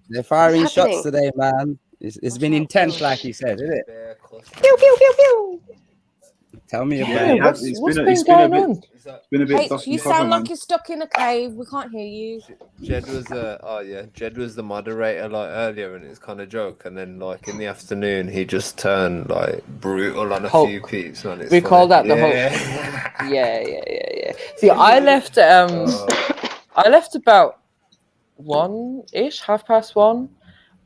They're firing What's shots happening? today, man. It's been intense, like you said, isn't it? Pew pew pew pew. Tell me about Yeah, it. what's been going on? It's been a bit Hey, dusty you cover, sound man. like you're stuck in a cave. We can't hear you. Jed was Jed was the moderator like earlier, and it's kind of joke. And then like in the afternoon, he just turned like brutal on a Hulk. few peeps. Man, it's We funny. call that the Hulk. Yeah. Yeah. See, I left about 1-ish, 1:30,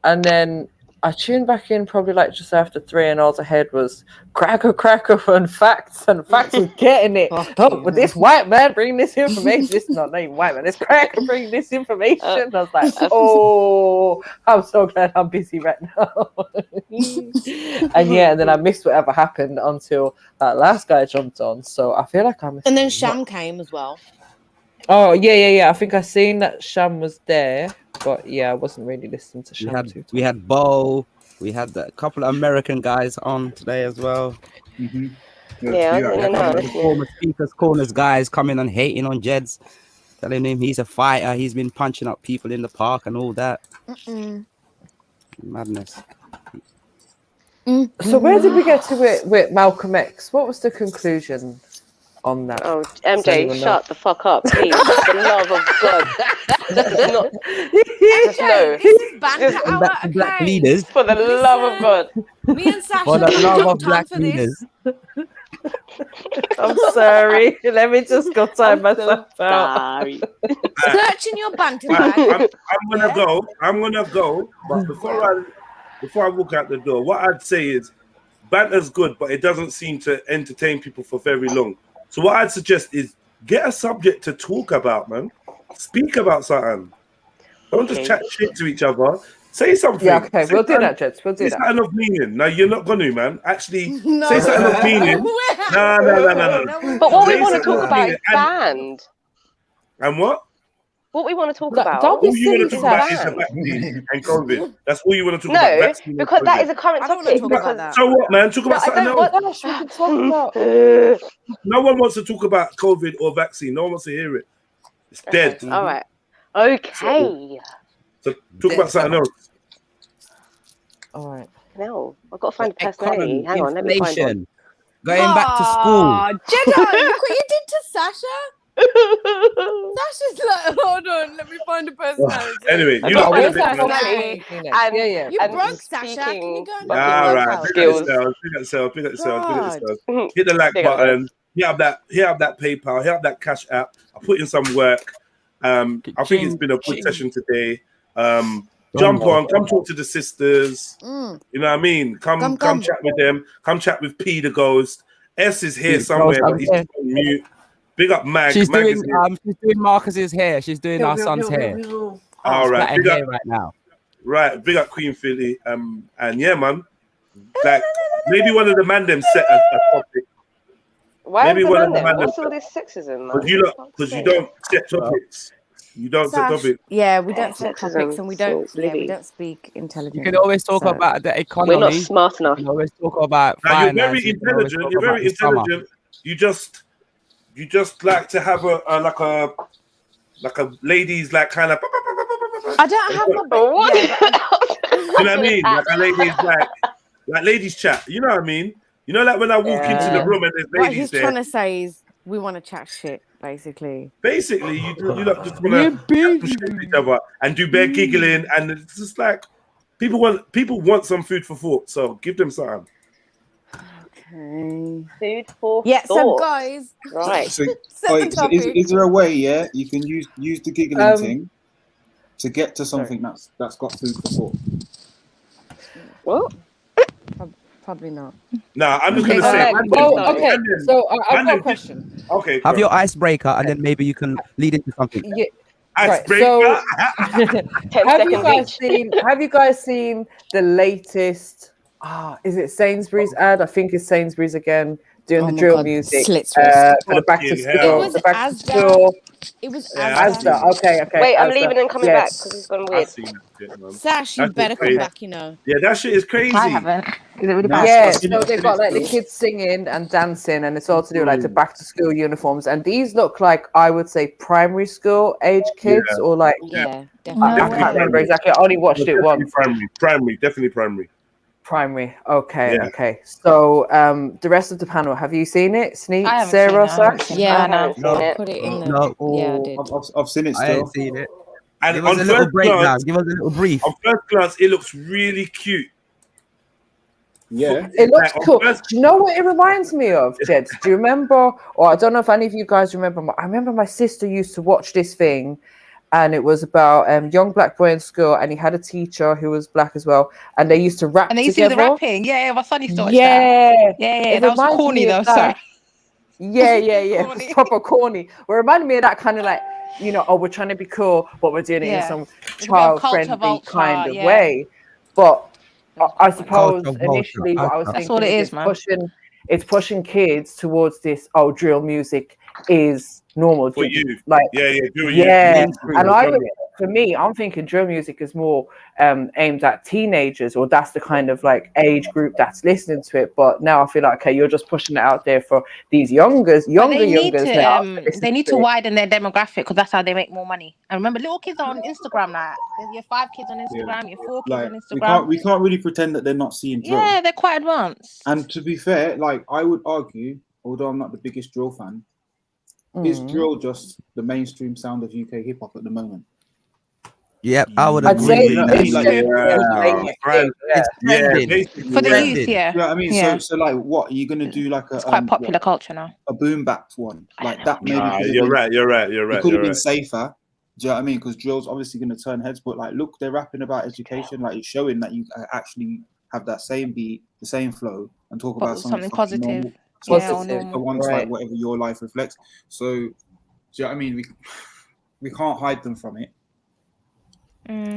and then I tuned back in probably like just after 3, and all I heard was cracker and facts was getting it. Oh, but this white man bring this information. This is not even white man. This cracker bring this information. I was like, oh, I'm so glad I'm busy right now. and then I missed whatever happened until that last guy jumped on. So I feel like I'm. And then Sham came as well. Oh yeah. I think I seen that Sham was there. But yeah, I wasn't really listening to Sham. We had Bo. We had a couple of American guys on today as well. Mm-hmm. Former speakers, corners guys coming and hating on Jed's, telling him he's a fighter. He's been punching up people in the park and all that. Madness. So where did we get to it with Malcolm X? What was the conclusion on that? Oh, MJ, shut the fuck up, please. For the love of God. Just no. This is banter hour, Black okay? leaders. For the love of God. Me and Sasha For the love of jumped on black for this. leaders. I'm sorry. Let me just go time myself out. Sorry. Search in your banter bag. I'm gonna go. But before I walk out the door, what I'd say is banter's good, but it doesn't seem to entertain people for very long. So what I'd suggest is get a subject to talk about, man. Speak about something. Don't just chat shit to each other. Say something. Yeah, okay, we'll do that, Jets. We'll do say that. something of meaning. No, you're not gonna, man. Actually, No. say something of meaning. No. But what we Say want to something talk of about meaning. is banned. And what? What we want to talk No, about. don't be All you want to silly, talk about is Sash. the vaccine and COVID. That's all you want to talk about. No, Vaccine and because that COVID. is a current I don't topic. want to talk about that. So what, man? Talk No, about I something don't else. want that. We can talk about. No one wants to talk about COVID or vaccine. No one wants to hear it. It's dead. All right. Okay. So talk about something else. All right. No, I've got to find a personality. Hang on, let me find one. Inflation. Going back to school. Jedi, look what you did to Sasha. Sasha's like, hold on, let me find a personality. Anyway, I've you got lot a get a bit personality. man. And, You and broke Sasha. Can you go and do All your right, workout? big up yourself, big up yourself. Hit the like Big up, button. Hit up that PayPal. Hit up that Cash App. I put in some work. I think it's been a good session today. Jump on, come talk to the sisters. You know what I mean? Come chat with them. Come chat with P the Ghost. S is here somewhere, but he's just on mute. Big up Mag. She's Mag doing is here. she's doing Marcus's hair. She's doing our son's hair. All right, Big big up, hair right now. right, big up Queen Philly. And yeah, man. Like maybe one of the man them set a topic. why maybe is the one man of the there? man What's them- all this sexism, man? Because you don't set topics. You don't set Sash, topics. yeah, we don't set Sexism, topics and we don't. it's Yeah, we Libby. don't speak intelligently. You can always talk so- about the economy. We're not smart enough. You can always talk about Now, you're finance. very You can always intelligent. talk You're about very the summer. intelligent. You just like to have a ladies like kind of. I don't have my. What? Yeah, You know what I mean? Like a ladies like ladies chat. You know what I mean? You know, like when I walk into the room and there's what ladies he's there. trying to say is we want to chat shit, basically. Basically, you lot just want to push each other and do bare giggling, and it's just like people want some food for thought. So give them something. Okay. Food for Yeah, so thought. guys, Right. So, set the wait, so is topic. there a way, yeah, you can use the giggling thing to get to something that's got food for thought? What? Probably not. Nah, I'm just gonna Okay, say. Okay. So I've got a question. Okay. Have go your on. icebreaker, and then maybe you can lead into something. Yeah. Right, Icebreaker. so 10 have you seconds guys each. seen the latest is it Sainsbury's ad? I think it's Sainsbury's again. doing Oh the my drill God, music slit for wrist. the back to Fucking school. hell. It was The back to Asda. school. It was Yeah, I've Asda. seen Asda. Okay. Wait, I'm Asda. leaving and coming back because it's gone I've weird. seen that shit, man. Sash, you That shit's better come crazy. back, you know. Yeah, that shit is I crazy. haven't. Is it really Nah, bad? Yeah, I've seen so it, they've I've got seen it like the still. kids singing and dancing, and it's all to do with like the Ooh. back to school uniforms. And these look like, I would say, primary school age kids, or like Yeah, No I definitely. way. can't remember exactly. I only watched it Definitely once. primary, definitely primary. Primary. Okay, Yeah. okay. So the rest of the panel, have you seen it? Sneak, I haven't Sarah, seen it. I haven't Sash? seen it. Yeah, I haven't No, seen it. put it in the. no, Yeah, I Oh, did. I've seen it I still. ain't seen it. And Give us on a little first breakdown. glance, Give us a little brief. on first glance, it looks really cute. Yeah. It looks Like, on cool. first- Do you know what it reminds me of, Jed? Do you remember, or I don't know if any of you guys remember, I remember my sister used to watch this thing, and it was about young black boy in school, and he had a teacher who was black as well, and they used to rap And then you see the together. rapping. Yeah, my son used to watch that. Yeah, Yeah, it that was reminded corny me though. of that. Sorry. Yeah, it was Corny. proper corny. Well, it reminded me of that kind of like, you know, oh, we're trying to be cool, but we're doing it in Yeah. some It's a bit of child-friendly culture vulture, kind of yeah. way. But It was I quite funny. suppose Culture vulture. initially what I was That's thinking all it is is, man. it's pushing kids towards this. Oh, drill music is normal. For you. Like Yeah, do it. yeah, Mainstream. and I would, for me, I'm thinking drill music is more aimed at teenagers, or that's the kind of like age group that's listening to it. But now I feel like, okay, you're just pushing it out there for these younger But they need youngers to now. to listen they need to to it. widen their demographic because that's how they make more money. And remember, little kids are on Instagram now. There's your 5 kids on Instagram, your 4 kids Like on Instagram. we can't really pretend that they're not seeing drill. Yeah, they're quite advanced. And to be fair, like I would argue, although I'm not the biggest drill fan, is drill just the mainstream sound of UK hip hop at the moment? Yep, I would I'd say agree. it's Like, definitely It's trending. basically. For the yeah. youth, yeah. You know what I mean? Yeah. So like, what are you gonna do? Like a It's quite popular culture now. a boom bap one like that? Maybe Nah, could have you're been- right. It could have been safer. Do you know what I mean? Because drill's obviously going to turn heads, but like, look, they're rapping about education. Like, it's showing that you actually have that same beat, the same flow, and talk But about something something fucking positive. normal. Yeah, or Positive. normal. For once, Right. like whatever your life reflects. So, do you know what I mean? We can't hide them from it.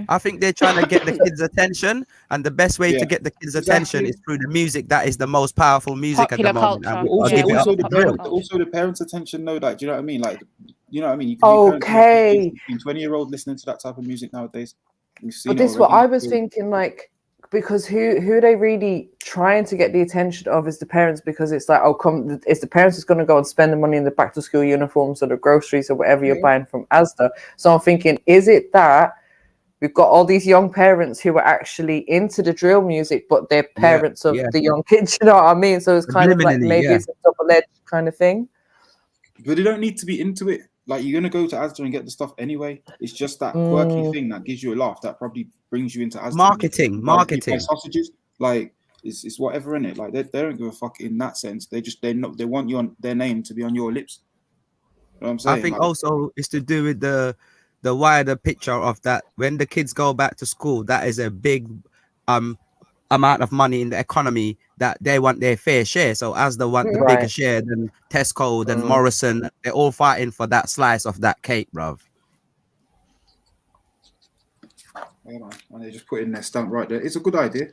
I think they're trying to get the kids' attention, and the best way Yeah, to get the kids' exactly. attention is through the music. That is the most powerful music Popular at the moment. culture. And But I'll Yeah, give it up also to the drill. parents, also the parents' attention. Though, like, do you know what I mean? Like, you know what I mean? You can be parents Okay. 20-year-old listening to that type of music nowadays. We've seen But it this is what already. I was thinking, like, because who are they really trying to get the attention of is the parents, because it's like, oh, come, it's the parents that's going to go and spend the money in the back to school uniforms or the groceries or whatever you're buying from Asda. So I'm thinking, is it that we've got all these young parents who are actually into the drill music, but they're parents of yeah. the young kids, you know what I mean? So it's kind of like Subliminally, maybe yeah. it's a double-edged kind of thing. But they don't need to be into it. Like, you're gonna go to Asda and get the stuff anyway. It's just that quirky thing that gives you a laugh that probably brings you into Asda. Marketing. You buy sausages, like it's whatever in it. Like they don't give a fuck in that sense. They want you on their name to be on your lips. You know what I'm saying? I think like, also it's to do with the wider picture of that. When the kids go back to school, that is a big amount of money in the economy that they want their fair share. So as they want the bigger share than Tesco, than Morrison, they're all fighting for that slice of that cake, bruv. you know, and they just put in their stamp right there. It's a good idea.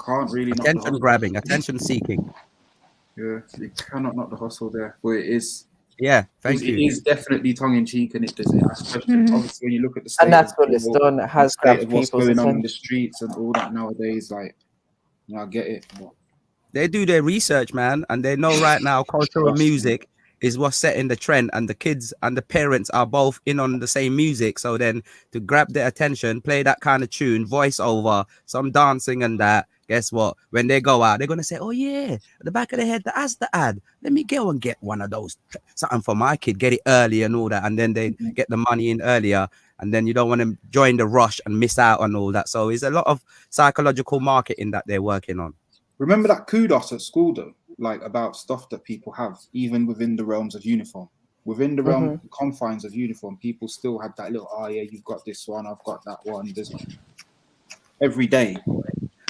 Can't really knock the Attention hustle. grabbing, attention seeking. Yeah, you cannot knock the hustle there, but it is. Yeah, thank It you. is definitely tongue in cheek, and it does ask questions. Obviously, when you look at the state And that's of what it's the done. It has state grabbed of what's people's going on in attention. the streets and all that nowadays, like, you know, I get it. But They do their research, man, and they know right now cultural music is what's setting the trend, and the kids and the parents are both in on the same music. So then to grab their attention, play that kind of tune, voice over, some dancing and that. Guess what? When they go out, they're gonna say, "Oh yeah, at the back of the head, the Asda ad. Let me go and get one of those, something for my kid. Get it early and all that." And then they get the money in earlier, and then you don't want to join the rush and miss out on all that. So it's a lot of psychological marketing that they're working on. remember that kudos at school, though, like about stuff that people have, even within the realms of uniform. Within the realm confines of uniform, people still had that little, oh yeah, you've got this one, I've got that one. There's every day.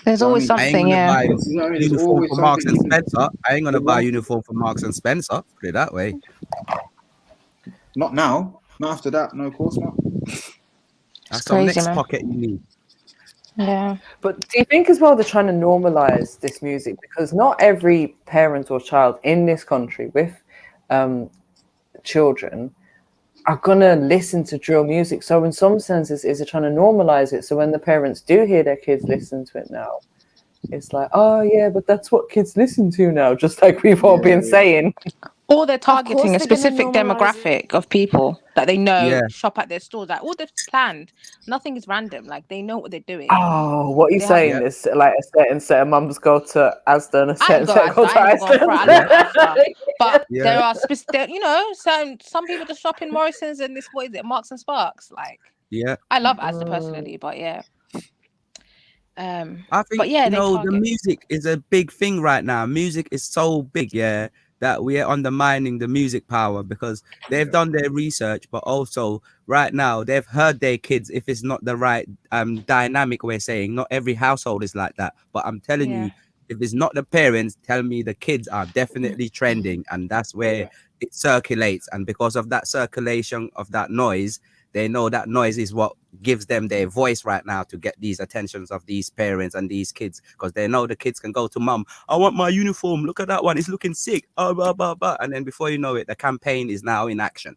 There's always I ain't something, gonna yeah. buy You know what I mean? There's uniform always for Marks and something. Spencer. I ain't gonna buy a uniform for Marks and Spencer. Put it that way. Not now. Not after that. No, of course not. That's some crazy, next man. pocket you need. Yeah. But do you think as well they're trying to normalize this music? Because not every parent or child in this country with children are gonna listen to drill music. So in some senses, is it trying to normalize it? So when the parents do hear their kids listen to it now, it's like, oh yeah, but that's what kids listen to now, just like we've all been saying. Or they're course targeting a they're gonna specific normalise demographic of people that they know Yeah. shop at their stores. Like all they've planned, nothing is random. Like they know what they're doing. Oh, what you're They have- saying Yeah. is like a certain set of mums go to Asda and a I certain ain't go set go Asda. to I ain't gone for it. I Asda. love Asda. But Yeah. there are you know, some people just shop in Morrison's and this, what is it, Marks and Sparks. Like Yeah. I love Asda personally, but yeah. I think But yeah, you they know the target. music is a big thing right now. Music is so big, yeah, that we are undermining the music power because they've done their research, but also right now they've heard their kids. If it's not the right dynamic, we're saying not every household is like that. But I'm telling Yeah. you, if it's not the parents, tell me the kids are definitely trending, and that's where it circulates. And because of that circulation of that noise, they know that noise is what gives them their voice right now to get these attentions of these parents and these kids, because they know the kids can go to mum, I want my uniform, look at that one, it's looking sick, oh, blah, blah, blah. And then before you know it, the campaign is now in action.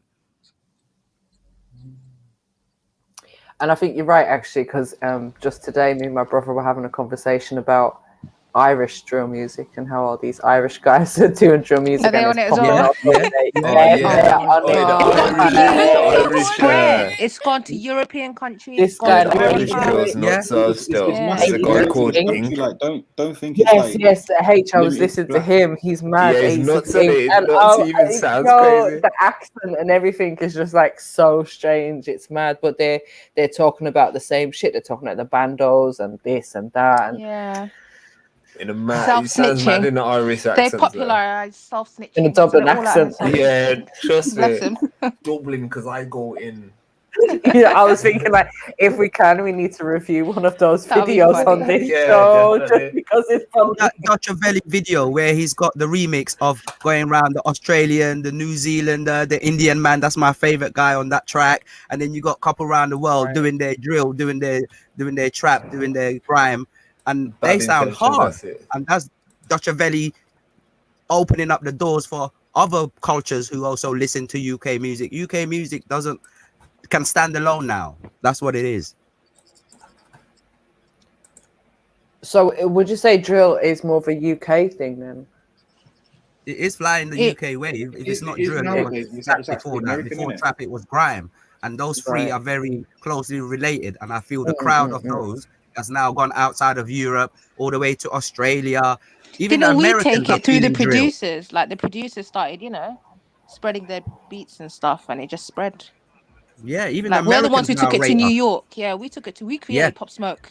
And I think you're right, actually, because just today, me and my brother were having a conversation about Irish drill music and how all these Irish guys are doing drill music. Are they and on it's it as popping well? up. Spread. It's gone to European countries. This It's gone guy, to the way Irish he America. do girls it, not so It's still. Yeah. There's a guy called English. Ink. Like, don't think it's Yes, like yes, H. I was limited listening to black. him. He's mad. Yeah, he's He's nuts a on king. it. And Nuts even sounds crazy. the accent and everything is just like so strange. It's mad. But they're talking about the same shit. They're talking about the bandos and this and that. And Yeah. In a mad, it sounds mad Self-snitching. in the Irish They accent. popularized self-snitching. in a so Dublin they're all out accent. here Yeah, trust Bless me. him. Dublin, because I go in. Yeah, I was thinking like, if we can, we need to review one of those That would be videos funny. on this Yeah, show definitely. just because it's Oh, funny. that Dutch Valley video where he's got the remix of going around the Australian, the New Zealander, the Indian man. That's my favorite guy on that track. And then you got a couple around the world doing their drill, doing their trap, doing their grime, and Bad they sound intentions, hard. that's it. And that's Dutch Valley opening up the doors for other cultures who also listen to UK music. UK music can stand alone now. That's what it is. So would you say drill is more of a UK thing then? It is flying the UK wave. If it's not It is drill, it nowadays. was It's trap actually before that. American, Before innit? trap, it was grime, and those three Right. are very closely related. And I feel the crowd of those has now gone outside of Europe, all the way to Australia. Even the Didn't we Americans take are it through the feeling drill. producers? Like the producers started, spreading their beats and stuff, and it just spread. Yeah, even Like the we're the ones Americans who now took it to rate New us. York. Yeah, we created Pop Smoke.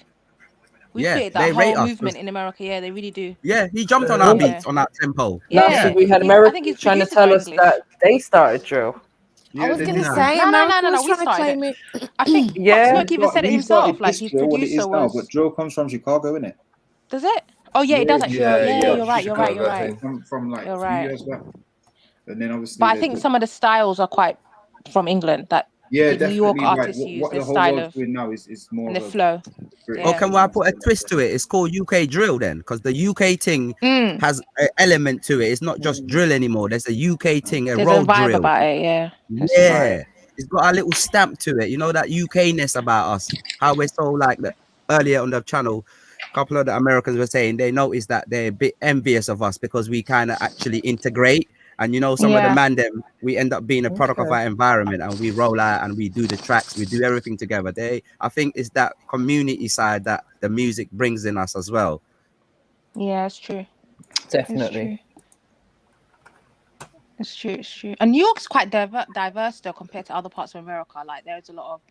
We Yeah, created they that rate whole us. movement in America. Yeah, they really do. Yeah, he jumped on our Yeah. beats, on our tempo. Now, Yeah. see, we had I think Americans his trying to producers tell are us English. that they started drill. I was they gonna did. say No, America was we trying to started claim it. I think Pop Yeah. Smoke even said it We himself. started Like this his drill, what it producer is now, was. but drill comes from Chicago, innit? Does it? Oh yeah, it does actually. Yeah, Yeah, yeah, you're right. You're right. You're Chicago, I right. think. From like You're a few right. years back. And then obviously But I think some of the styles are quite from England. That yeah, the New York definitely, like artists use what their the whole style world's of doing now is more and of the a flow. British Or Yeah. can I put a twist to it? It's called UK drill then, because the UK thing Mm. has an element to it. It's not just drill anymore. There's a UK thing, a There's a road vibe drill. about it. Yeah. That's Yeah, it's got a little stamp to it. You know that UK-ness about us. How we're so like that. Earlier on the channel, a couple of the Americans were saying they noticed that they're a bit envious of us because we kind of actually integrate. And some of the Yeah. them, we end up being a product of our environment, and we roll out and we do the tracks, we do everything together. I think it's that community side that the music brings in us as well. Yeah, it's true. Definitely. It's true. It's true. And New York's quite diverse though compared to other parts of America. Like there's a lot of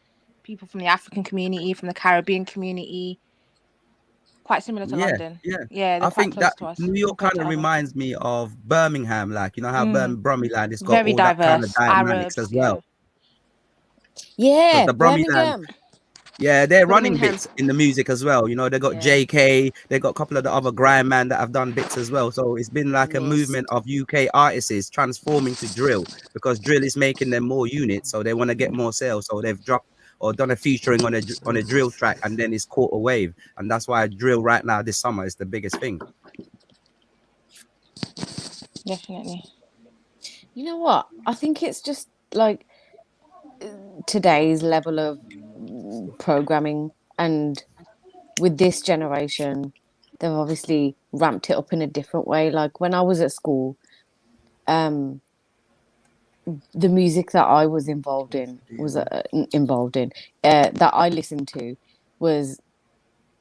people from the African community, from the Caribbean community. Quite similar to London. Yeah. They're I quite think close that to us. New York compared kind of to other. reminds me of Birmingham, like how Brummy has got Very all that kind of diverse. dynamics Arabs, as well. Yeah, the Brummy Birmingham. Yeah, they're running Birmingham. bits in the music as well. They got Yeah. JK, they got a couple of the other grime man that have done bits as well. So it's been like a Yes. movement of UK artists transforming to drill because drill is making them more units, so they want to get more sales. So they've dropped or done a featuring on a drill track, and then it's caught a wave. And that's why drill right now this summer is the biggest thing. Definitely. You know what? I think it's just like today's level of programming, and with this generation, they've obviously ramped it up in a different way. Like when I was at school, the music that I was involved in that I listened to was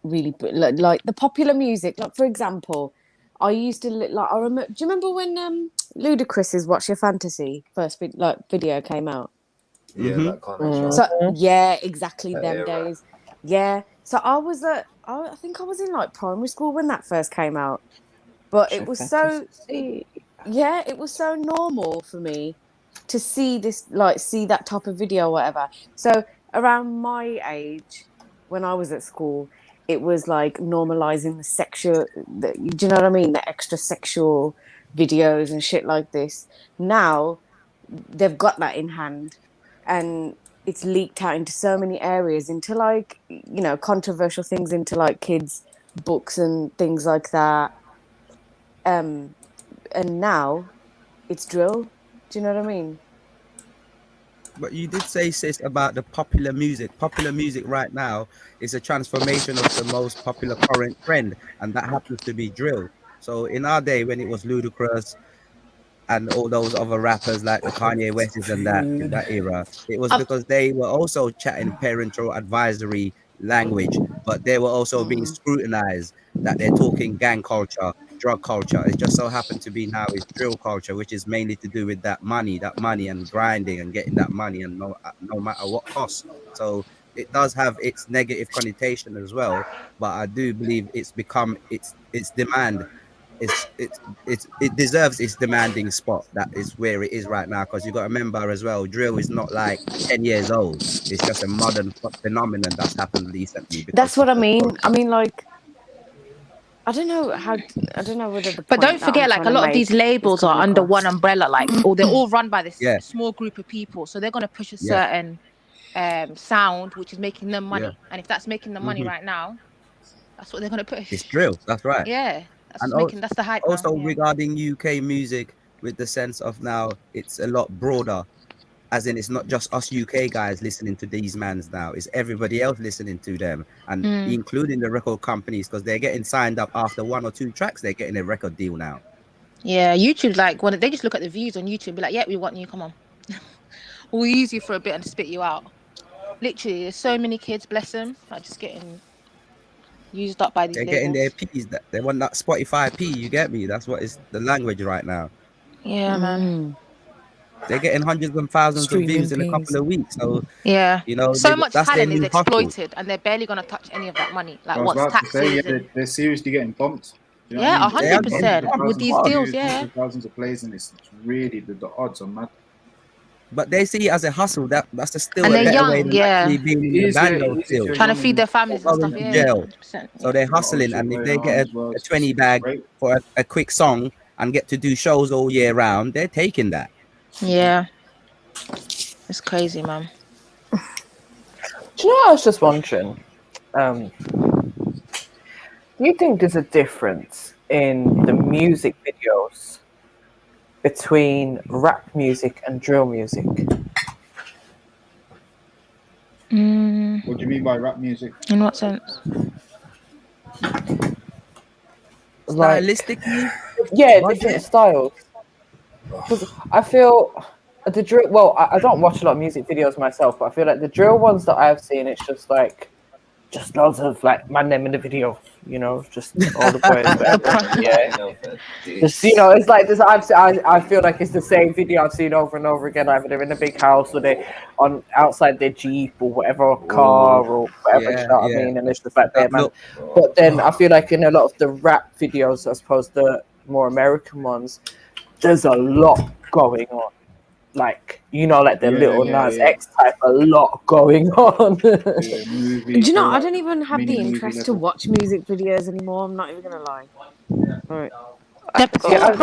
really like the popular music. Like for example, I used to like I remember. Do you remember when Ludacris's "What's Your Fantasy" first video came out? Yeah, that kind of So stuff. yeah, exactly That them era. days. Yeah. So I think I was in like primary school when that first came out. But it was so it was so normal for me to see that type of video or whatever. So around my age, when I was at school, it was like normalizing do you know what I mean? The extra sexual videos and shit like this. Now they've got that in hand, and it's leaked out into so many areas, into like, you know, controversial things, into like kids books and things like that. And now it's drill. Do you know what I mean? But you did say, sis, about the popular music. Popular music right now is a transformation of the most popular current trend, and that happens to be drill. So in our day, when it was Ludacris and all those other rappers like the Kanye Wests and that in that era, it was because they were also chatting parental advisory language, but they were also being scrutinized that they're talking gang culture, drug culture. It just so happened to be now is drill culture, which is mainly to do with that money and grinding and getting that money, and no matter what cost. So it does have its negative connotation as well, but I do believe it's become its demand. It deserves its demanding spot. That is where it is right now, because you got to remember as well, drill is not like 10 years old. It's just a modern phenomenon that's happened recently. That's what I mean. I mean, like, I don't know whether the But point don't that I'm forget, like a trying to lot of these make is labels are coming under across. one umbrella, like, or they're all run by this Yeah. small group of people. So they're gonna push a Yeah. certain sound, which is making them money. Yeah. And if that's making them money right now, that's what they're gonna push. It's drill. That's right. Yeah, And that's the hype now. also Yeah. regarding UK music, with the sense of now it's a lot broader, as in it's not just us UK guys listening to these mans now, it's everybody else listening to them, and including the record companies, because they're getting signed up after 1 or 2 tracks, they're getting a record deal now. Yeah, YouTube, like when they just look at the views on YouTube and be like, yeah, we want you, come on. We'll use you for a bit and spit you out. Literally, there's so many kids, bless them, are just getting used up by these They're labels. getting their P's, that they want that Spotify P, you get me? That's what is the language right now. Yeah, man. They're getting hundreds and thousands of views in a couple of weeks. So yeah, you know, so much that's their talent is new hustle. exploited, and they're barely gonna touch any of that money. Like I was what's about to say, taxes? they're seriously getting bumped. Do you know Yeah, what I mean? 100% with these deals. Yeah, thousands of plays, and it's really the odds are mad. But they see it as a hustle. That's still and a they're better young. way than Yeah, actually being in the bando still. trying to feed their families and stuff. Going to Yeah, jail. 100%. So they're hustling, and if they get a 20 bag for a quick song and get to do shows all year round, they're taking that. Yeah, it's crazy, man. Do you know what I was just wondering? Do you think there's a difference in the music videos between rap music and drill music? What do you mean by rap music? In what sense? Stylistically, yeah, different styles. Because I feel the drill. Well, I don't watch a lot of music videos myself, but I feel like the drill ones that I've seen, it's just loads of like man them in the video, you know, just all the boys. Yeah, just it's like this. I feel like it's the same video I've seen over and over again. Either they're in a big house or they on outside their Jeep or whatever car or whatever. You know what I mean? And it's just like that, man. But then I feel like in a lot of the rap videos, I suppose the more American ones, there's a lot going on. Like, you know, like the Little Nas X type, a lot going on. Do you know, I don't even have the interest to watch music videos anymore. I'm not even gonna lie. Right. They're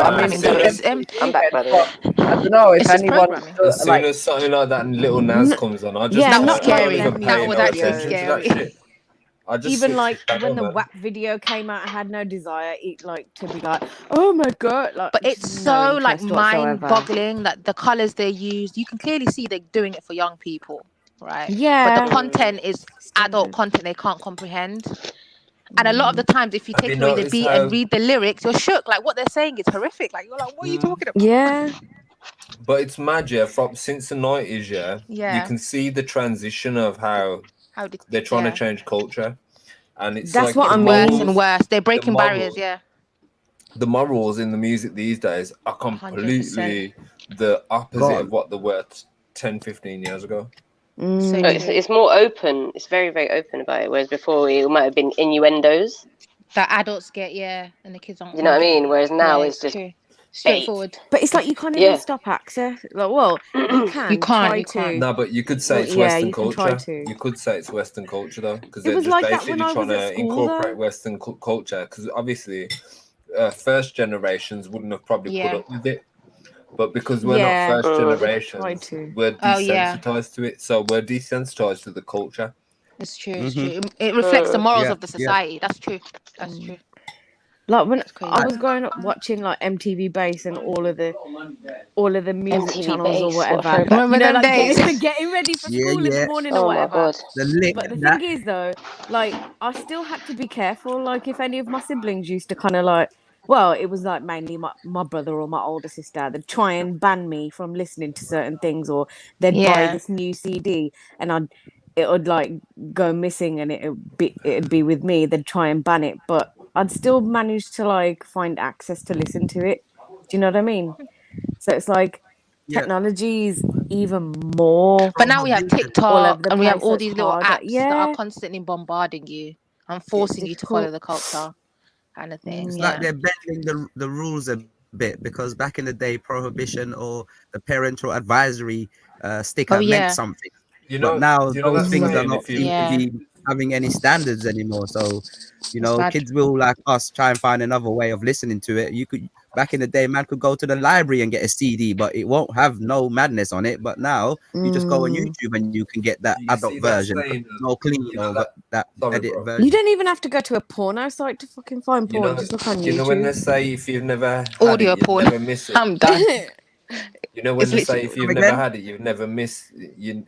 I mean, I'm back, by the way. I don't know if It's just anyone programming. As soon as something like that and Little Nas comes on, I just yeah, That was not I don't scary. even That pay was no actually attention to that scary. shit. I just even switch like the channel, when the man. WAP video came out, I had no desire to be like, oh my god, like. But it's just so no like interest whatsoever. mind-boggling that the colors they use, you can clearly see they're doing it for young people, right? Yeah. But the content is adult Standard. content they can't comprehend. And a lot of the times, if you Have take you away the noticed beat how- and read the lyrics, you're shook. Like what they're saying is horrific. Like you're like, what are you talking about? Yeah. But it's mad, yeah. From since the 90s, yeah, you Yeah. can see the transition of how How did they're trying to change culture, and it's That's like what the I mean. worse morals, and worse. They're breaking morals. barriers. Yeah. the morals in the music these days are 100%. completely the opposite Gone. of what they were 10, 15 years ago. So Mm. It's more open. It's very, very open about it. Whereas before, it might have been innuendos. that adults get, yeah, and the kids aren't. You know what I gonna get mean? it. Whereas now Yeah, it's just true. Straightforward. But it's like you can't Yeah. even stop access. Like, well, you can. You can't, try you to. can't. No, but you could say Well, it's yeah, Western you can try culture. to. You could say it's Western culture though, because It they're was just like that basically when I trying was at to school, incorporate though. Western culture. Because obviously, first generations wouldn't have probably Yeah. put up with it. But because we're Yeah. not first Try generations, to. we're Oh, yeah. desensitized to it. So we're desensitized to the culture. It's true. It's Mhm. true. It reflects the morals Yeah, of the yeah. society. That's true. That's true. Like when That's crazy. I was growing up watching like MTV Base and all of the music MTV channels or Base, what a whatever. throwback. Remember You know, them like days? getting ready for Yeah, school in the yeah. morning or Oh my whatever. god. The lick But the that thing is though, like I still had to be careful. Like if any of my siblings used to kind of like, well, it was like mainly my brother or my older sister, they'd try and ban me from listening to certain things, or they'd buy Yeah. this new CD and it would like go missing and it'd be with me. They'd try and ban it, but I'd still manage to like find access to listen to it. Do you know what I mean? So it's like Yeah. technology is even more But now we have prohibition. all over TikTok the and we have place. all So it's these little harder. apps that Yeah. are constantly bombarding you and It's forcing you to follow difficult. the culture kind of thing. It's Yeah. like they're bending the rules a bit, because back in the day, prohibition or the parental advisory sticker Oh, meant yeah. something. You But know, now you know those that things are saying, not if you seem to Yeah. be having any standards anymore. So, you It's know, bad. kids will, like us, try and find another way of listening to it. You could, back in the day, man could go to the library and get a CD, but it won't have no madness on it. But now you just go on Mm. YouTube and you can get that you adult see that version, saying, no clean you know over that sorry, edit bro. version. You don't even have to go to a porno site to fucking find You porn. know, Just look on you know when they YouTube. say if you've never had Audio it, you'd porn. never miss it. I'm done. You know when It's they say literally. if you've Come never again? had it, you've never miss you.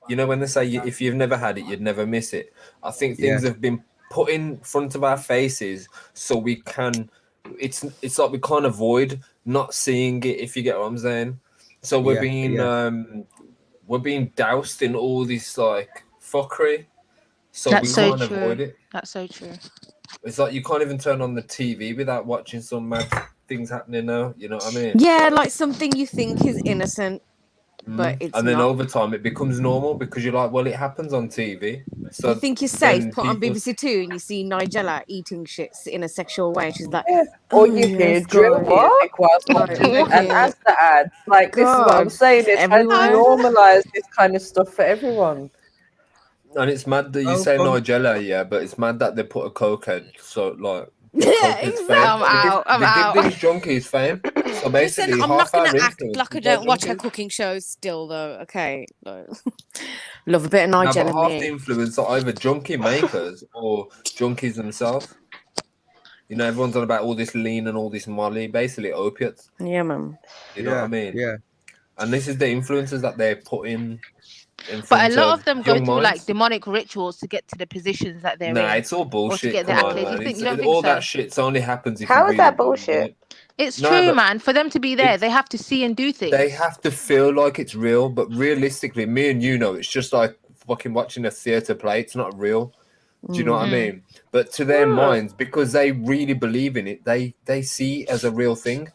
You know when they say if you've never had it, you'd never miss it. I think Yeah. things have been put in front of our faces so we can. It's like we can't avoid not seeing it, if you get what I'm saying. So Yeah, yeah. we're being doused in all this like fuckery, so we That's so can't avoid true. it. That's so true. It's like you can't even turn on the TV without watching some mad things happening now. You know what I mean? Yeah, like something you think is innocent, but it's And then not. over time it becomes normal because you're like, well, it happens on TV. So You think you're safe, then put on people, BBC Two and you see Nigella eating shit in a sexual way. She's like, Yeah. oh, Or you yes, hear drill God. music whilst Like, watching it. look And at as the ads, like this is what I'm God, saying, it's had to everywhere. normalize this kind of stuff for everyone. and it's mad that you Oh, say from- Nigella, yeah, but it's mad that they put a cokehead. So like, Yeah, cokehead's exactly. fame. I'm out. I'm they out. give these junkies fame. So basically, Listen, I'm half not gonna our act influence like I is by don't watch her junkies. cooking shows still though. Okay. Like, love a bit of No, but Nigella half the me. influence are either junkie makers or junkies themselves. You know, everyone's on about all this lean and all this molly, basically opiates. Yeah, man. You know what I mean? Yeah. And this is the influences that they're putting in But front a lot of of them go young through like minds. demonic rituals to get to the positions that they're Nah, in, it's all or to bullshit. get the Come on, accolades. man. You don't think All so? that shit only happens if How you is that really believe in bullshit? it. It's No, true, but man. For them to be there, it's, they have to see and do things. they have to feel like it's real, but realistically, me and you know, it's just like fucking watching a theater play. It's not real. Do you know what I mean? But to their minds, because they really believe in it, they see it as a real thing.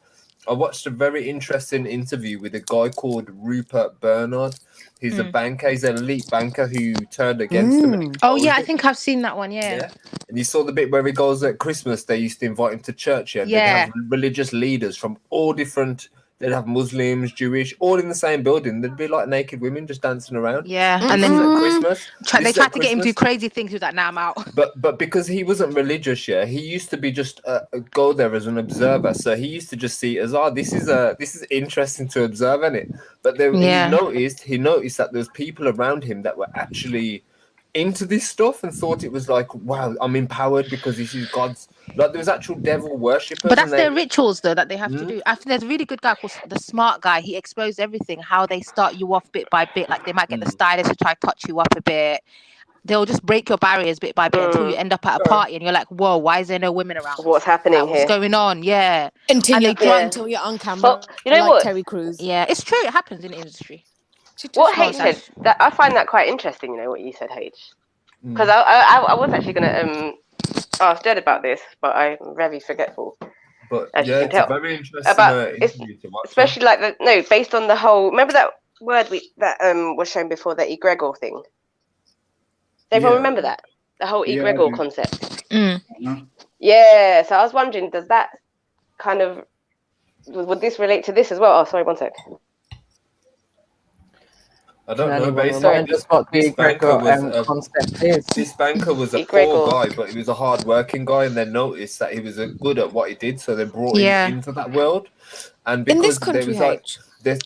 I watched a very interesting interview with a guy called Rupert Bernard. He's a banker. He's an elite banker who turned against him. And Oh yeah, I exposed it. think I've seen that one. Yeah. Yeah. And you saw the bit where he goes at Christmas, they used to invite him to church. Yeah. They'd Yeah. have religious leaders from all different They'd have Muslims, Jewish, all in the same building. There'd be like naked women just dancing around. Yeah, and then at Christmas, they tried to get him to do crazy things. He was like, "Nah, I'm out." But because he wasn't religious, yeah, he used to be just go there as an observer. So he used to just see it as, this is interesting to observe, isn't it? But then he noticed that there's people around him that were actually into this stuff and thought it was like, wow, I'm empowered because this is God's. Like there was actual devil worshippers. But that's their rituals though that they have to do. I think there's a really good guy called the Smart Guy. He exposed everything, how they start you off bit by bit. Like they might get the stylist to try to touch you up a bit. They'll just break your barriers bit by bit until you end up at a party and you're like, whoa, why is there no women around? What's happening here? What's going on? Yeah. Until you're on camera. Well, you know what? Terry Crews. Yeah, it's true. It happens in the industry. What H said, that I find that quite interesting, you know, what you said, H. Because I was actually going to ask Jed about this, but I'm very forgetful. But as yeah, you can it's tell. a very interesting interview to watch. Especially like based on the whole, remember that word that was shown before, the egregor thing? Does everyone remember that? The whole egregor concept. Yeah, so I was wondering, does that kind of, would this relate to this as well? Oh, sorry, one sec. I don't know. Basically, just what the egregor concept is. This banker was a poor guy, but he was a hard-working guy, and they noticed that he was good at what he did, so they brought him into that world. And because in this country, was like,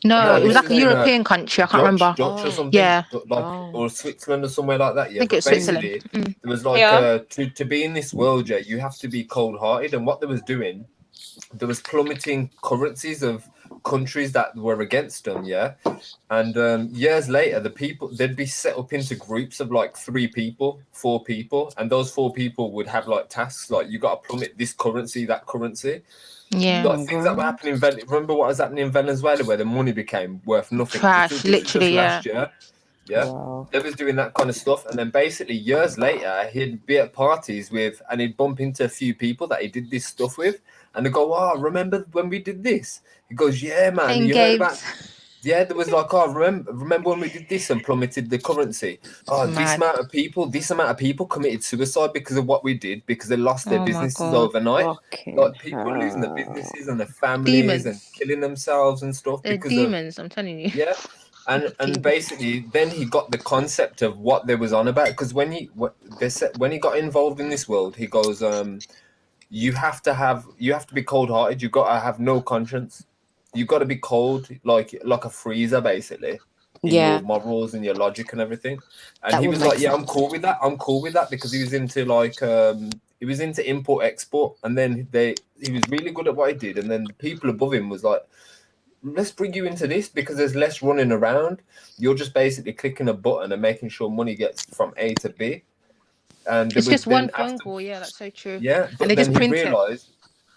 no, it was like a European country. I can't remember. Dutch or something. Yeah, or Switzerland or somewhere like that. Yeah, I think it's Switzerland. There was like to be in this world, you have to be cold-hearted, and what they was doing, there was plummeting currencies of countries that were against them, and years later they'd be set up into groups of like 3 people, 4 people, and those 4 people would have like tasks like, you got to plummet this currency, that currency. Like things that were happening in remember what was happening in Venezuela, where the money became worth nothing, trash, literally. Last year. Wow. They was doing that kind of stuff, and then basically years later he'd be at parties with, and he'd bump into a few people that he did this stuff with, and they go, "Oh, remember when we did this?" He goes, "Yeah, man, you heard about." Yeah, there was like, "Oh, remember when we did this and plummeted the currency? Oh, this amount of people committed suicide because of what we did, because they lost their businesses overnight. Like people losing their businesses and their families and killing themselves and stuff." They're demons, I'm telling you. Yeah. And basically, then he got the concept of what they was on about, because when he got involved in this world, he goes, you have to be cold-hearted. You got to have no conscience. You got to be cold, like a freezer, basically. In your morals and your logic and everything. And he was like, "Yeah, I'm cool with that. I'm cool with that," because he was into like he was into import export, and then he was really good at what he did, and then the people above him was like, "Let's bring you into this because there's less running around. You're just basically clicking a button and making sure money gets from A to B." And it's just one phone call. Yeah, that's so true. Yeah, but and they then just print it.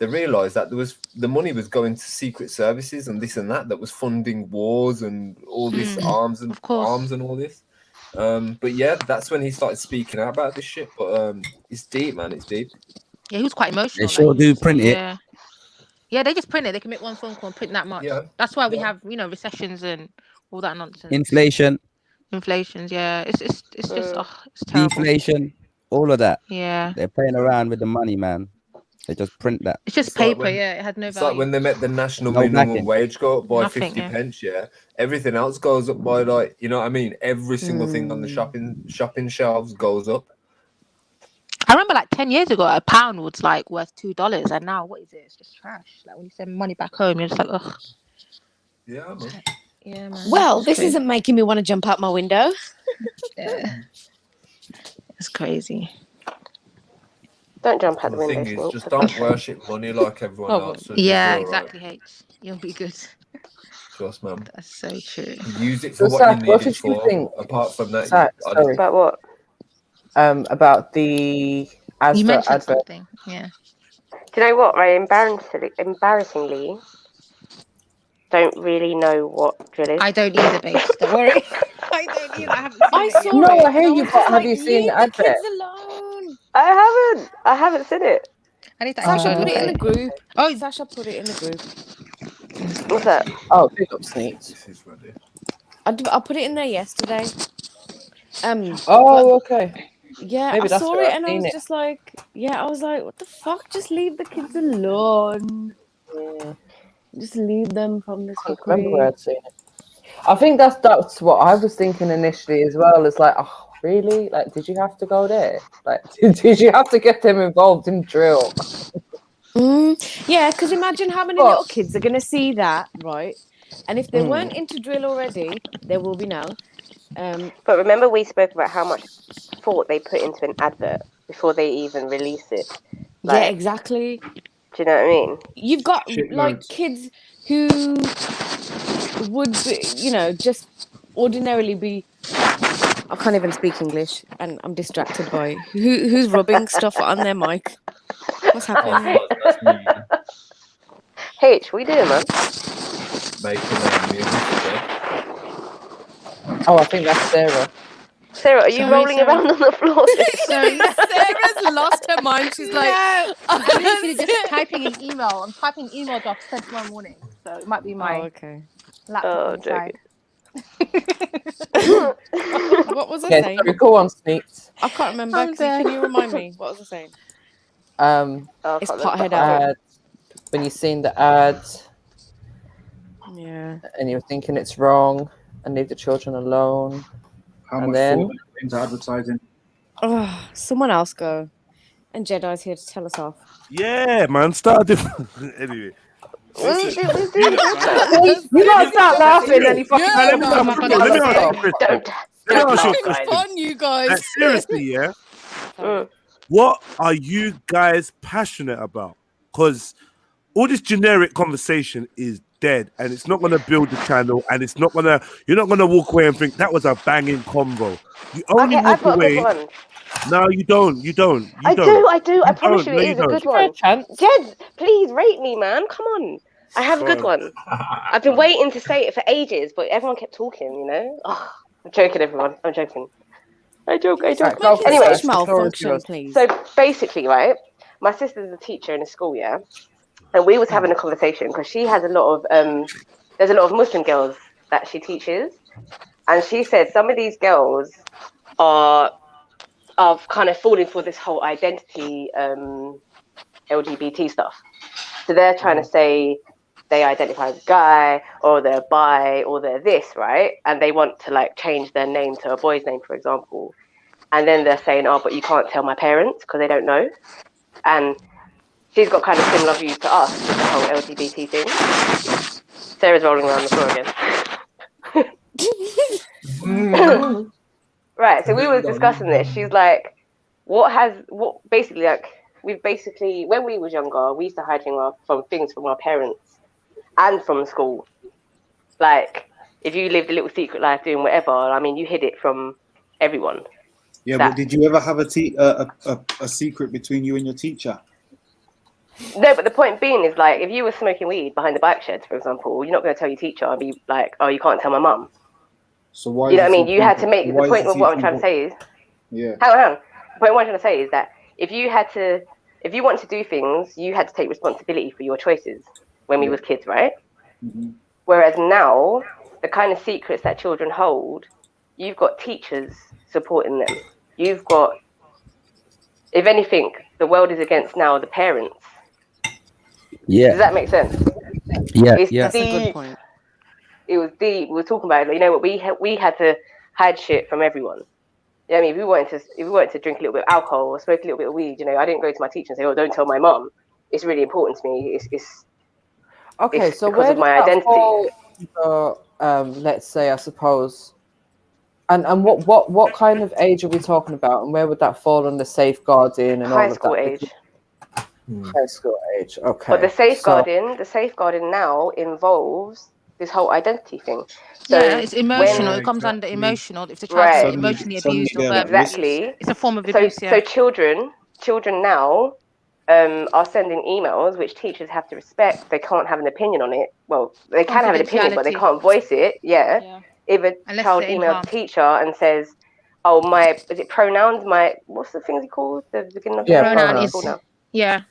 They realized that the money was going to secret services and this and that was funding wars and all this arms and all this. But yeah, that's when he started speaking out about this shit. But it's deep, man. It's deep. Yeah, he was quite emotional. They sure do print it. Yeah, they just print it. They can make one phone call and print that much. Yeah. That's why we have, recessions and all that nonsense. Inflations, yeah. It's just it's terrible. Deflation, all of that. Yeah. They're playing around with the money, man. They just print that. It's just paper, it had no value. It's like when they met the national minimum wage go up by 50 pence, everything else goes up by like, you know what I mean? Every single thing on the shopping shelves goes up. I remember like 10 years ago, a pound was like worth $2, and now what is it? It's just trash. Like when you send money back home, you're just like, ugh. Yeah, man. Yeah, man. Well, this isn't making me want to jump out my window. Yeah. It's crazy. Don't jump out the window. The thing is, just don't worship money like everyone else. Yeah, exactly, H. You'll be good. Trust, man. That's so true. Use it for what you need it for. Apart from that, sorry. About what? About the you mentioned something. Yeah. Do you know what? I embarrassingly don't really know what drill is. I don't either, babes. Don't worry. I don't either. I haven't seen it. saw it. I hear you, but have you seen the advert? Kids alone. I haven't seen it. I need to Sasha put it in the group. Oh, Sasha put it in the group. What's that? Oh, big up, Sneaks. This is ready. I put it in there yesterday. Oh, okay. Yeah, Maybe I saw it and I was just like, what the fuck? Just leave the kids alone. Yeah. Just leave them from this I remember where fuckery. I'd seen it. I think that's what I was thinking initially as well. It's like, oh, really? Like, did you have to go there? Like, did you have to get them involved in drill? Yeah, because imagine how many little kids are going to see that, right? And if they weren't into drill already, there will be now. But remember, we spoke about how much thought they put into an advert before they even release it. Like, yeah, exactly. Do you know what I mean? You've got like Shitloads. kids who would be, just ordinarily be. I can't even speak English, and I'm distracted by who's rubbing stuff on their mic. What's happening? That's me H, we doing, man? making music. Oh, I think that's Sarah. Sarah, are you rolling around on the floor? Sarah's lost her mind. She's like, I'm literally just typing an email. I'm typing an email job to send tomorrow morning. So it might be my okay. laptop on the side. What was I saying? Sorry, go on, Sneaks. I can't remember. Can you remind me? What was I saying? It's pothead ad. When you've seen the ads, yeah, and you're thinking it's wrong, and leave the children alone. How And much then- thought into advertising? oh, someone else go. And Jedi's here to tell us off. Yeah, man. Start anyway. You gotta start laughing and you fucking Let me ask you a question. Fun, you guys. Like, seriously, yeah. What are you guys passionate about? Because all this generic conversation is dead, and it's not gonna build the channel, and it's not gonna. You're not gonna walk away and think that was a banging convo. You only walk I've got away. a good one. No, you don't. You don't. I do. I promise you, No, it is a good one. Jed, please rate me, man. Come on. I have a good one. I've been waiting to say it for ages, but everyone kept talking, you know? Oh, I'm joking, everyone. I'm joking. I joke. Anyway, malfunction, please. So basically, right, my sister's a teacher in a school, yeah? And we was having a conversation because she has a lot of, there's a lot of Muslim girls that she teaches. And she said some of these girls are kind of falling for this whole identity LGBT stuff. So they're trying to say they identify as a guy, or they're bi, or they're this, right? And they want to like change their name to a boy's name, for example. And then they're saying, oh, but you can't tell my parents because they don't know. And she's got kind of similar views to us with the whole LGBT thing. Sarah's rolling around the floor again. Right, so we were discussing this. She's like, basically, like, when we was younger, we used to hide things from our parents and from school. Like, if you lived a little secret life doing whatever, I mean, you hid it from everyone. Yeah, but did you ever have a secret between you and your teacher? No, but the point being is, like, if you were smoking weed behind the bike sheds, for example, you're not going to tell your teacher and be like, oh, you can't tell my mum. So why? You know what I mean? You had to make the point of what I'm trying to say is. Yeah. Hang on. The point what I'm trying to say is that if you want to do things, you had to take responsibility for your choices when we was kids, right? Mm-hmm. Whereas now, the kind of secrets that children hold, you've got teachers supporting them. You've got, if anything, the world is against now the parents. Yeah. Does that make sense? Yeah. That's a good point. It was deep. We were talking about it. You know what? We had to hide shit from everyone. You know what I mean? If we wanted to drink a little bit of alcohol or smoke a little bit of weed, you know, I didn't go to my teacher and say, "Oh, don't tell my mum." It's really important to me. It's okay. it's So because where of does my that identity. fall? Let's say, I suppose. And what kind of age are we talking about? And where would that fall under safeguarding and High all school of that? age. High school age. Okay. But the safeguarding now involves this whole identity thing. So yeah, it's emotional. It comes under emotional. If the child's Right. emotionally abused or Suddenly verbally exactly, abused, it's a form of so abuse. so children now are sending emails which teachers have to respect. They can't have an opinion on it. Well, they can have an opinion, but they can't voice it. Yeah. If a child emails the teacher and says, "Oh, is it pronouns? What's the thing he called? The beginning of the pronoun is yeah.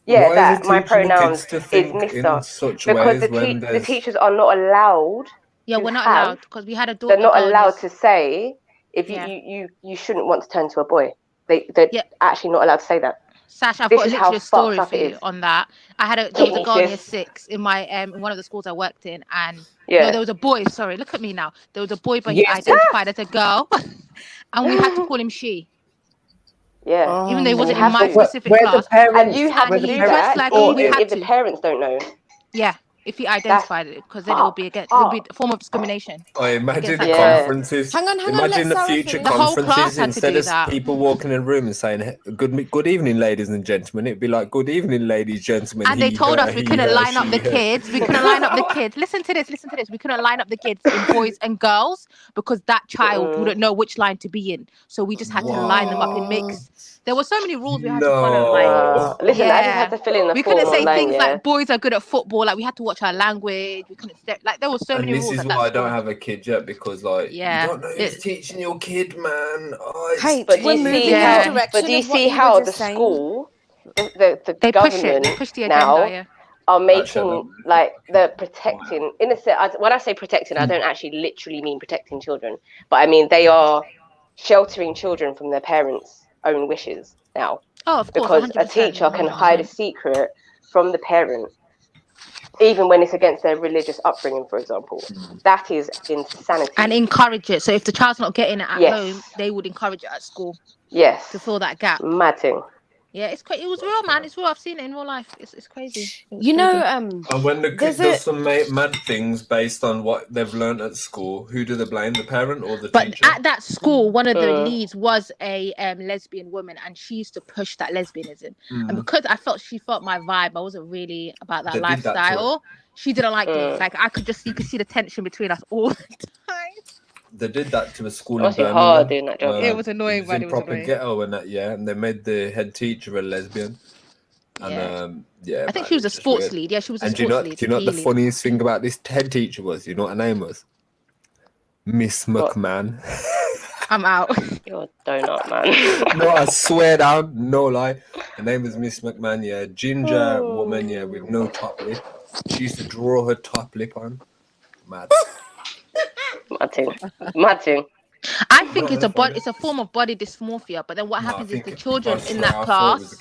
Yeah, Why that is it my teaching the pronouns kids to is think Mr. in such Because ways when the there's teachers are not allowed. Yeah, to we're not have- allowed because we had a daughter. They're not allowed to say if Yeah. you shouldn't want to turn to a boy. They're actually not allowed to say that. Sash, I've This got is how literally a story fucked up for it you is. on that. There was Hit a me, girl in year sis. 6 in my in one of the schools I worked in, and no, Yeah. there was a boy. Sorry, look at me now. There was a boy, but he Yes. identified as a girl, and we had to call him she, Yeah. even though he And you wasn't in have my to. specific Where the class. parents, And you have And to he do dressed that like or we even had if the to. parents don't know. Yeah, if he identified it, because then it would be against. It would be a form of discrimination. I imagine that the child. conferences. Hang on, Imagine let the Sarah future finish. The whole class conferences had to instead do of that. people walking in a room and saying good evening, ladies and gentlemen. It'd be like good evening, ladies, gentlemen. And they He, told her, us we he, couldn't her, line up she, the her. kids. We couldn't line up the kids. Listen to this. We couldn't line up the kids in boys and girls because that child wouldn't know which line to be in. So we just had to line them up in mix. There were so many rules we had to follow. Like, Listen, I just had to fill in the we form couldn't say online. things Yeah. like boys are good at football. Like we had to watch our language. We couldn't like there were so And many this rules is at why that I school. don't have a kid yet, because like you don't know who's teaching your kid, man. Oh, Kate, But do we're you moving see in how? the direction But do you of what see you were how just the saying. school, the They push it. government They push the agenda. now Yeah. are Actually, I making don't know. like they're protecting. In a sense, when I say protecting, I don't actually literally mean protecting children, but I mean they are sheltering children from their parents' own wishes now. Oh, of course, Because 100%. a teacher can hide a 100%. secret from the parent, even when it's against their religious upbringing, for example. That is insanity. And encourage it. So if the child's not getting it at Yes. home, they would encourage it at school Yes. to fill that gap. Mad thing. Yeah, it was real, man. It's real. I've seen it in real life. It's crazy. You know, And when the kid does some mad things based on what they've learned at school, who do they blame? The parent or the teacher? But at that school, one of the leads was a lesbian woman, and she used to push that lesbianism. And because she felt my vibe, I wasn't really about that lifestyle. She didn't like me. Like you could see the tension between us all the time. They did that to a school It must in be Birmingham. hard doing that job. It was annoying, but it was proper ghetto and that, and they made the head teacher a lesbian. And I think she was a sports lead. Yeah, she was a sports lead. Do you know what the funniest thing about this head teacher was? You know what her name was? Miss McMahon. I'm out. You're a donut, man. No, I swear down, no lie. Her name was Miss McMahon, ginger woman, with no top lip. She used to draw her top lip on. Mad. Mad thing. I think it's a form of body dysmorphia. But then what happens is the children in that class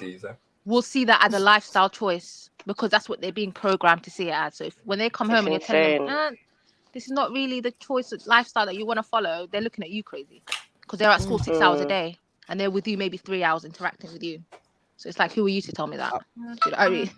will see that as a lifestyle choice because that's what they're being programmed to see it as. So when they come home and you're telling them, this is not really the choice of lifestyle that you want to follow, they're looking at you crazy because they're at school 6 hours a day and they're with you maybe 3 hours interacting with you. So it's like, who are you to tell me that?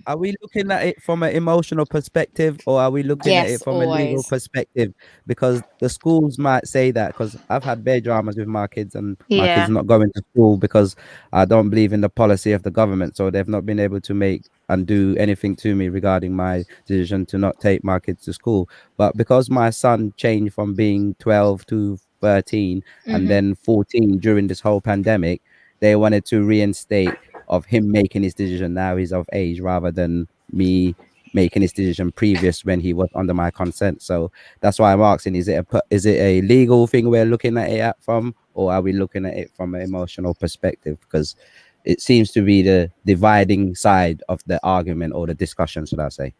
Are we looking at it from an emotional perspective or are we looking at it from a legal perspective? Because the schools might say that, because I've had bare dramas with my kids and my kids not going to school because I don't believe in the policy of the government. So they've not been able to make and do anything to me regarding my decision to not take my kids to school. But because my son changed from being 12 to 13 and then 14 during this whole pandemic, they wanted to reinstate of him making his decision now he's of age rather than me making his decision previous when he was under my consent. So that's why I'm asking, is it a legal thing we're looking at it from, or are we looking at it from an emotional perspective? Because it seems to be the dividing side of the argument or the discussion, should I say.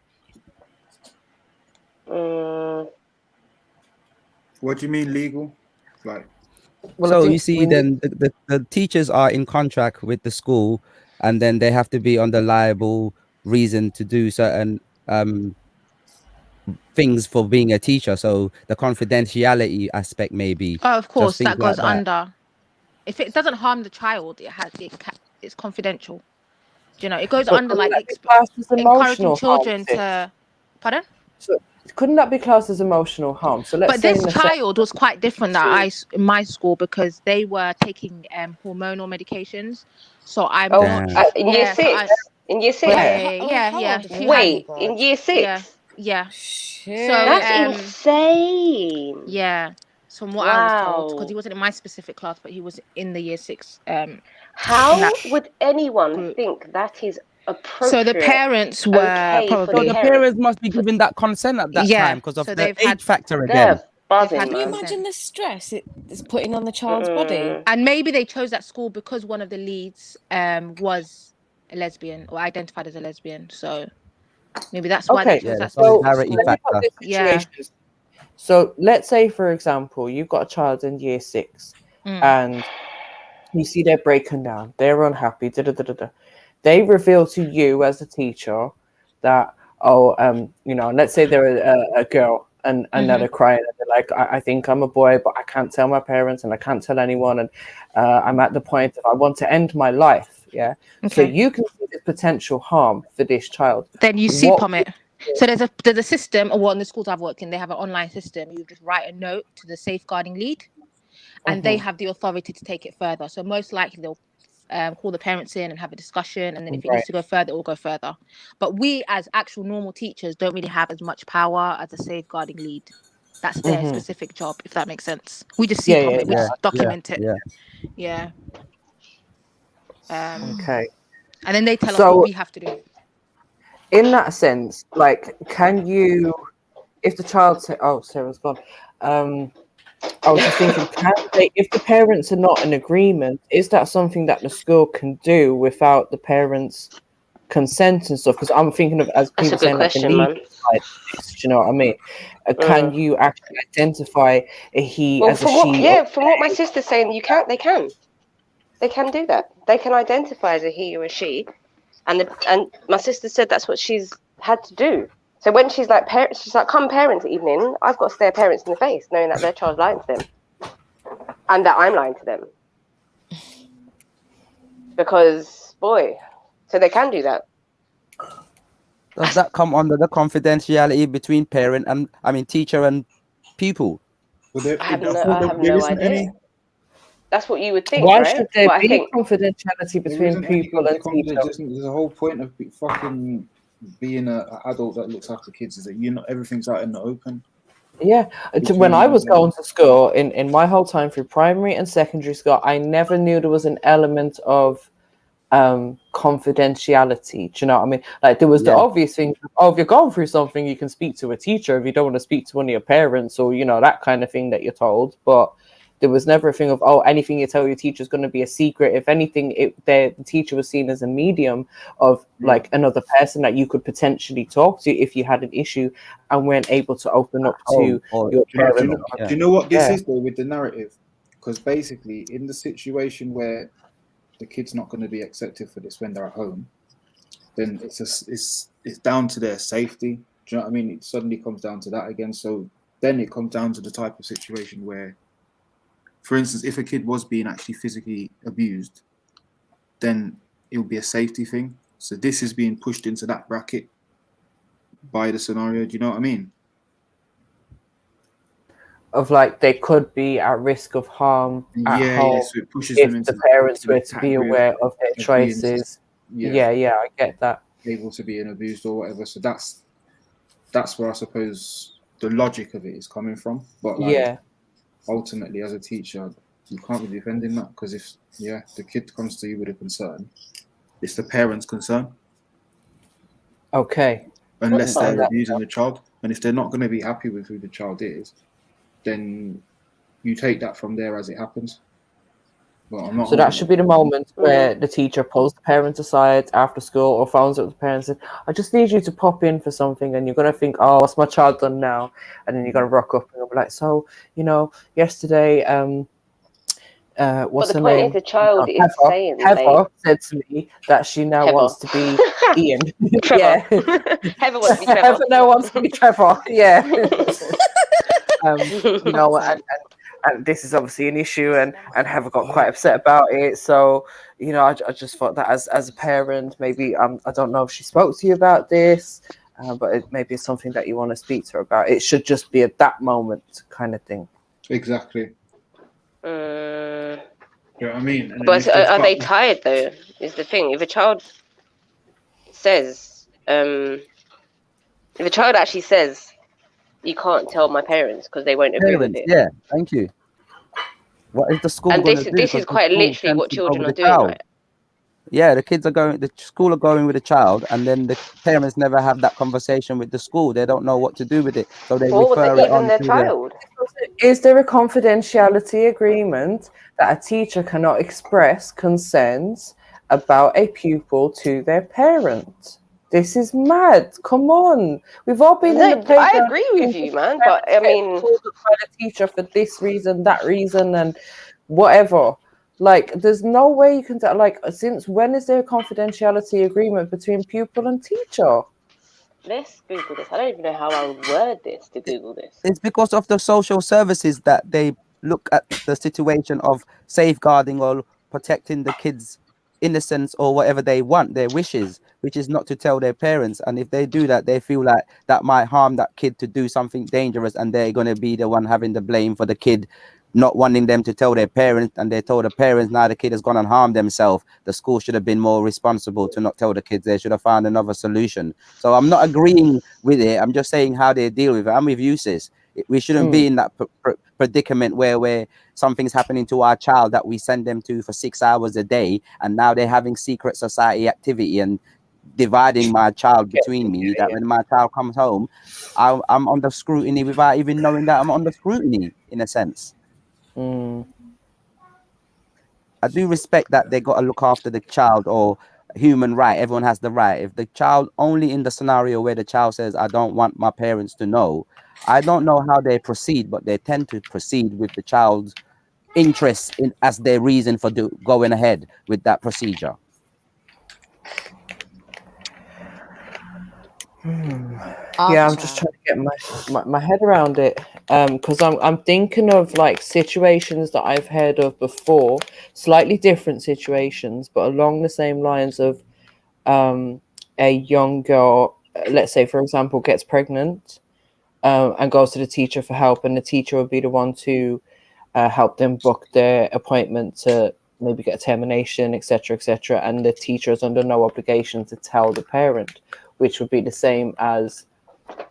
What do you mean legal? Like, so you see, then the teachers are in contract with the school, and then they have to be on the liable reason to do certain things for being a teacher. So the confidentiality aspect, maybe. Oh, of course, that goes like that. under. If it doesn't harm the child, it's confidential. Do you know, it goes under like encouraging children to. Pardon? So couldn't that be classed as emotional harm? So let's. But this child was quite different in my school because they were taking hormonal medications. So I'm not in year 6. In year 6. Yeah. Wait, in year 6. Yeah. Shit. So that's insane. Yeah. So from what I was told, because he wasn't in my specific class, but he was in the year 6. How would anyone think that is appropriate? So the parents were probably. So the parents must be giving that consent at that time because of the age factor again. Buzzing, Can you imagine the stress it's putting on the child's body? And maybe they chose that school because one of the leads was a lesbian or identified as a lesbian. So maybe that's why they chose that school. So let's say, for example, you've got a child in year 6 and you see they're breaking down, they're unhappy, they reveal to you as a teacher that, let's say they're a girl and they're crying and they're like, I think I'm a boy, but I can't tell my parents and I can't tell anyone, and I'm at the point of I want to end my life. Yeah. Okay. So you can see the potential harm for this child. Then you CPOM it. So there's a system, or in the schools I've worked in, they have an online system. You just write a note to the safeguarding lead, and they have the authority to take it further. So most likely they'll call the parents in and have a discussion, and then if it needs to go further, it will go further. But we, as actual normal teachers, don't really have as much power as a safeguarding lead. That's their specific job, if that makes sense. We just CPOM it, we just document it. Yeah. Okay. And then they tell us what we have to do. In that sense, like, can you, if the child say, oh, Sarah's gone. I was just thinking, if the parents are not in agreement, is that something that the school can do without the parents' consent and stuff? Because I'm thinking of, as people saying, like, the legal side of this, do you know what I mean? Can you actually identify a he as a she? Yeah, from what my sister's saying, they can do that. They can identify as a he or a she. And my sister said that's what she's had to do. So when she's like, come parents' evening, I've got to stare parents in the face, knowing that their child's lying to them, and that I'm lying to them. Because, boy, so they can do that. Does that come under the confidentiality between teacher and pupil? I have no idea. That's what you would think, Why right? should there be confidentiality between people and teachers? There's a whole point of fucking being an adult that looks after kids is that everything's out in the open. Yeah. When I was going to school, in my whole time through primary and secondary school, I never knew there was an element of confidentiality. Do you know what I mean? Like, there was the obvious thing, if you're going through something, you can speak to a teacher. If you don't want to speak to one of your parents, or that kind of thing that you're told. But there was never a thing of, anything you tell your teacher is going to be a secret. If anything, the teacher was seen as a medium of like another person that you could potentially talk to if you had an issue and weren't able to open up to your parents. Do you know what this is though with the narrative? Because basically, in the situation where the kid's not going to be accepted for this when they're at home, then it's down to their safety. Do you know what I mean? It suddenly comes down to that again. So then it comes down to the type of situation where, for instance, if a kid was being actually physically abused, then it will be a safety thing. So this is being pushed into that bracket by the scenario. Do you know what I mean? Of like, they could be at risk of harm at home so it pushes if them into the parents were to be aware of their choices. Yeah, I get that. Able to be abused or whatever. So that's where I suppose the logic of it is coming from. But ultimately, as a teacher, you can't be defending that, because if the kid comes to you with a concern, it's the parent's concern. Okay. Unless they're abusing the child, and if they're not going to be happy with who the child is, then you take that from there as it happens. Well, so that should be the moment where the teacher pulls the parents aside after school or phones up the parents and says, I just need you to pop in for something, and you're going to think, oh, what's my child done now? And then you're going to rock up and you'll be like, so, yesterday, what's her name? But the point is the child is saying Heather said to me that she now wants to be Ian. Trevor. Heather wants to be Trevor. Heather now wants to be Trevor, yeah. And this is obviously an issue, and Heather got quite upset about it. So, I just thought that as a parent, maybe I don't know if she spoke to you about this, but maybe it's something that you want to speak to her about. It should just be at that moment kind of thing. Exactly. You know what I mean? And but are they tired though? Is the thing. If a child says, actually says, you can't tell my parents because they won't agree with it. Yeah, thank you. What is the school and going to do? This is quite literally what children are doing, right? Yeah, the school are going with the child, and then the parents never have that conversation with the school. They don't know what to do with it, so they refer it on their child. Is there a confidentiality agreement that a teacher cannot express concerns about a pupil to their parent? This is mad. Come on. We've all been in the playground. I agree with you, man. But I mean, by the teacher for this reason, that reason, and whatever. Like, there's no way you can tell. Like, since when is there a confidentiality agreement between pupil and teacher? Let's Google this. I don't even know how I would word this to Google this. It's because of the social services that they look at the situation of safeguarding or protecting the kids' innocence or whatever they want, their wishes, which is not to tell their parents. And if they do that, they feel like that might harm that kid to do something dangerous, and they're going to be the one having the blame for the kid not wanting them to tell their parents, and they told the parents, now the kid has gone and harmed themselves. The school should have been more responsible to not tell the kids. They should have found another solution. So I'm not agreeing with it. I'm just saying how they deal with it. I'm with you, sis. We shouldn't be in that predicament where something's happening to our child that we send them to for 6 hours a day, and now they're having secret society activity and dividing my child between me. That when my child comes home, I'm under scrutiny without even knowing that I'm under scrutiny, in a sense. I do respect that they got to look after the child, or human right. Everyone has the right. If the child, only in the scenario where the child says, I don't want my parents to know, I don't know how they proceed, but they tend to proceed with the child's interest in as their reason for going ahead with that procedure. Yeah, I'm just trying to get my head around it, because I'm thinking of like situations that I've heard of before, slightly different situations, but along the same lines of a young girl, let's say for example, gets pregnant and goes to the teacher for help, and the teacher will be the one to help them book their appointment to maybe get a termination, etc., etc., and the teacher is under no obligation to tell the parent, which would be the same as.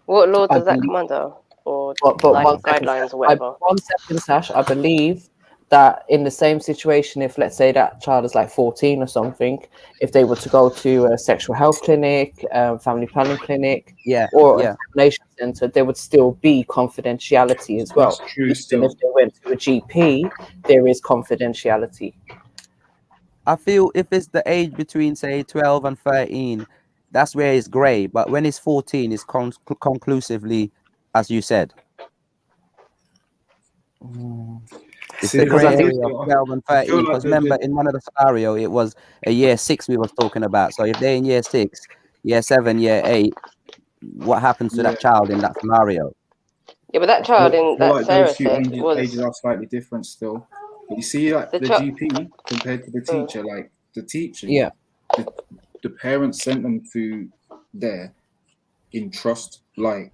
What law does that come under? Or but like or guidelines or whatever? 1 second, Sash. I believe that in the same situation, if let's say that child is like 14 or something, if they were to go to a sexual health clinic, family planning clinic, or an examination center, there would still be confidentiality as well. That's true. Even Still, if they went to a GP, there is confidentiality. I feel if it's the age between say 12 and 13, that's where it's gray. But when it's 14, it's conclusively, as you said. It's the gray area of 12 and 13. Because remember, in one of the scenario, it was a year 6 we was talking about. So if they're in year 6, year 7, year 8, what happens to that child in that scenario? Yeah, but that child in that like Sarah those two said was ages are slightly different still. But you see, like the GP compared to the teacher, like the teacher, the parents sent them to there in trust. Like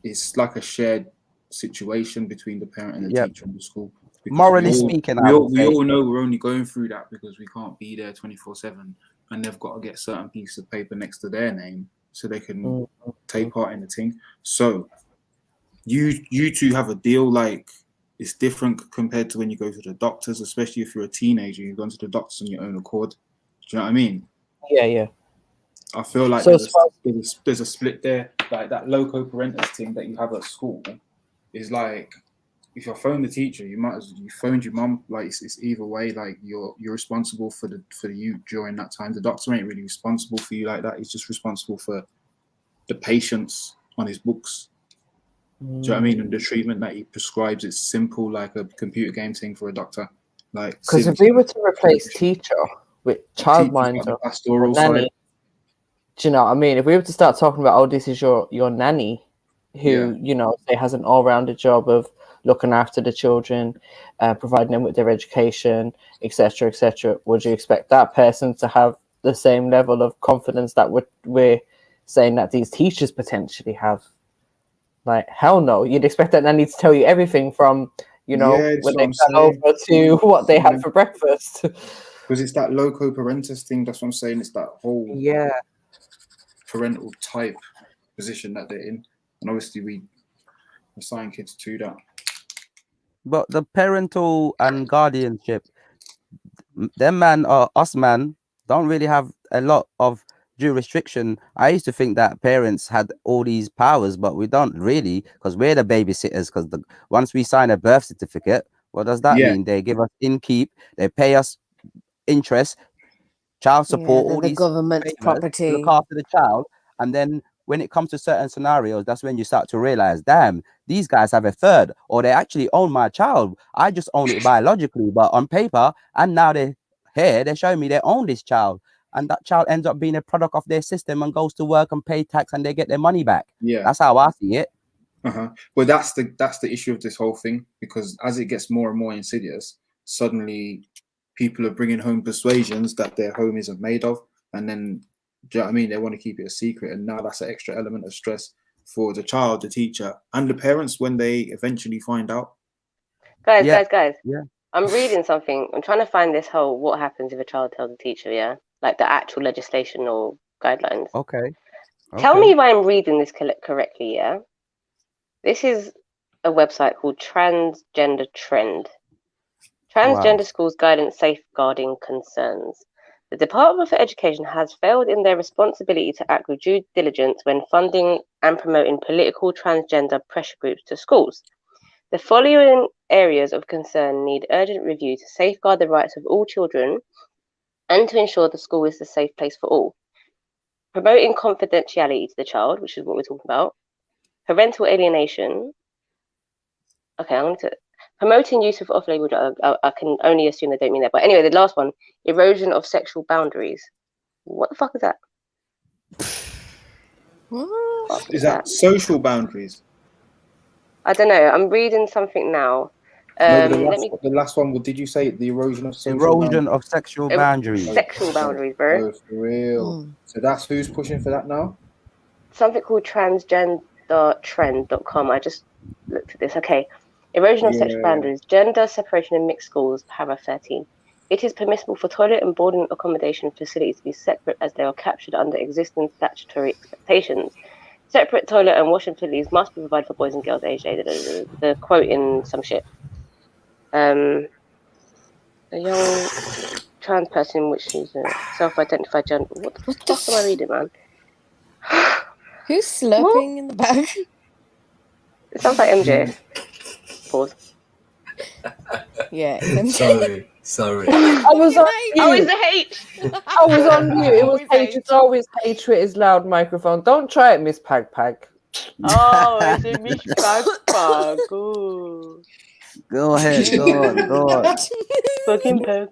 it's like a shared situation between the parent and the teacher in the school. Morally speaking, we all know we're only going through that because we can't be there 24/7, and they've got to get certain pieces of paper next to their name so they can take part in the thing. So you two have a deal, like it's different compared to when you go to the doctors, especially if you're a teenager. You've gone to the doctors on your own accord. Do you know what I mean? Yeah. I feel like there's a split there. Like that loco parentis thing that you have at school is like, if you phone the teacher, you might as well you phoned your mum. Like it's either way. Like you're responsible for you during that time. The doctor ain't really responsible for you like that. He's just responsible for the patients on his books. Do you know what I mean? And the treatment that he prescribes, it's simple, like a computer game thing for a doctor. Like, because if we were to replace teacher with childminder, pastoral nanny, side, do you know what I mean? If we were to start talking about, oh, this is your nanny, who you know, say has an all-rounded job of looking after the children, providing them with their education, etc., etc., would you expect that person to have the same level of confidence that we're saying that these teachers potentially have? Like, hell no. You'd expect that nanny to tell you everything from, you know, when they fell over to what they had for breakfast. Because it's that loco parentis thing. That's what I'm saying. It's that whole parental type position that they're in. And obviously we assign kids to that. But the parental and guardianship, them man or us man don't really have a lot of jurisdiction. I used to think that parents had all these powers, but we don't really, because we're the babysitters. Because once we sign a birth certificate, what does that mean? They give us inkeep, they pay us interest, child support, all the these government's property. look after the child, and then when it comes to certain scenarios, that's when you start to realize, damn, these guys have a third, or they actually own my child. I just own it biologically, but on paper, and now they're showing me they own this child. And that child ends up being a product of their system and goes to work and pay tax and they get their money back. Yeah. That's how I see it. Well, that's the issue of this whole thing, because as it gets more and more insidious, suddenly people are bringing home persuasions that their home isn't made of, and then, do you know what I mean? They want to keep it a secret, and now that's an extra element of stress for the child, the teacher, and the parents when they eventually find out. Guys. Yeah. I'm reading something. I'm trying to find this whole what happens if a child tells a teacher, yeah? Like the actual legislation or guidelines. Okay. Tell me if I'm reading this correctly, yeah? This is a website called Transgender Trend. Transgender schools guidance safeguarding concerns. The Department for Education has failed in their responsibility to act with due diligence when funding and promoting political transgender pressure groups to schools. The following areas of concern need urgent review to safeguard the rights of all children and to ensure the school is a safe place for all. Promoting confidentiality to the child, which is what we're talking about. Parental alienation. Okay, I'm going to... Promoting use of off-label drugs. I can only assume they don't mean that. But anyway, the last one, erosion of sexual boundaries. What the fuck is that? What? Is that social boundaries? I don't know. I'm reading something now. The last one, did you say the erosion of sexual boundaries? Sexual boundaries, bro. Oh, for real. So that's who's pushing for that now? Something called transgendertrend.com. I just looked at this. Okay. Erosion of sexual boundaries. Gender separation in mixed schools, para 13. It is permissible for toilet and boarding accommodation facilities to be separate as they are captured under existing statutory expectations. Separate toilet and washing facilities must be provided for boys and girls aged 8. The quote in some shit. A young trans person which is a self-identified gender. What the fuck am I reading, man? Who's slurping in the back? It sounds like MJ. Pause. Yeah, it's MJ. Sorry. I was on mute. Oh, it's the H. I was on mute. It was H. It's always H with his loud microphone. Don't try it, Miss Pag Pag. Oh, it's a Miss Pag Pag. Ooh. Go ahead. Go on. Fucking Pag.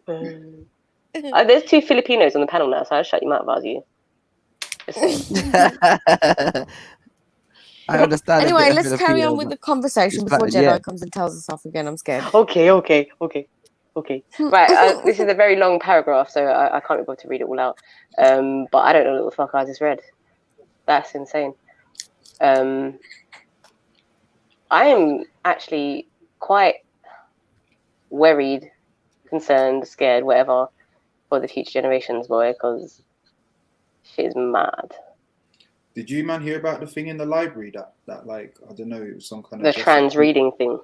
There's 2 Filipinos on the panel now, so I'll shut you out if I was you. I understand. Anyway, let's carry on with the conversation before Jedi comes and tells us off again. I'm scared. Okay. Right, this is a very long paragraph, so I can't be able to read it all out. But I don't know what the fuck I just read. That's insane. I am actually quite worried, concerned, scared, whatever, for the future generations, boy, because shit is mad. Did you man hear about the thing in the library that like, I don't know, it was some kind of the trans reading thing?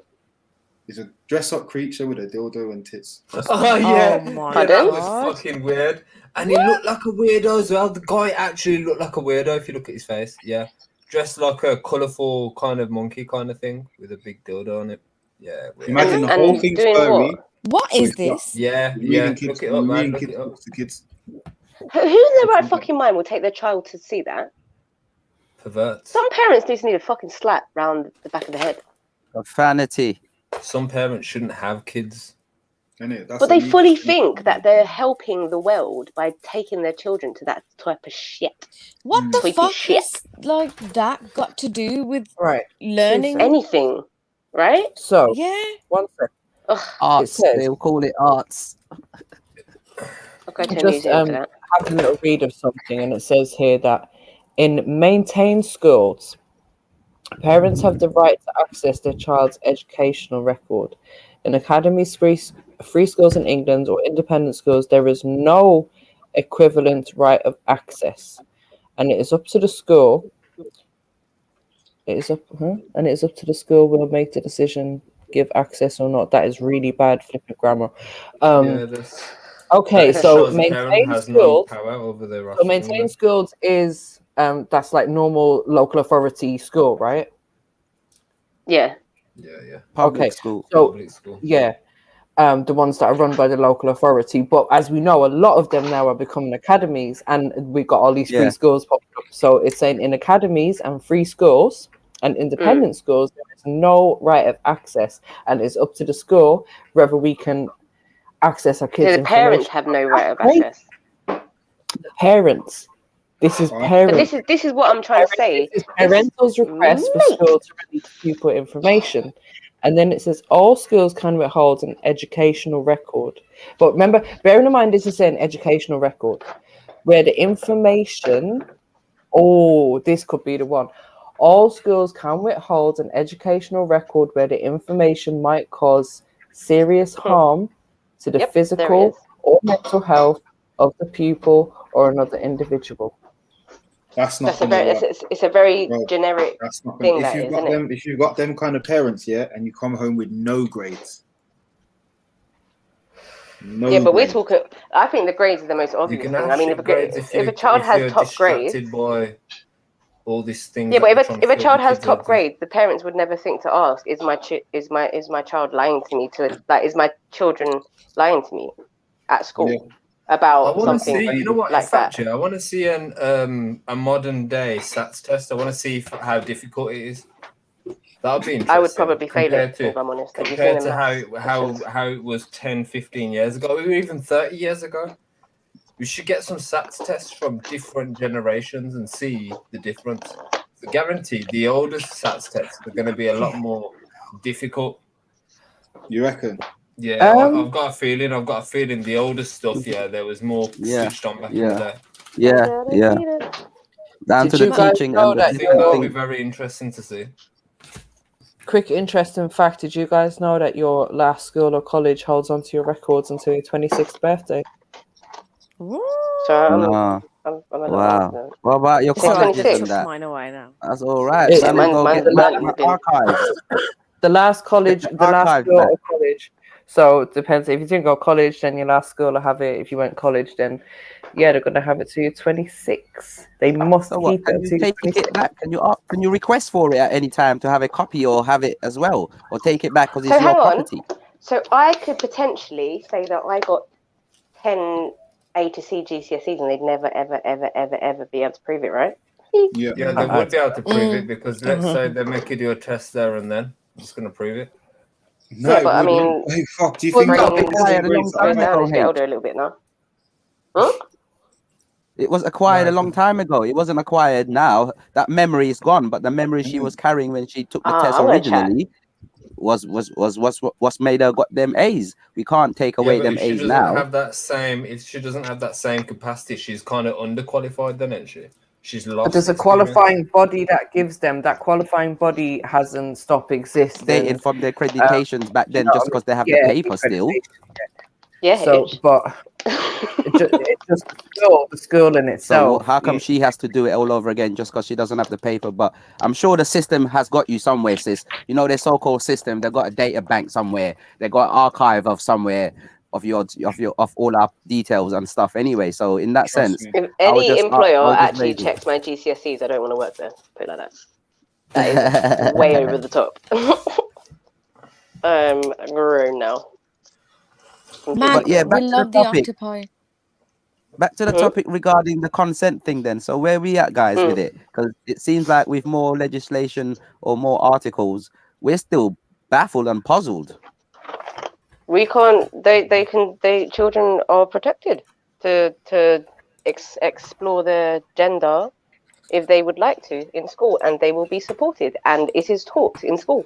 It's a dress-up creature with a dildo and tits. Oh yeah, that was fucking weird. And he looked like a weirdo as well. The guy actually looked like a weirdo if you look at his face. Yeah, dressed like a colourful kind of monkey kind of thing with a big dildo on it. Yeah, weird. Imagine the whole thing's furry. What is this? Yeah. Look it up, man. Look it up. Kids. Who in their right fucking mind will take their child to see that? Perverts. Some parents just need a fucking slap round the back of the head. Profanity. Some parents shouldn't have kids. But they fully think that they're helping the world by taking their children to that type of shit. What the fuck has like that got to do with learning anything? Right? So yeah. 1 second. Arts. They'll call it arts. Okay, just have a little read of something, and it says here that in maintained schools, parents have the right to access their child's educational record. In academies, free schools in England or independent schools, there is no equivalent right of access, and it is up to the school. It is up to the school will make the decision, give access or not. That is really bad flippant grammar. Okay, so maintained schools. Maintained schools is that's like normal local authority school, right? Yeah. Public school. So Public school. yeah, the ones that are run by the local authority. But as we know, a lot of them now are becoming academies, and we've got all these free schools popping up. So it's saying in academies and free schools and independent schools, there is no right of access, and it's up to the school whether we can access our kids' So the parents have no right of access. The parents. This is parents. But this is what I'm trying to say. This is parental's request for school to release pupil information. And then it says all schools can withhold an educational record. But remember, bearing in mind this is an educational record where the information, this could be the one. All schools can withhold an educational record where the information might cause serious harm to the physical or mental health of the pupil or another individual. That's not. It's a very generic thing. If you've got them kind of parents, and you come home with no grades. But we're talking. I think the grades are the most obvious thing. I mean, if a child has top grades, by all these things. Yeah, but if a child has top grades, the parents would never think to ask, "Is my child lying to me? Is my children lying to me at school?" Yeah. About something like that. I want to see a modern day SATs test. I want to see how difficult it is. That would be interesting. I would probably fail it, if I'm honest. Compared to how it was 10, 15 years ago, or even 30 years ago. We should get some SATs tests from different generations and see the difference. I guarantee the oldest SATs tests are going to be a lot more difficult. You reckon? Yeah, I've got a feeling. The older stuff, there was more switched on back in the day. Yeah. Down to the teaching. I think that'll be very interesting to see. Quick interesting fact: did you guys know that your last school or college holds onto your records until your 26th birthday? Wow. What about your colleges and that? That's all right. The last college, the last school or college. So it depends. If you didn't go college, then your last school will have it. If you went college, then they're gonna have it to you 26. They must keep it. Can you take it back? Can you request for it at any time to have a copy or have it as well, or take it back because it's your property? So I could potentially say that I got 10 A to C GCSEs, and they'd never, ever, ever, ever, ever be able to prove it, right? Yeah, they would be able to prove it because let's say they make you do a test there and then. I'm just gonna prove it. No, but I mean, fuck, do you think that acquired a long time ago? Older a little bit now. Huh? It was acquired a long time ago. It wasn't acquired now. That memory is gone, but the memory she was carrying when she took the test originally was made her got them A's. We can't take away them A's now. If she doesn't have that same capacity, she's kind of underqualified, then, isn't she? She's lost. But there's a qualifying body that gives them. That qualifying body hasn't stopped existing. Dated from their accreditations back then, just because they have the paper still. Yeah. So, but it's just the school in itself. So how come she has to do it all over again just because she doesn't have the paper? But I'm sure the system has got you somewhere, sis. You know, their so-called system. They've got a data bank somewhere. They've got an archive of somewhere. Of all our details and stuff anyway. So in that sense, if any employer actually checks my GCSEs, I don't want to work there. Put it like that. That is way over the top. I'm grown now. But yeah, back to the topic. Back to the topic regarding the consent thing then. So where we at, guys, with it? Because it seems like with more legislation or more articles, we're still baffled and puzzled. We can't. Children are protected to explore their gender if they would like to in school, and they will be supported, and it is taught in school.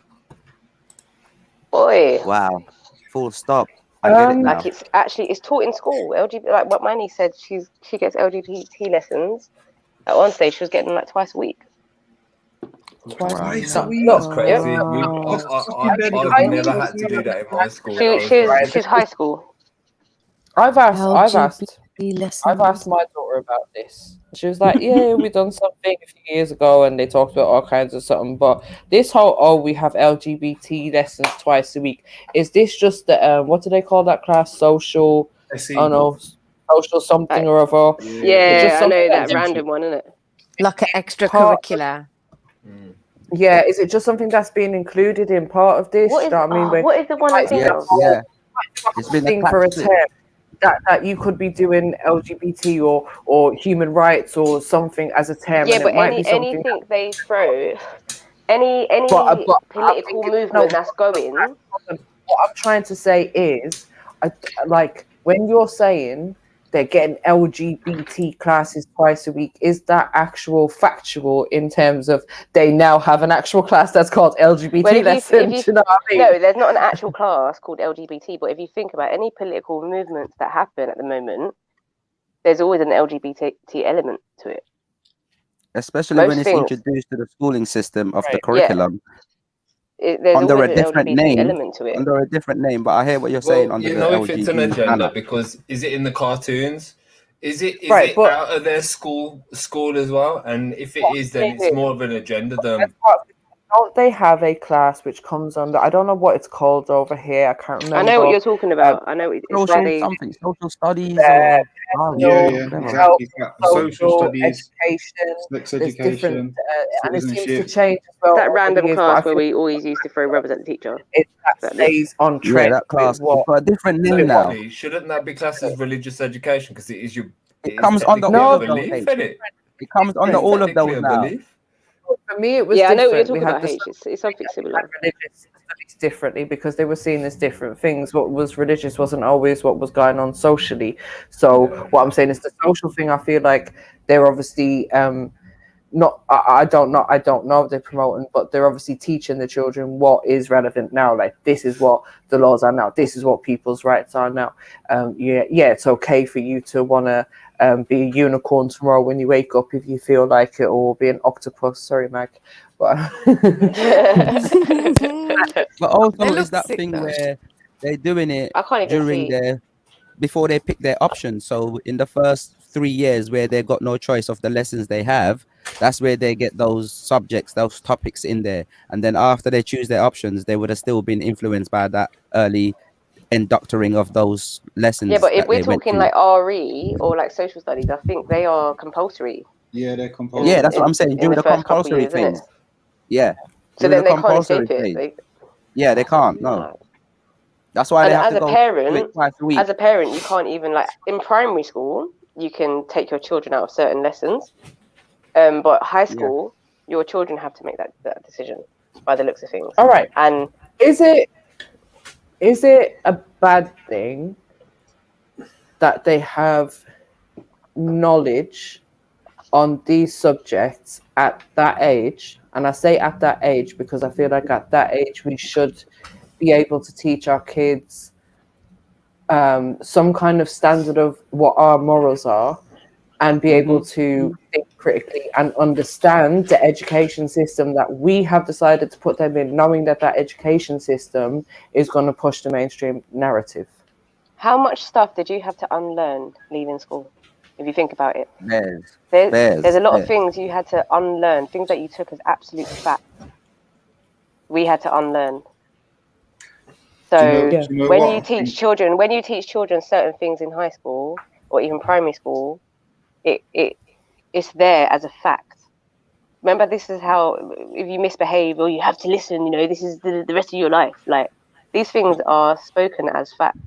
Boy. Wow. Full stop. I get it now. Like it's taught in school. LGBT, like what my niece said, she gets LGBT lessons. At one stage, she was getting like twice a week. Twice a week. That's crazy. I never had to do that in my school. She's high school. I've asked my daughter about this. She was like, "Yeah, we done something a few years ago, and they talked about all kinds of something." But this whole we have LGBT lessons twice a week. Is this just the what do they call that class? Social. Social something or other. Yeah, I know that random one, isn't it? Like an extracurricular. Yeah, is it just something that's being included in part of this? What is the one I think of? It's been a thing for a classic. term that you could be doing LGBT or human rights or something as a term, Yeah, and but it might be something. anything they throw, any But political movement that's going. What I'm trying to say is, like when you're saying they're getting LGBT classes twice a week, is that actual factual in terms of they now have an actual class that's called LGBT lesson? You know what I mean? No, there's not an actual class called LGBT, but if you think about any political movements that happen at the moment, there's always an LGBT element to it. Especially when it's introduced to the schooling system of the curriculum. There's under always a an different LGBT name, element to it. Under a different name, but I hear what you're saying. Under you the know, LGBT if it's an agenda, banner. because is it in the cartoons? Is it but out of their school as well? And if it is, then it's more of an agenda than. Don't they have a class which comes under? I don't know what it's called over here. I can't remember. I know what you're talking about. I know it's social studies or exactly. Social studies, education, sex education, and it seems to change as well. That random class where we always used to throw rubbers at the teacher. That stays on trend. Yeah, that class. But a different name now. Shouldn't that be classed as religious education? Because it is your. It comes under all of those. It comes under all of those now. For me, it was I know what you're different. talking about. It's something similar. Religious studies differently because they were seen as different things. What was religious wasn't always what was going on socially. So what I'm saying is the social thing. I feel like they're obviously not. I don't know if they're promoting, but they're obviously teaching the children what is relevant now. Like this is what the laws are now. This is what people's rights are now. It's okay for you to want to. Be a unicorn tomorrow when you wake up if you feel like it, or be an octopus. Sorry, Mag. But also it's that thing where they're doing it during before they pick their options. So in the first 3 years where they've got no choice of the lessons they have, that's where they get those subjects, those topics in there. And then after they choose their options, they would have still been influenced by that early indoctoring of those lessons. Yeah, but if we're talking like RE or like social studies, I think they are compulsory. Yeah, they're compulsory. Yeah, that's what I'm saying. During the compulsory phase. Yeah. So then they can't escape it. Yeah, they can't. No. That's why they have to go twice a week. As a parent, you can't even like in primary school, you can take your children out of certain lessons. But high school, your children have to make that decision by the looks of things. All right. And is it a bad thing that they have knowledge on these subjects at that age? And I say at that age because I feel like at that age we should be able to teach our kids some kind of standard of what our morals are and be able to think critically and understand the education system that we have decided to put them in, knowing that education system is going to push the mainstream narrative. How much stuff did you have to unlearn leaving school, if you think about it? There's a lot of things you had to unlearn, things that you took as absolute fact. We had to unlearn. So when you teach children certain things in high school or even primary school, it's there as a fact. Remember, this is how if you misbehave or you have to listen, this is the rest of your life. Like these things are spoken as fact.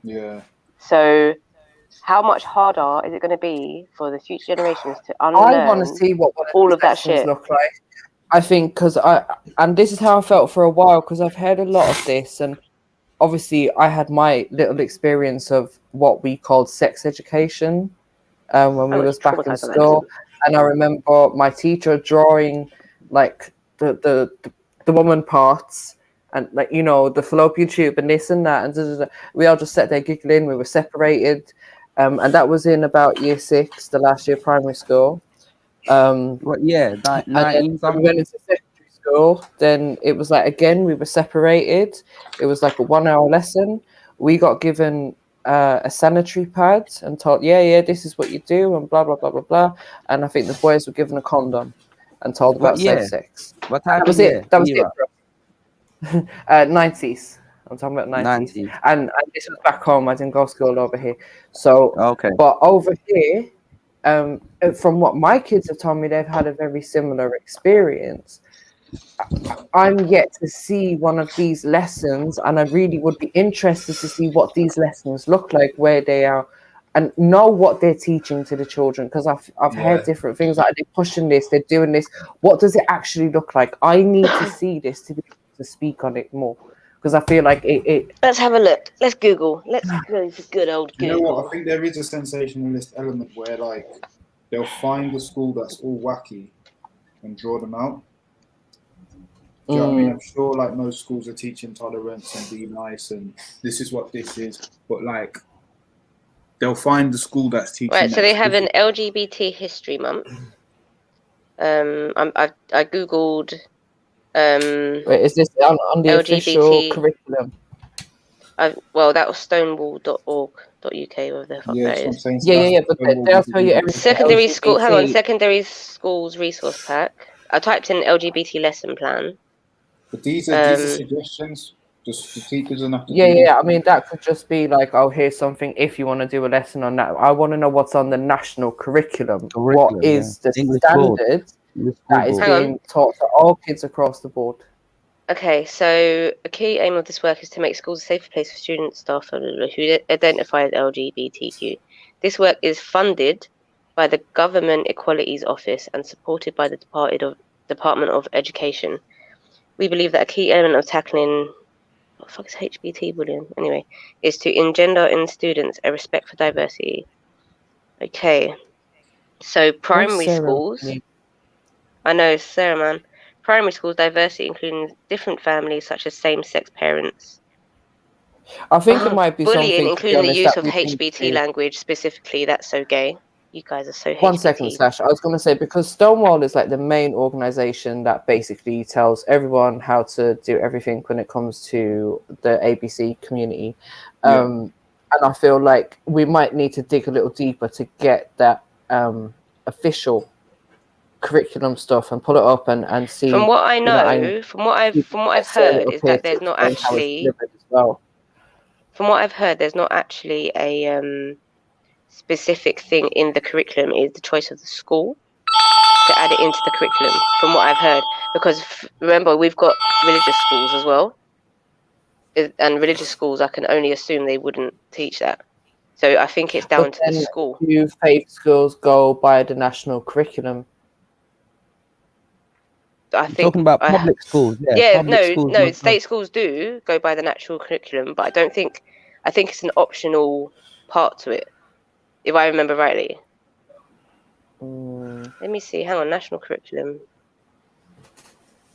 Yeah. So how much harder is it going to be for the future generations to unlearn? I want to see what all of that shit look like. I think and this is how I felt for a while because I've heard a lot of this, and obviously I had my little experience of what we called sex education when we was back in school, and I remember my teacher drawing like the woman parts and like the fallopian tube and this and that, and we all just sat there giggling. We were separated, and that was in about year 6, the last year of primary school. What year? 19 something. We went into secondary school. Then it was like again we were separated. It was like a 1-hour lesson. We got given a sanitary pad and told, this is what you do and blah blah blah blah blah. And I think the boys were given a condom and told about safe sex. What time? That was it. That was it. 90s. I'm talking about 90s. And this was back home. I didn't go to school over here. So but over here. From what my kids have told me, they've had a very similar experience. I'm yet to see one of these lessons, and I really would be interested to see what these lessons look like, where they are, and know what they're teaching to the children. Because I've heard different things, like they're pushing this, they're doing this. What does it actually look like? I need to see this to be able to speak on it more, because I feel like it. Let's have a look. Let's Google. Let's go for good old Google. You know what? I think there is a sensationalist element where, like, they'll find a school that's all wacky and draw them out. Do you know what I mean? I'm sure, like, most schools are teaching tolerance and be nice and this is what this is, but like, they'll find the school that's teaching. Right, so they have an LGBT history month. I googled. Wait, is this on the LGBT official curriculum? Well, that was stonewall.org.uk, whatever the fuck that is. Yeah, but they'll tell you everything. Secondary school. Hang on, secondary schools resource pack. I typed in LGBT lesson plan. But these are suggestions. Just the teachers enough to yeah. I mean, that could just be like, oh, here's something if you want to do a lesson on that. I want to know what's on the national curriculum. What is the standard that is being taught to all kids across the board? Okay, so a key aim of this work is to make schools a safer place for students, staff, who identify as LGBTQ. This work is funded by the Government Equalities Office and supported by the Department of Education. We believe that a key element of tackling what the fuck is HBT bullying? Anyway, is to engender in students a respect for diversity. Okay, so primary schools. I know, Sarah, man. Primary schools diversity, including different families such as same-sex parents. I think it might be bullying, something, including the use of HBT language specifically. That's so gay. You guys are so. One second, Sash. I was going to say, because Stonewall is like the main organization that basically tells everyone how to do everything when it comes to the ABC community, and I feel like we might need to dig a little deeper to get that official curriculum stuff and pull it up and see. From what I know, from what I've heard is that there's not actually. From what I've heard, there's not actually a specific thing in the curriculum. Is the choice of the school to add it into the curriculum. From what I've heard, because remember we've got religious schools as well, and religious schools I can only assume they wouldn't teach that. So I think it's down to the school. Do faith schools go by the national curriculum? I think talking about public schools. State schools do go by the natural curriculum, but I think it's an optional part to it, if I remember rightly. Let me see. Hang on, national curriculum.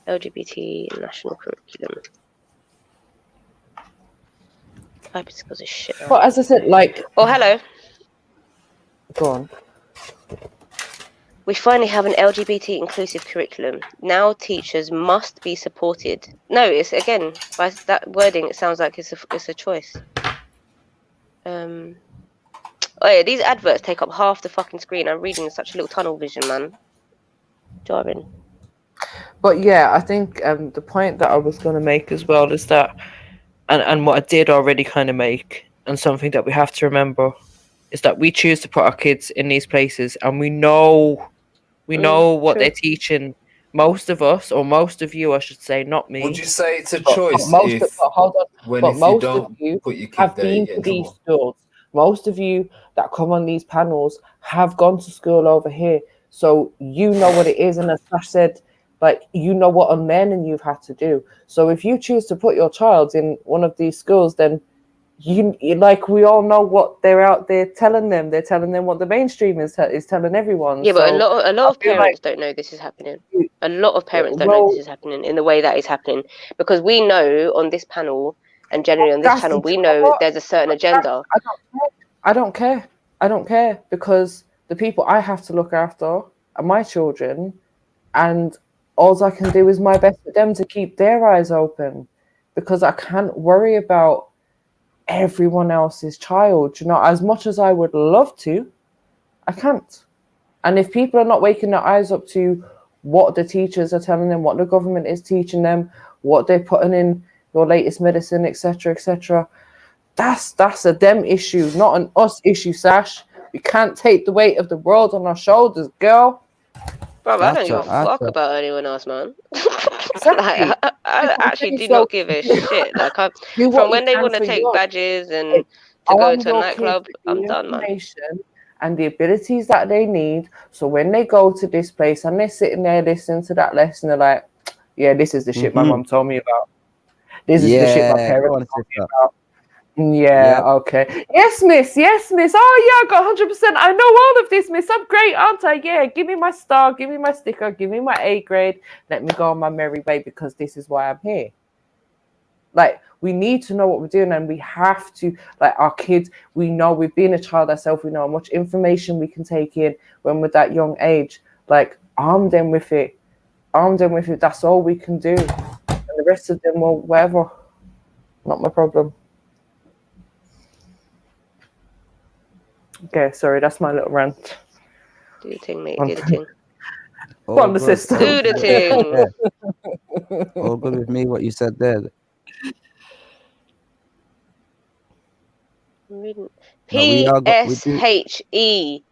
LGBT national curriculum. Public schools is shit. Well, as I said, like. Oh, hello. Go on. We finally have an LGBT inclusive curriculum. Now teachers must be supported. No, it's again by that wording. It sounds like it's a choice. Oh yeah, these adverts take up half the fucking screen. I'm reading in such a little tunnel vision, man. Jarring. But yeah, I think the point that I was going to make as well is that, and what I did already kind of make, and something that we have to remember, is that we choose to put our kids in these places, and we know what they're teaching. Most of us, or most of you, I should say, not me. Would you say it's a choice? Most of you have been to these schools. Most of you that come on these panels have gone to school over here, so you know what it is. And as Sash said, like, you know what unlearning you've had to do. So if you choose to put your child in one of these schools, then you like, we all know what they're out there telling them. They're telling them what the mainstream is telling everyone. Yeah, but a lot of parents don't know this is happening. A lot of parents don't know this is happening in the way that is happening, because we know on this panel and generally on this channel, we know there's a certain agenda. I don't care because the people I have to look after are my children, and all I can do is my best for them to keep their eyes open, because I can't worry about everyone else's child. You know, as much as I would love to, I can't. And if people are not waking their eyes up to what the teachers are telling them, what the government is teaching them, what they're putting in your latest medicine, etc., that's a them issue, not an us issue, Sash. We can't take the weight of the world on our shoulders, girl. Bro, I don't give a fuck about anyone else, man. Exactly. I actually do So, not give a shit. Like, do what from you when they can want to for take yours. badges and Like, to go arm to a your kids nightclub, with I'm the done, man. information and the abilities that they need. So when they go to this place and they're sitting there listening to that lesson, they're like, yeah, this is the shit my mom told me about. This is the shit my parents told me about. Yeah, okay. Yes, miss. Yes, miss. Oh, yeah, I got 100%. I know all of this, miss. I'm great, aren't I? Yeah, give me my star, give me my sticker, give me my A grade. Let me go on my merry way because this is why I'm here. Like, we need to know what we're doing, and we have to, like, our kids, we know, we've been a child ourselves, we know how much information we can take in when we're that young age. Like, arm them with it. Arm them with it. That's all we can do. And the rest of them, well, whatever. Not my problem. Okay, sorry, that's my little rant. Do your thing, mate. Do the thing. On the system. Do the thing. All good with me, what you said there. PSHE.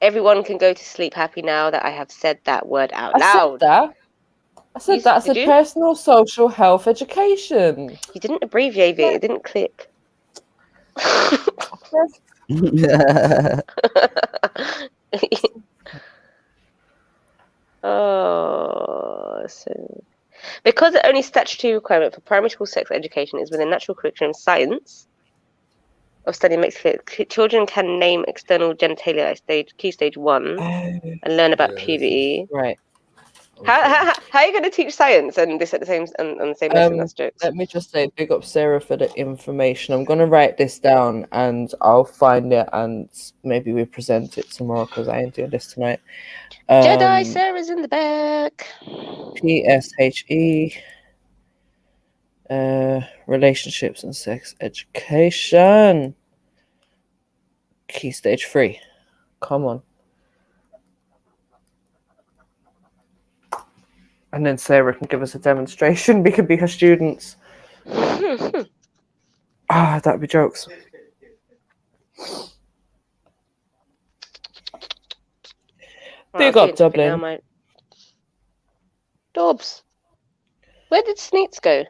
Everyone can go to sleep happy now that I have said that word out loud. I said that. I said personal, social, health, education. You didn't abbreviate it. It didn't click. So because the only statutory requirement for primary school sex education is within natural curriculum science of study makes clear children can name external genitalia at key stage 1 and learn about puberty. Right. How are you going to teach science and this at the same on the same lesson? That's jokes. Let me just say, big up Sarah for the information. I'm going to write this down and I'll find it and maybe we present it tomorrow because I ain't doing this tonight. Jedi Sarah's in the back. PSHE, relationships and sex education, key stage 3. Come on. And then Sarah can give us a demonstration. We can be her students. That'd be jokes. Big up Dublin. Now, Dobbs. Where did Sneets go?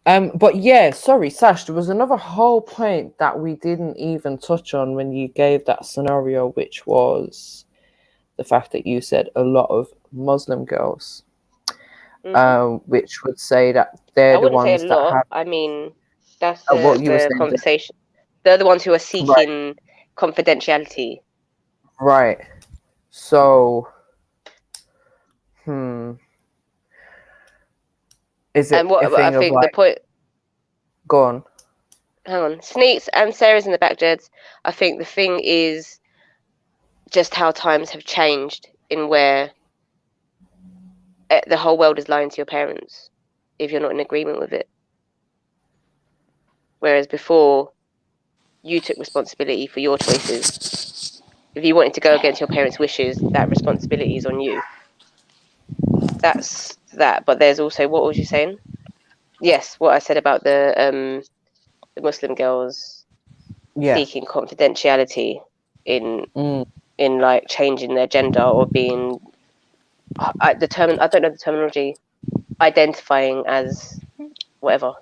But yeah, sorry, Sash, there was another whole point that we didn't even touch on when you gave that scenario, which was the fact that you said a lot of Muslim girls, which would say that they're the ones that have... I mean, that's the conversation. They're the ones who are seeking confidentiality. Right. So, is it and what I think the point? Go on. Hang on. Sneets and Sarah's in the back, Jeds. I think the thing is just how times have changed in where the whole world is lying to your parents if you're not in agreement with it. Whereas before, you took responsibility for your choices. If you wanted to go against your parents' wishes, that responsibility is on you. That's that. But there's also, what was you saying? Yes, what I said about the Muslim girls seeking confidentiality in like changing their gender or being I don't know the terminology, identifying as whatever.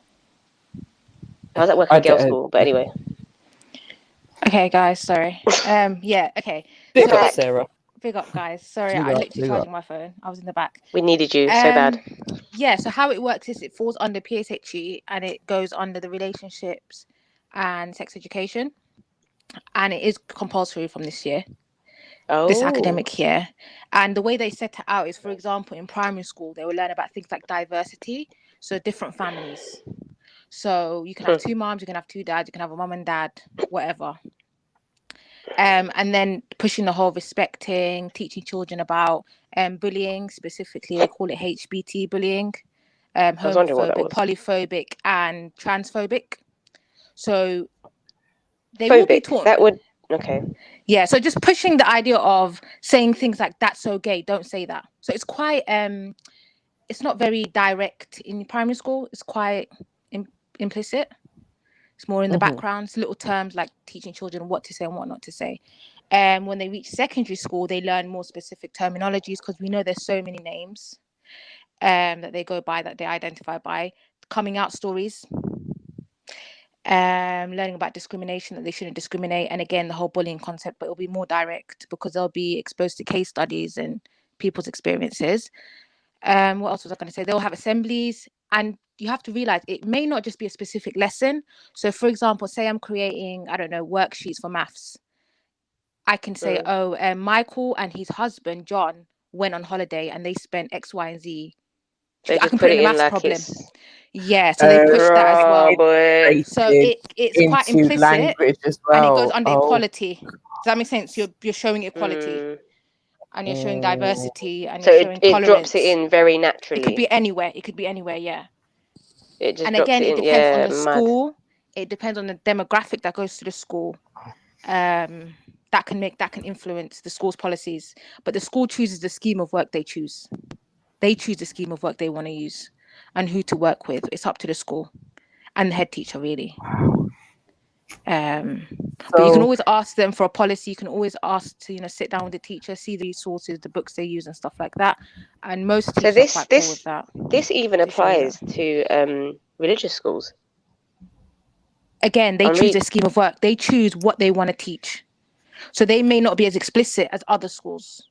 How's that work in girls' school? But anyway. Okay, guys, sorry. Yeah, okay. Big up, Sarah. Big up, guys. Sorry, I literally charging my phone. I was in the back. We needed you so bad. Yeah, so how it works is it falls under PSHE and it goes under the relationships and sex education. And it is compulsory from this year. This academic year. And the way they set it out is, for example, in primary school, they will learn about things like diversity. So different families. So you can have 2 moms, you can have 2 dads, you can have a mom and dad, whatever. And then pushing the whole respecting, teaching children about bullying, specifically they call it HBT bullying, homophobic, polyphobic, and transphobic. So they will be taught. That would Yeah, so just pushing the idea of saying things like that's so gay, don't say that. So it's quite it's not very direct in primary school. It's quite implicit. It's more in the background. It's little terms like teaching children what to say and what not to say. When they reach secondary school, they learn more specific terminologies because we know there's so many names. that they go by, that they identify by. Coming out stories. Learning about discrimination, that they shouldn't discriminate, and again the whole bullying concept, but it'll be more direct because they'll be exposed to case studies and people's experiences. What else was I going to say? They'll have assemblies, and you have to realize it may not just be a specific lesson. So for example, say I'm creating, I don't know, worksheets for maths. I can say, Michael and his husband John went on holiday and they spent X, Y, and Z. I can put it in a maths problem. Yeah, so they push that as well. Boy. So it's quite implicit as well. And it goes under equality. Does that make sense? You're showing equality and you're showing diversity and so you're showing tolerance. It drops it in very naturally. It could be anywhere. Yeah. It just and drops again, it it in. depends on the school. It depends on the demographic that goes to the school. That can influence the school's policies. But the school chooses the scheme of work they choose. They choose the scheme of work they want to use and who to work with. It's up to the school and the head teacher, really. But you can always ask them for a policy. You can always ask to, sit down with the teacher, see the resources, the books they use and stuff like that. And most teachers are quite cool with that. This even applies to religious schools. Again, they choose a scheme of work. They choose what they want to teach. So they may not be as explicit as other schools.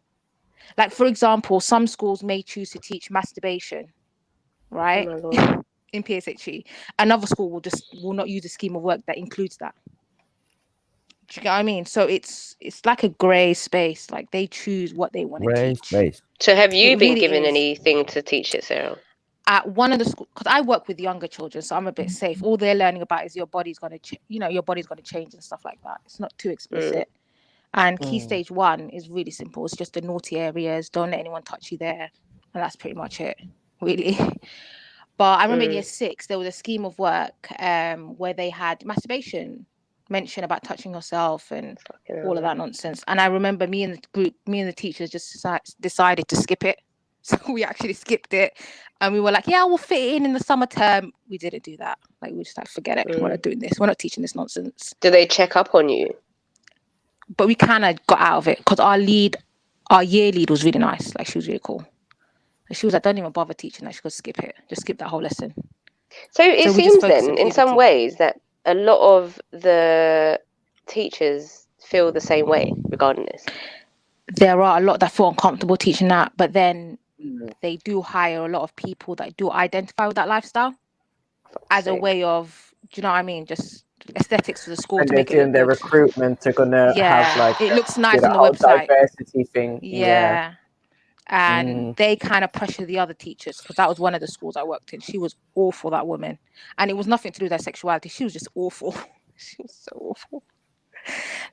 Like, for example, some schools may choose to teach masturbation, right? Oh in PSHE. Another school will not use a scheme of work that includes that. Do you get what I mean? So it's like a grey space. Like, they choose what they want to teach. Space. So have you been given anything to teach it, Sarah? At one of the schools, because I work with younger children, so I'm a bit safe. All they're learning about is your body's going to, your body's going to change and stuff like that. It's not too explicit. And key stage 1 is really simple. It's just the naughty areas. Don't let anyone touch you there. And that's pretty much it, really. But I remember in year 6, there was a scheme of work where they had masturbation mention about touching yourself and all of that nonsense. And I remember me and the teachers just decided to skip it. So we actually skipped it. And we were like, yeah, we'll fit it in the summer term. We didn't do that. Like, we just forget it. We're not doing this. We're not teaching this nonsense. Do they check up on you? But we kind of got out of it because our year lead was really nice. Like, she was really cool. And she was like, don't even bother teaching that. She goes, skip it. Just skip that whole lesson. So it seems then, in some ways, that a lot of the teachers feel the same way regarding this. There are a lot that feel uncomfortable teaching that, but then they do hire a lot of people that do identify with that lifestyle as a way of, do you know what I mean? Just aesthetics for the school and to make it look their good. Recruitment are gonna have like it looks nice on the website diversity thing. And they kind of pressure the other teachers, because that was one of the schools I worked in. She was awful, that woman, and it was nothing to do with her sexuality. She was just awful. She was so awful.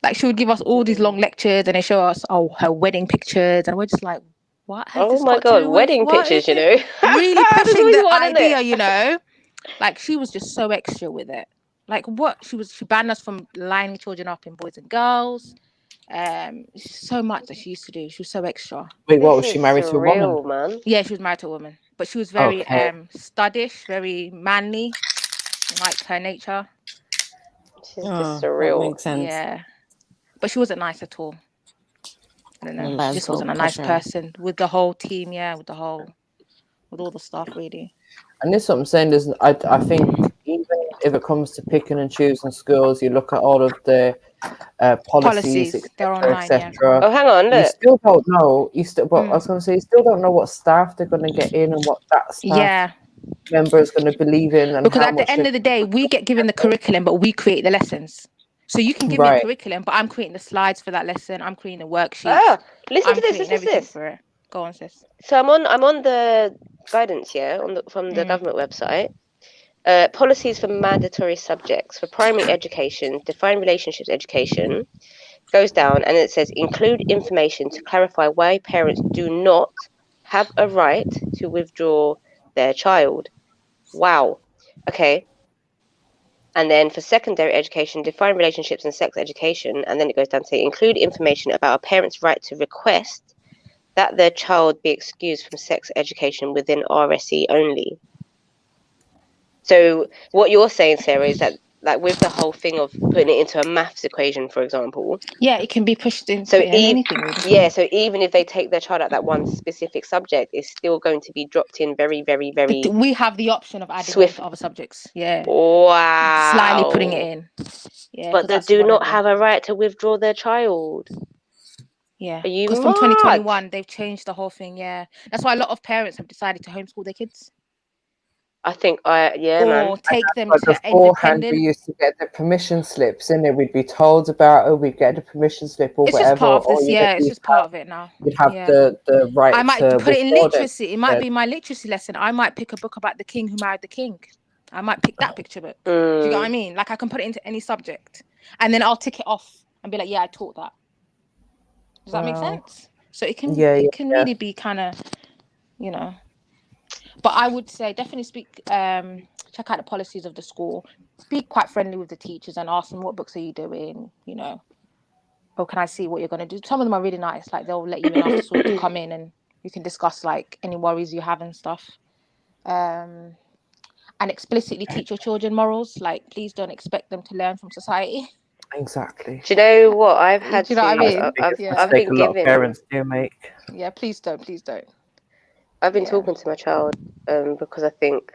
Like, she would give us all these long lectures and they show us her wedding pictures, and we're just like, what has this got to do with wedding pictures, really pushing the idea, like, she was just so extra with it. Like, she banned us from lining children up in boys and girls. So much that she used to do. She was so extra. Wait, what, was she married to a woman? Man. Yeah, she was married to a woman, but she was very studdish, very manly, like her nature. She's just surreal. Makes sense. Yeah, but she wasn't nice at all. I don't know. She just wasn't a nice person with the whole team. Yeah, with all the staff, really. And this is what I'm saying. I think even if it comes to picking and choosing schools, you look at all of the policies, etc. Oh, hang on, look. You still don't know. But I was going to say, you still don't know what staff they're going to get in and what that staff member is going to believe in. And because at the end of the day, we get given the curriculum, but we create the lessons. So you can give me a curriculum, but I'm creating the slides for that lesson. I'm creating the worksheet. Listen to this. For it. Go on, sis. So I'm on the guidance from the government website. Policies for mandatory subjects for primary education, defined relationships education, goes down and it says include information to clarify why parents do not have a right to withdraw their child. Wow. Okay. And then for secondary education, define relationships and sex education, and then it goes down to say include information about a parent's right to request that their child be excused from sex education within RSE only. So what you're saying, Sarah, is that like with the whole thing of putting it into a maths equation, for example. Yeah, it can be pushed into So anything. Really. Yeah, so even if they take their child out that one specific subject, it's still going to be dropped in very, very, very. We have the option of adding swift. it to other subjects. Yeah. Wow. Slightly putting it in. Yeah. But they do not have a right to withdraw their child. Yeah. Are you because from 2021 they've changed the whole thing. Yeah. That's why a lot of parents have decided to homeschool their kids. I think man. Take them but to beforehand independent. we used to get the permission slips, innit? We'd be told about it, we'd get the permission slip or It's whatever. just part of this, or it's just part of it now. You'd have the right I might to put it in withdraw literacy. It might be my literacy lesson. I might pick a book about the king who married the king. I might pick that picture book. Do you get what I mean? Like I can put it into any subject and then I'll tick it off and be like, yeah, I taught that. Does that make sense? So it can really be kind of, you know. But I would say definitely check out the policies of the school. Be quite friendly with the teachers and ask them, what books are you doing? You know, or can I see what you're going to do? Some of them are really nice. Like they'll let you in after school to come in and you can discuss like any worries you have and stuff. And explicitly teach your children morals. Like, please don't expect them to learn from society. Exactly. Do you know what I've had? Do you know what I mean? I've been a lot of parents do make. Yeah, please don't. I've been talking to my child because I think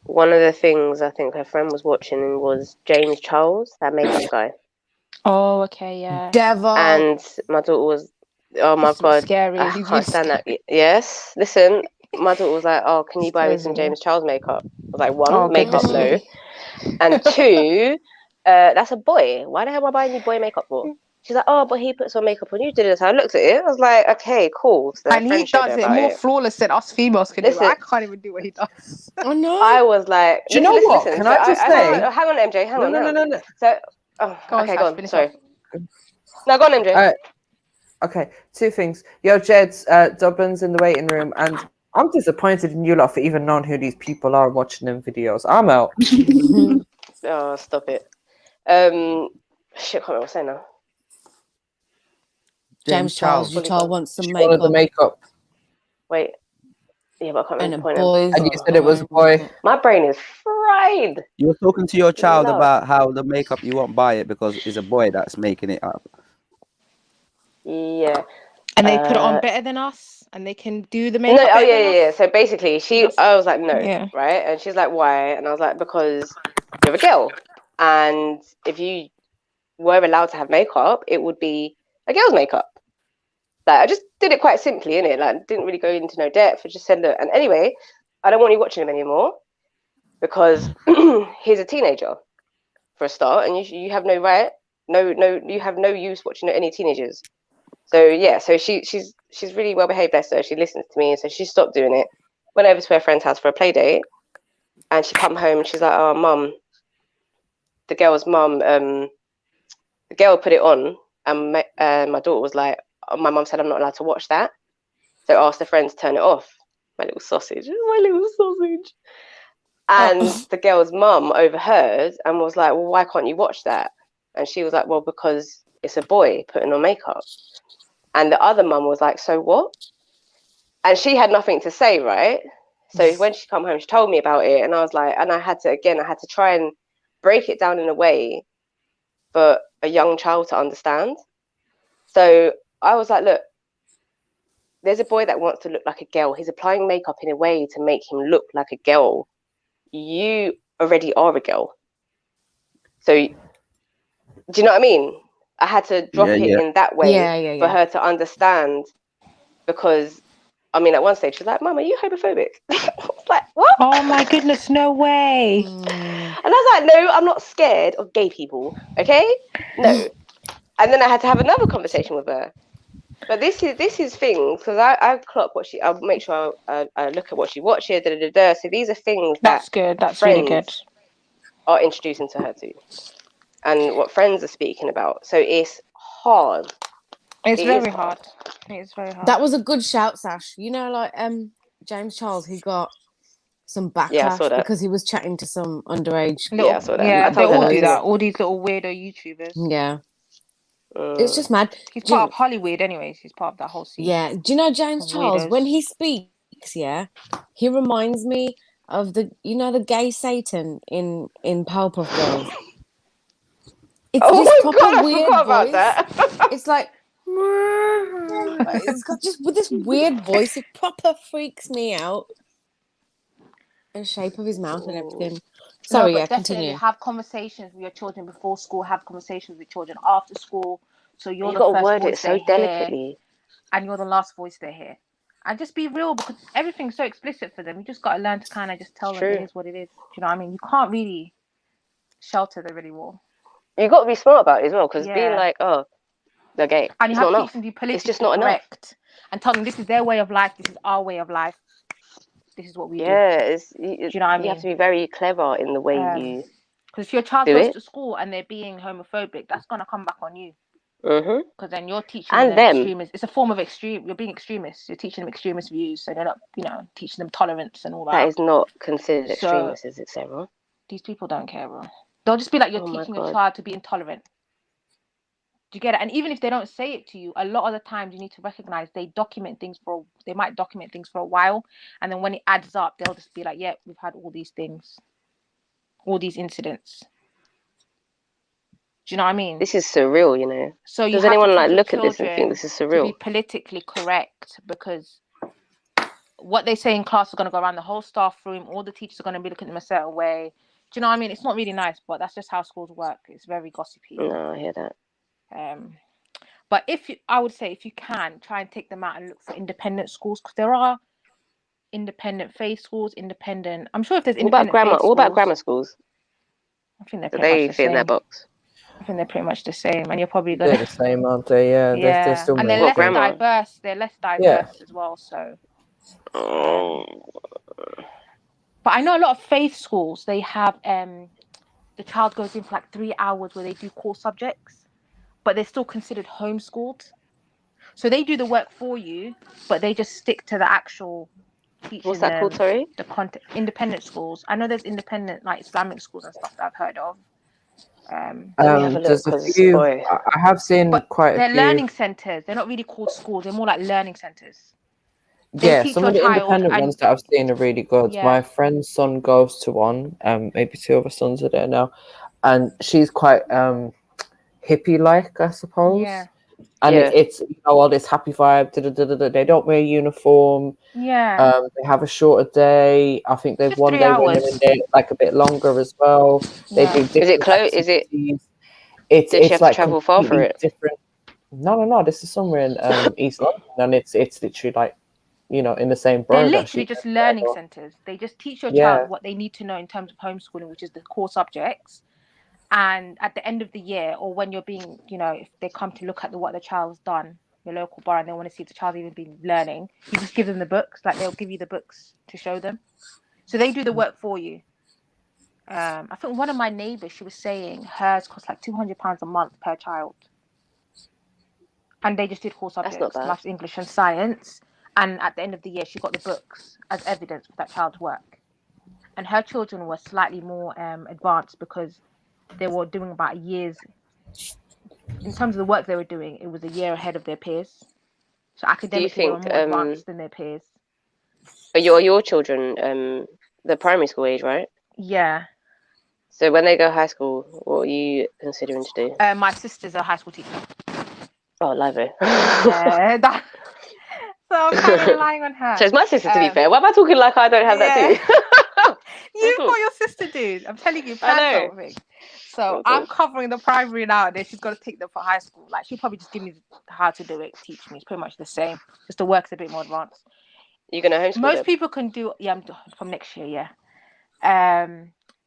one of the things I think her friend was watching was James Charles, that makeup guy. Oh, okay, yeah. Devil. And my daughter was, oh my God, scary. I can't stand that. Yes, listen, my daughter was like, oh, can you buy me some James Charles makeup? I was like, one, makeup, no. And two, that's a boy. Why the hell am I buying you boy makeup for? She's like, oh, but he put some makeup on you. Did it? So I looked at it. I was like, okay, cool. So and he does it more flawless than us females can do. I can't even do what he does. Oh no! I was like, do you know what? Can I just say? Hang on, MJ. Hang on. No. So, okay, go on. Sorry. No, go on, MJ. Okay, two things. Yo, Jed's Dublin's in the waiting room, and I'm disappointed in you lot for even knowing who these people are watching them videos. I'm out. Oh, stop it. Shit, I can't remember what I'm saying now. James Charles, your child wants some makeup. The makeup. Wait. Yeah, but I can't remember the point. And you said it was a boy. My brain is fried. You were talking to your child about how the makeup you won't buy it because it's a boy that's making it up. Yeah. And they put it on better than us, and they can do the makeup. No, yeah. So basically, I was like, no, right? And she's like, why? And I was like, because you're a girl, and if you were allowed to have makeup, it would be a girl's makeup. Like, I just did it quite simply, innit? Like, didn't really go into no depth. I just said, look, and anyway, I don't want you watching him anymore because he's a teenager for a start, and you have no right, you have no use watching any teenagers. So yeah, so she's really well behaved, bless her. She listens to me, so she stopped doing it. Went over to her friend's house for a play date, and she come home and she's like, "Oh, mum, the girl's mum, the girl put it on, and my daughter was like, oh, my mum said I'm not allowed to watch that, so I asked the friend to turn it off." My little sausage. And the girl's mum overheard and was like, "Well, why can't you watch that?" And she was like, "Well, because it's a boy putting on makeup." And the other mum was like, "So what?" And she had nothing to say, right? So when she come home, she told me about it, and I was like, and I had to try and break it down in a way for a young child to understand. So I was like, look, there's a boy that wants to look like a girl. He's applying makeup in a way to make him look like a girl. You already are a girl. So do you know what I mean? I had to drop it in that way for her to understand, because I mean, at one stage she's like, "Mum, are you homophobic?" I was like, "What?" Oh my goodness, no way. And I was like, "No, I'm not scared of gay people, okay? No." And then I had to have another conversation with her. But this is things, because I clock I'll make sure I look at what she watches, So these are things that's good. That's really good. Are introducing to her too, and what friends are speaking about. So it's hard. It's very hard. It's very hard. That was a good shout, Sash. You know, like James Charles, who got some backlash because he was chatting to some underage. I saw that. Yeah, they all do that. All these little weirdo YouTubers. Yeah. It's just mad. He's part of Hollywood anyways. He's part of that whole scene. Yeah. Do you know James Charles, when he speaks, he reminds me of the the gay Satan in Powerpuff Girls. It's Oh this my proper God, I weird forgot about voice. that. It's like it's got just with this weird voice. It proper freaks me out. The shape of his mouth and everything. Sorry, no, but yeah, definitely continue. have conversations with your children before school. Have conversations with children after school. So you're You the got to first word it voice so they hear, delicately. and you're the last voice they hear. And just be real, because everything's so explicit for them. You just got to learn to kind of just tell them it is what it is. Do you know what I mean? You can't really shelter them anymore. You got to be smart about it as well, because being Yeah. like, oh, they're gay, And you it's have not to enough. teach them to be politically It's just not enough. correct and tell them this is their way of life, this is our way of life, this is what we do. Yeah, Do you know what I mean? You have to be very clever in the way you because if your child do goes it. to school and they're being homophobic, that's going to come back on you. Mm-hmm. Because then you're teaching And them extremist. It's a form of extreme. You're being extremist. You're teaching them extremist views, so they're not, teaching them tolerance and all that. That is not considered So, extremist, is it, Sarah? These people don't care, bro. They'll just be like, you're teaching your child to be intolerant. Do you get it? And even if they don't say it to you, a lot of the times you need to recognize they might document things for a while, and then when it adds up, they'll just be like, yeah, we've had all these things, all these incidents. Do you know what I mean? This is surreal, you know. So does anyone like look at this and think this is surreal? To be politically correct, because what they say in class is going to go around the whole staff room. All the teachers are going to be looking at them a certain way. Do you know what I mean? It's not really nice, but that's just how schools work. It's very gossipy. No, I hear that. But I would say if you can, try and take them out and look for independent schools, because there are independent faith schools, independent. I'm sure if there's independent what about grammar schools? I think they're pretty much the fit same. in that box. I think they're pretty much the same, and you're probably they're the same, aren't they? Yeah, yeah. They're still and they're less diverse. They're less diverse as well. So, but I know a lot of faith schools. They have the child goes in for like 3 hours where they do core subjects, but they're still considered homeschooled. So they do the work for you, but they just stick to the actual teaching. What's that called? Sorry, the content. Independent schools. I know there's independent like Islamic schools and stuff that I've heard of. There's a few. I have seen quite a few. They're learning centers. They're not really called schools. They're more like learning centers. Some of the independent ones that I've seen are really good. Yeah. My friend's son goes to one. Maybe two of her sons are there now, and she's quite hippie-like, I suppose. Yeah. And it's all this happy vibe. They don't wear a uniform. Yeah. They have a shorter day. I think they've one day when they're in there like a bit longer as well. They do. Is it close? Is it? It's you have like to travel far for it? Different. No. This is somewhere in East London, and it's literally like, in the same borough. They're literally just learning centers. They just teach your child what they need to know in terms of homeschooling, which is the core subjects. And at the end of the year, or when you're being, if they come to look at what the child's done, your local bar, and they want to see if the child even been learning, you just give them the books. Like they'll give you the books to show them. So they do the work for you. I think one of my neighbours, she was saying hers costs like £200 a month per child. And they just did core subjects, maths, English and science. And at the end of the year, she got the books as evidence for that child's work. And her children were slightly more advanced because they were doing about years. In terms of the work they were doing, it was a year ahead of their peers. So academically, they were more advanced than their peers. But your children, the primary school age, right? Yeah. So when they go high school, what are you considering to do? My sister's a high school teacher. Oh, lovely. Yeah, so I'm kind of relying on her. So it's my sister, to be fair. Why am I talking like I don't have that too? You've got your sister, dude. I'm telling you, plan something. So I'm covering the primary now, and then she's got to take them for high school. Like, she'll probably just give me how to do it, teach me. It's pretty much the same. Just the work's a bit more advanced. You're going to homeschool Most people can do, I'm from next year, yeah.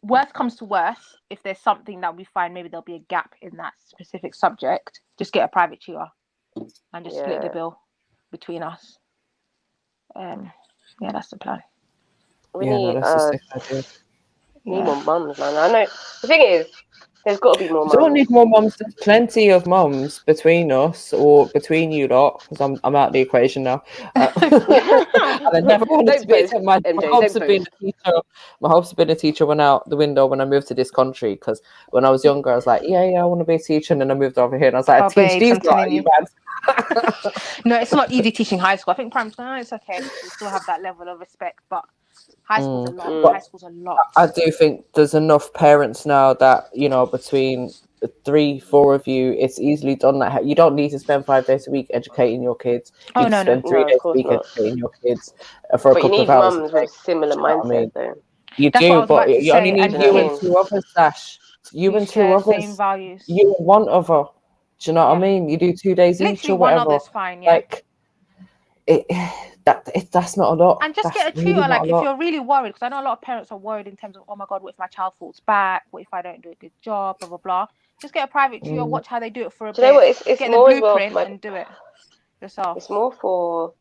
Worst comes to worst, if there's something that we find maybe there'll be a gap in that specific subject, just get a private tutor and just split the bill between us. That's the plan. We need more mums, man. I know. The thing is, there's got to be more mums. We don't need more mums. There's plenty of mums between us or between you lot, because I'm out of the equation now. And I never wanted to be. My hopes have been a teacher. My hopes have been a teacher went out the window when I moved to this country, because when I was younger, I was like, yeah, I want to be a teacher, and then I moved over here, and I was like, I teach these guys. No, it's not easy teaching high school. I think primary school, it's okay. We still have that level of respect, but High school's a lot. High school's a lot. I do think there's enough parents now that, you know, between the 3-4 of you, it's easily done. That you don't need to spend 5 days a week educating your kids. You can spend 3 days a week educating your kids for a couple of hours. But you need mums with similar mindset, though. You That's do, but you only need you and 2 others, Sash. You and 2 others. Same values. You and 1 other. Do you know what I mean? You do 2 days each or whatever. 1 other's fine, yeah. Like, that's not a lot. And just get a tutor, like, if you're really worried, because I know a lot of parents are worried in terms of, oh my God, what if my child falls back? What if I don't do a good job? Blah, blah, blah. Just get a private tutor, watch how they do it for a bit. Do you know what? It's get more the blueprint and do it yourself. It's more for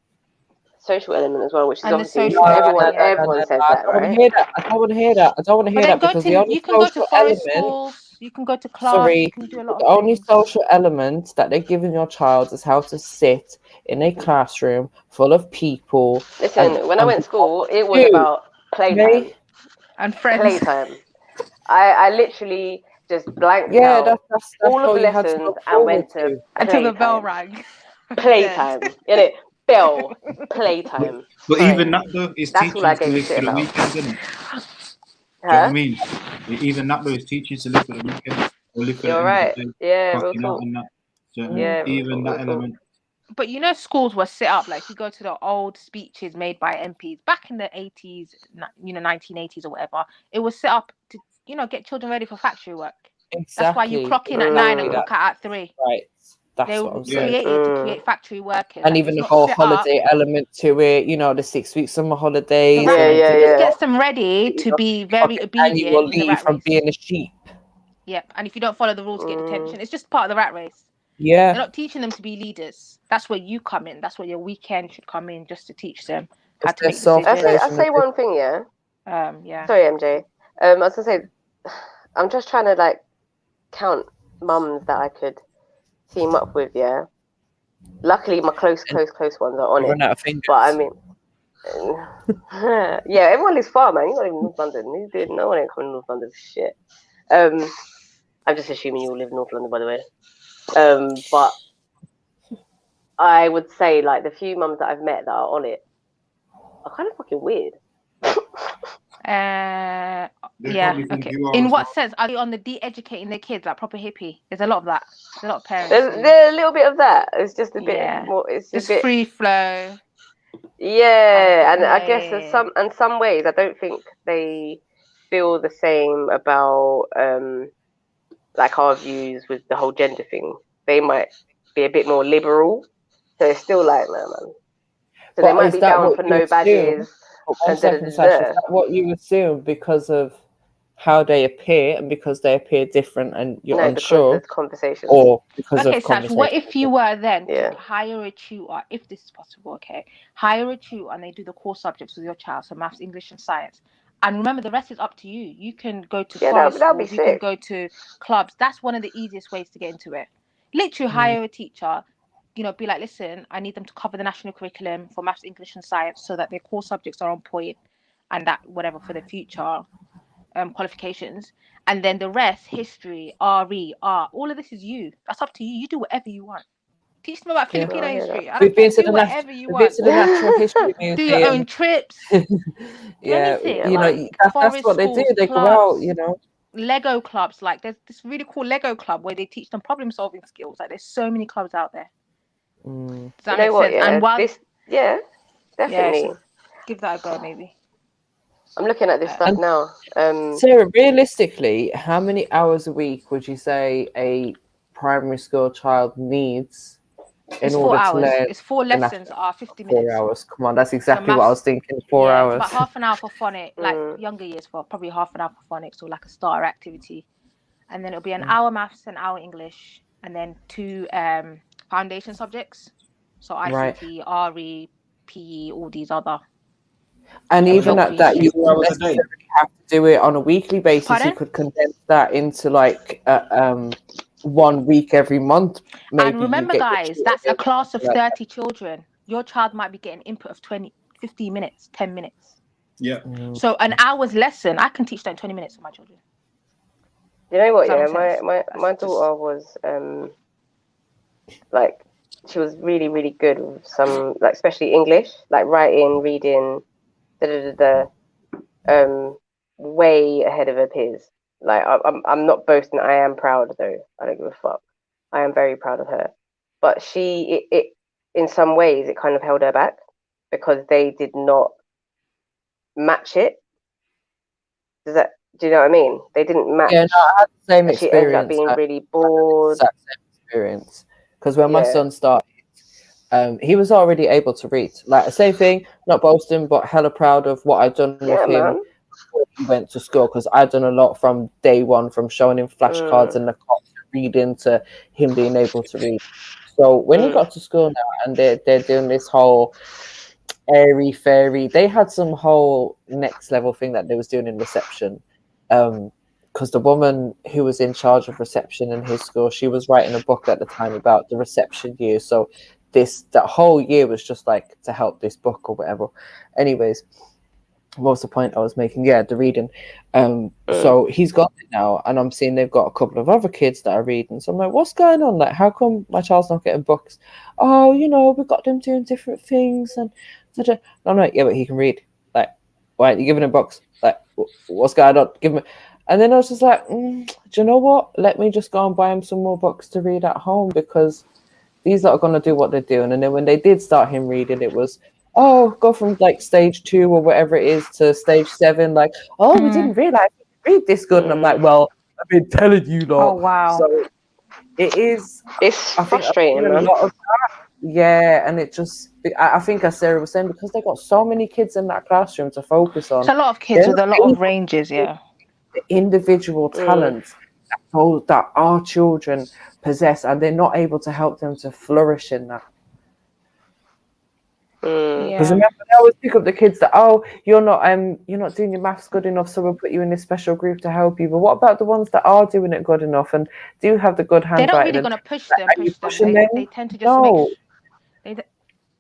social element as well, which is and obviously everyone says that, right? I don't want to hear that. Because the only you can go to social forest element, schools, you can go to clubs, you can do a lot of the only social element that they're giving your child is how to sit in a classroom full of people. Listen, when I went to school, it was about playtime and friends. Playtime. I literally just blanked out that's all of the lessons and went to until the bell rang. Playtime, innit? Bell, playtime. But even that though is That's teaching all I to gave a live shit for the about. weekend, isn't it? Do you know what I mean? Even that though is teaching to live for the weekend or live for You're the right. end of the day, Yeah, real clocking out talk. and that. Do you know what I mean? Even that element. But you know, schools were set up like if you go to the old speeches made by MPs back in the 80s, 1980s or whatever. It was set up to, get children ready for factory work. Exactly. That's why you clock in at 9 and clock out at 3. Right. That's they what I'm saying. saying. To create factory workers. And even the whole holiday element to it, the 6 week summer holidays. It just gets them ready to be very obedient. And you will leave from being a sheep. Yep. And if you don't follow the rules, get detention. It's just part of the rat race. Yeah. They're not teaching them to be leaders. That's where you come in. That's where your weekend should come in, just to teach them how to make decisions. I say one thing, yeah. Yeah. Sorry, MJ. I was gonna say, I'm just trying to count mums that I could team up with, yeah. Luckily, my close ones are on it. But I mean, yeah, everyone lives far, man. You're not even in North London. No one ain't coming to North London for shit. I'm just assuming you all live in North London, by the way. But I would say the few mums that I've met that are on it are kind of fucking weird. Yeah. Okay. In what sense? Are they on the de-educating their kids, like proper hippie? There's a lot of that. There's a lot of parents. There's a little bit of that. It's just a bit more. It's just a bit free flow. Yeah, and I guess in some ways, I don't think they feel the same about our views with the whole gender thing. They might be a bit more liberal, so it's still man. So they might be down for no badges. Is that what you assume because of how they appear and because they appear different and you're unsure? Conversation. Or because of Sash, conversation. what if you were then to hire a tutor, if this is possible, okay? Hire a tutor and they do the core subjects with your child, so maths, English and science. And remember, the rest is up to you. You can go to forest schools, you can go to clubs. That's one of the easiest ways to get into it. Literally hire a teacher, be like, listen, I need them to cover the national curriculum for maths, English and science so that their core subjects are on point and that whatever for the future qualifications. And then the rest, history, RE, art, all of this is you. That's up to you. You do whatever you want. Teach them about Filipino history. I don't care, do whatever you want. To the Natural History Museum. Do your own trips. Anything, that's what they do. They go out, Lego clubs, there's this really cool Lego club where they teach them problem solving skills. There's so many clubs out there. Does that make sense? Yeah, and definitely. So give that a go, maybe. I'm looking at this stuff now. Sarah, realistically, how many hours a week would you say a primary school child needs in order to learn? It's 4 lessons are 50 minutes. 4 hours. Come on, that's exactly what I was thinking. 4 hours. It's about half an hour for phonics, younger years for probably half an hour for phonics or a starter activity. And then it'll be an hour maths, an hour English, and then 2 foundation subjects. So ICT, RE, PE, all these other. And even at that, you don't necessarily have to do it on a weekly basis. Pardon? You could condense that into 1 week every month. Maybe. And remember, guys, that's a class of 30 children. Your child might be getting input of 15 minutes, 10 minutes. Yeah. So an hour's lesson, I can teach that in 20 minutes for my children. You know what? Yeah, my daughter was she was really, really good with some especially English, writing, reading, way ahead of her peers. Like I'm not boasting. I am proud though. I don't give a fuck. I am very proud of her. But it in some ways it kind of held her back because they did not match it. Do you know what I mean? They didn't match. Yeah, no, I had the same experience. She ended up being really bored. Exact same experience. Because when my son started, he was already able to read. Like the same thing, not boasting, but hella proud of what I'd done with him before he went to school. Because I'd done a lot from day one, from showing him flashcards and the cops reading to him being able to read. So when he got to school now, and they're doing this whole airy fairy, they had some whole next level thing that they was doing in reception. Because the woman who was in charge of reception in his school, she was writing a book at the time about the reception year. So that whole year was just like to help this book or whatever. Anyways, what was the point I was making? Yeah, the reading. So he's got it now, and I'm seeing they've got a couple of other kids that are reading. So I'm like, what's going on? Like, how come my child's not getting books? Oh, we've got them doing different things. And I'm like, yeah, but he can read. Like, why aren't you giving him books? Like, what's going on? Give him. And then I was just like, do you know what? Let me just go and buy him some more books to read at home, because these lot are going to do what they're doing. And then when they did start him reading, it was, go from like stage 2 or whatever it is to stage 7. Like, we didn't realize we could read this good. And I'm like, well, I've been telling you lot. Oh, wow. So it's frustrating, man. A lot of that. Yeah, and it just, I think as Sarah was saying, because they got so many kids in that classroom to focus on. It's a lot of kids with a lot of ranges, yeah. The individual talents that our children possess, and they're not able to help them to flourish in that. Because remember, they always pick up the kids that, you're not doing your maths good enough, so we'll put you in this special group to help you. But what about the ones that are doing it good enough and do have the good handwriting? They're not really going to push them. They tend to just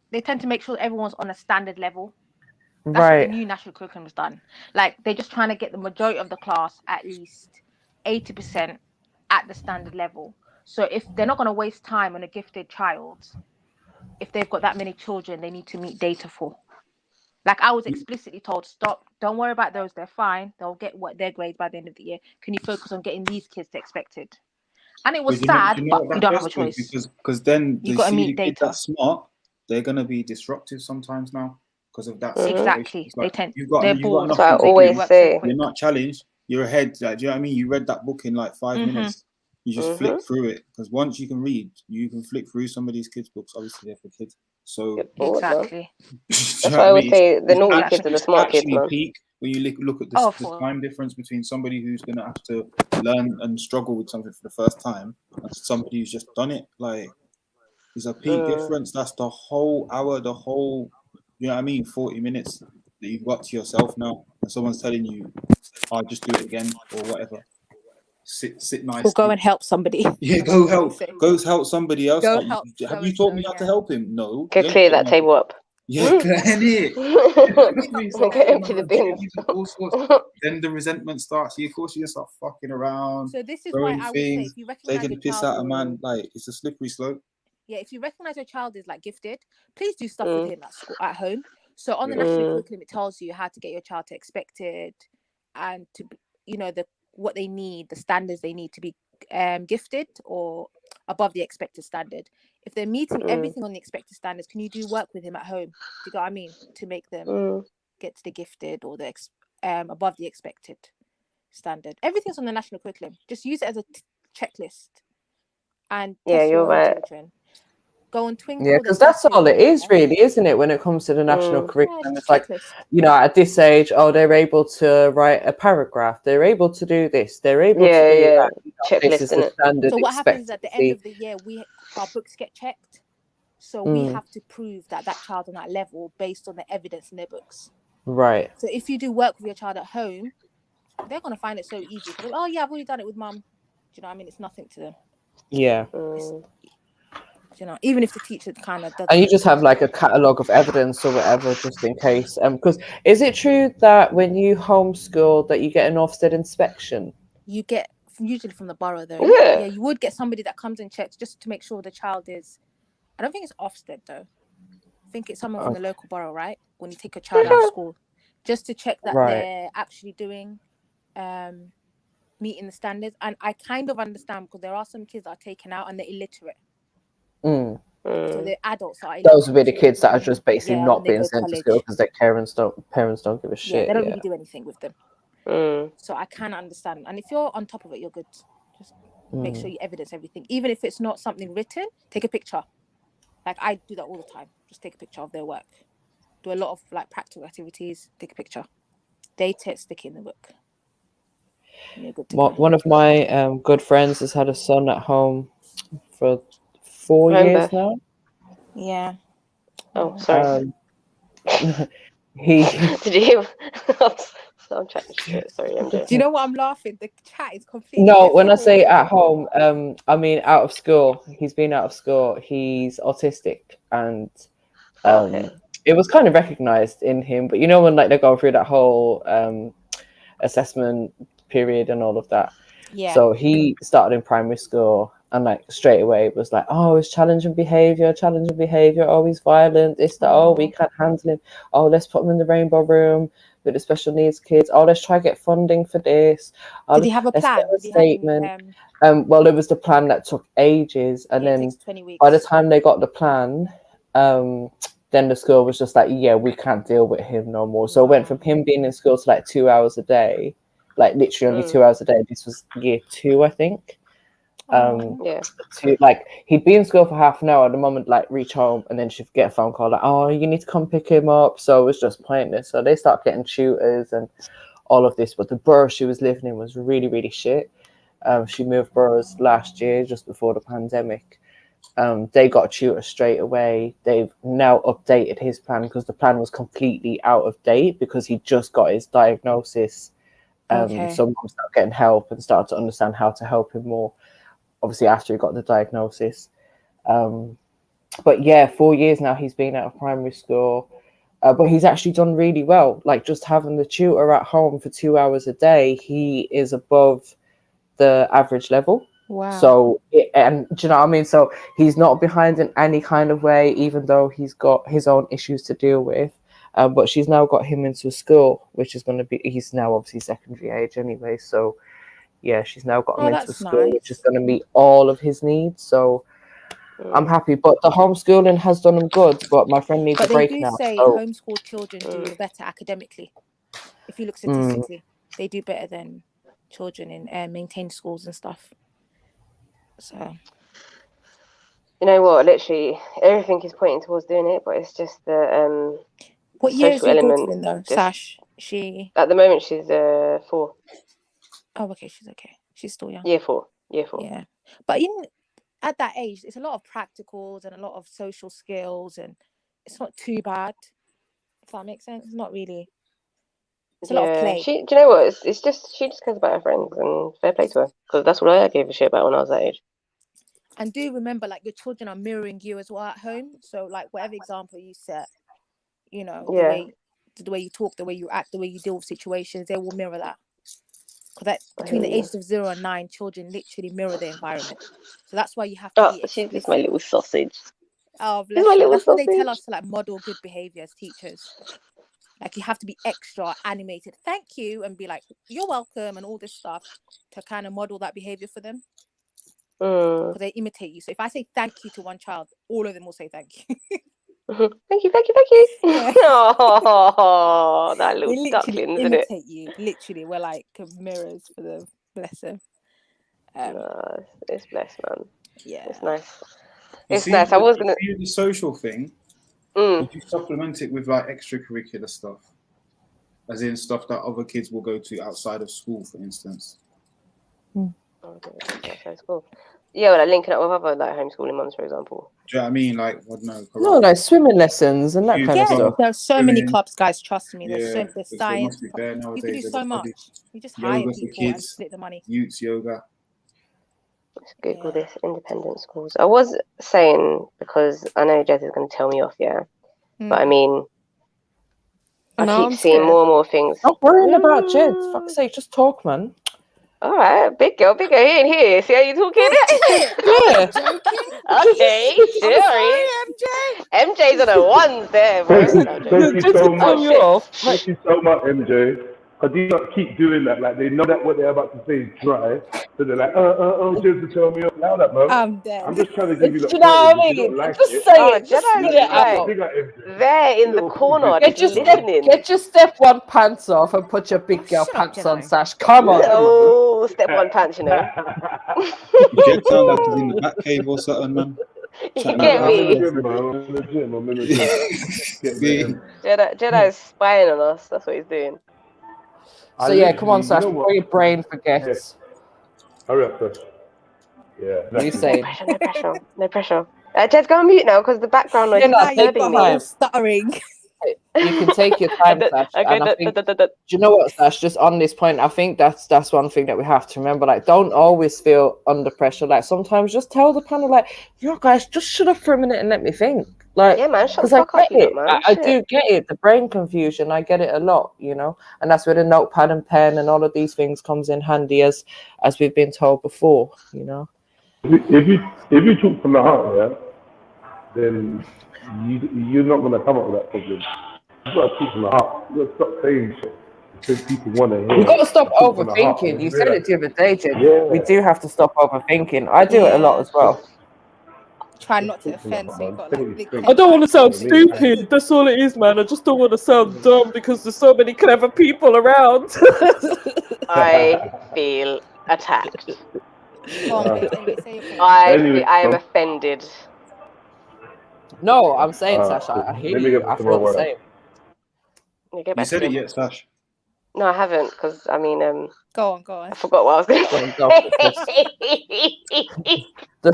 they tend to make sure that everyone's on a standard level. That's what the new national curriculum has done. Like, they're just trying to get the majority of the class at least 80% at the standard level. So if they're not going to waste time on a gifted child, if they've got that many children they need to meet data for. Like, I was explicitly told, stop, don't worry about those, they're fine. They'll get what their grades by the end of the year. Can you focus on getting these kids to expected? And it was sad, but you don't have a choice. Because then you got to meet data. Kids that smart, they're going to be disruptive sometimes now. Because of that exactly, like, they're bored. That's what I always say. You're not challenged. You're ahead. Like, do you know what I mean? You read that book in like 5 minutes. You just flick through it, because once you can read, you can flick through some of these kids' books. Obviously, they're for kids. So exactly. That's why I always say the naughty kids are the smart kids, man. Peak when you look at the time difference between somebody who's going to have to learn and struggle with something for the first time and somebody who's just done it. Like, there's a peak difference. That's the whole hour, you know what I mean, 40 minutes that you've got to yourself now, and someone's telling you, "I'll just do it again" or whatever. Sit nice. We'll go and help somebody. Yeah, go help somebody else. Have you taught me how to help him? No. Go clear that table up. Yeah, clear it. Get empty the bins. Then the resentment starts. Of course, you just start fucking around. So this is why I would say, if you recognize taking the piss out of man, like, it's a slippery slope. Yeah, if you recognize your child is like gifted, please do stuff with him at school, at home. So on the national curriculum, it tells you how to get your child to expected, and to, what they need, the standards they need to be gifted or above the expected standard. If they're meeting everything on the expected standards, can you do work with him at home? Do you get what I mean? To make them get to the gifted or the above the expected standard. Everything's on the national curriculum. Just use it as a checklist. And test your own children. Go and twinkle. Yeah, because that's all it is, really, isn't it? When it comes to the national curriculum, it's like, at this age, they're able to write a paragraph. They're able to do this. They're able to do that. Checklist, this is the standard. So what happens is at the end of the year, our books get checked. So we have to prove that child's on that level based on the evidence in their books. Right. So if you do work with your child at home, they're going to find it so easy. Oh yeah, I've already done it with mum. Do you know what I mean? It's nothing to them. Yeah. Even if the teacher kind of doesn't. And you just have like a catalogue of evidence or whatever, just in case. Because is it true that when you homeschool that you get an Ofsted inspection? You get usually from the borough, though. Yeah, you would get somebody that comes and checks just to make sure the child is. I don't think it's Ofsted though. I think it's someone from the local borough, right? When you take a child out of school, just to check that Right. they're actually doing meeting the standards. And I kind of understand, because there are some kids that are taken out and they're illiterate. Mm. So the adults are illiterate. Those would be the kids that are just basically Yeah, not when they being go sent to college. school because their parents don't give a shit. Yeah, they don't really do anything with them. So I can understand. And if you're on top of it, you're good. Just make sure you evidence everything. Even if it's not something written, take a picture. Like I do that all the time. Just take a picture of their work. Do a lot of like practical activities. Take a picture. Date it, stick it in the book. You're good to go. One of my good friends has had a son at home for 4 years now. Yeah. Oh, sorry. He Did you hear? So I'm chatting shit. Sorry, MJ. Do you know what I'm laughing? The chat is completely No, different. when I say at home, I mean out of school. He's been out of school. He's autistic, and it was kind of recognized in him. But you know when like they're going through that whole assessment period and all of that. Yeah. So he started in primary school, and like straight away it was like, oh, it's challenging behavior. Oh, he's violent. It's that. Oh, we can't handle him. Oh, let's put him in the rainbow room with the special needs kids. Oh, let's try get funding for this. Did he have a plan? Let's get a statement. Well, it was the plan that took ages, and then 20 weeks. by the time they got the plan, then the school was just like, yeah, we can't deal with him no more. So it went from him being in school to like 2 hours a day, like literally only 2 hours a day. This was year 2, I think. To like he'd be in school for half an hour. At the moment, like reach home, and then she'd get a phone call like, "Oh, you need to come pick him up." So it was just pointless. So they start getting tutors and all of this. But the borough she was living in was really, really shit. She moved boroughs last year, just before the pandemic. They got a tutor straight away. They've now updated his plan because the plan was completely out of date because he just got his diagnosis. So mom started getting help and started to understand how to help him more. Obviously, after he got the diagnosis. But yeah, 4 years now he's been out of primary school. But he's actually done really well. Like just having the tutor at home for 2 hours a day, he is above the average level. Wow. So, and do you know what I mean? So he's not behind in any kind of way, even though he's got his own issues to deal with. But she's now got him into school, which is going to be, he's now obviously secondary age anyway. So yeah, she's now got him into a school, which is going to meet all of his needs. So I'm happy. But the homeschooling has done him good. But my friend needs a break now. But they do say homeschooled children do better academically. If you look statistically, they do better than children in maintained schools and stuff. So, you know what? Literally, everything is pointing towards doing it, but it's just the what year is your daughter in though? Sash, she at the moment she's 4. Oh, okay, she's okay. She's still young. Year 4. Yeah, but at that age, it's a lot of practicals and a lot of social skills, and it's not too bad. If that makes sense, it's not really. It's a lot of play. Do you know what? It's just she just cares about her friends, and fair play to her, because that's what I gave a shit about when I was that age. And do remember, like your children are mirroring you as well at home. So, like whatever example you set, you know, the way you talk, the way you act, the way you deal with situations, they will mirror that. Because between the ages of 0 and 9, children literally mirror the environment. So that's why you have to be she's just my little sausage. Oh, bless you. That's why they tell us to like model good behavior as teachers. Like you have to be extra animated. Thank you, and be like, you're welcome, and all this stuff to kind of model that behavior for them. Because they imitate you. So if I say thank you to one child, all of them will say thank you. Thank you. Yeah. Oh, that little ducklings, isn't it? You. Literally, we're like mirrors for them. Bless them. It's blessed, man. Yeah, it's nice. It's nice. I was gonna the social thing. Would you supplement it with like extracurricular stuff, as in stuff that other kids will go to outside of school, for instance? Outside school. Yeah, well, like linking up with other like homeschooling mums, for example. Do you know what I mean? Like, what? No, like swimming lessons and that kind of stuff. There's so many clubs, guys. Trust me. There's science. You can do so much. You just hire people and split the money. Youth yoga. Let's Google this independent schools. I was saying, because I know Jez is going to tell me off, but I mean, I keep seeing more and more things. Stop worrying about Jez. Fuck's sake, just talk, man. All right, big girl, he ain't here. See how you talking? Yeah. Joking? Okay, sorry. MJ's on a ones there, bro. Thank you so much. Oh, Thank you so much, MJ. Because you not keep doing that. Like they know that what they're about to say is dry, so they're like, just to tell me up loud, that man. I'm dead. I'm just trying to give you the You know what I point. If you mean? don't like Just it, say Oh, it. Just Jedi's spit it out. like big up MJ. there in the corner, just listening. Get your step one pants off and put your big girl Shut up, pants on, Jedi. Sash. Come on. Oh, step one pants, you know. Jet sound like he's in the back cave or something, man. You Chatting get about I'm in the me? gym, man. I'm in the gym. I'm in the gym. Get there. Jedi's spying on us. That's what he's doing. So yeah, come on, Sash. Before your brain forgets. Hurry up, Sash. Yeah. What are you saying? No pressure. No pressure. Jed's go on mute now because the background noise is disturbing me. Stuttering. You can take your time, Sash. And I think, do you know what, Sash? Just on this point, I think that's one thing that we have to remember. Like, don't always feel under pressure. Like, sometimes just tell the panel, like, you know, guys, just shut up for a minute and let me think. Like, yeah, man, shut the because fuck up, you lot, man. I do get it. The brain confusion, I get it a lot, you know, and that's where the notepad and pen and all of these things comes in handy, as we've been told before, you know. If you talk from the heart, yeah, then you're not gonna come up with that problem. You gotta talk from the heart. You gotta stop saying shit because people want to hear. You got to stop overthinking. You said it the other day, Jen. Yeah. We do have to stop overthinking. I do it a lot as well. Try not to offend, so you got like big I don't want to sound stupid. That's all it is, man. I just don't want to sound dumb because there's so many clever people around. I feel attacked. Go on, babe, say your point. I am offended. No, I'm saying, Sasha, I hear you. I feel the same. You said it yet, Sash? No, I haven't, because I mean, Go on. I forgot what I was going to say. The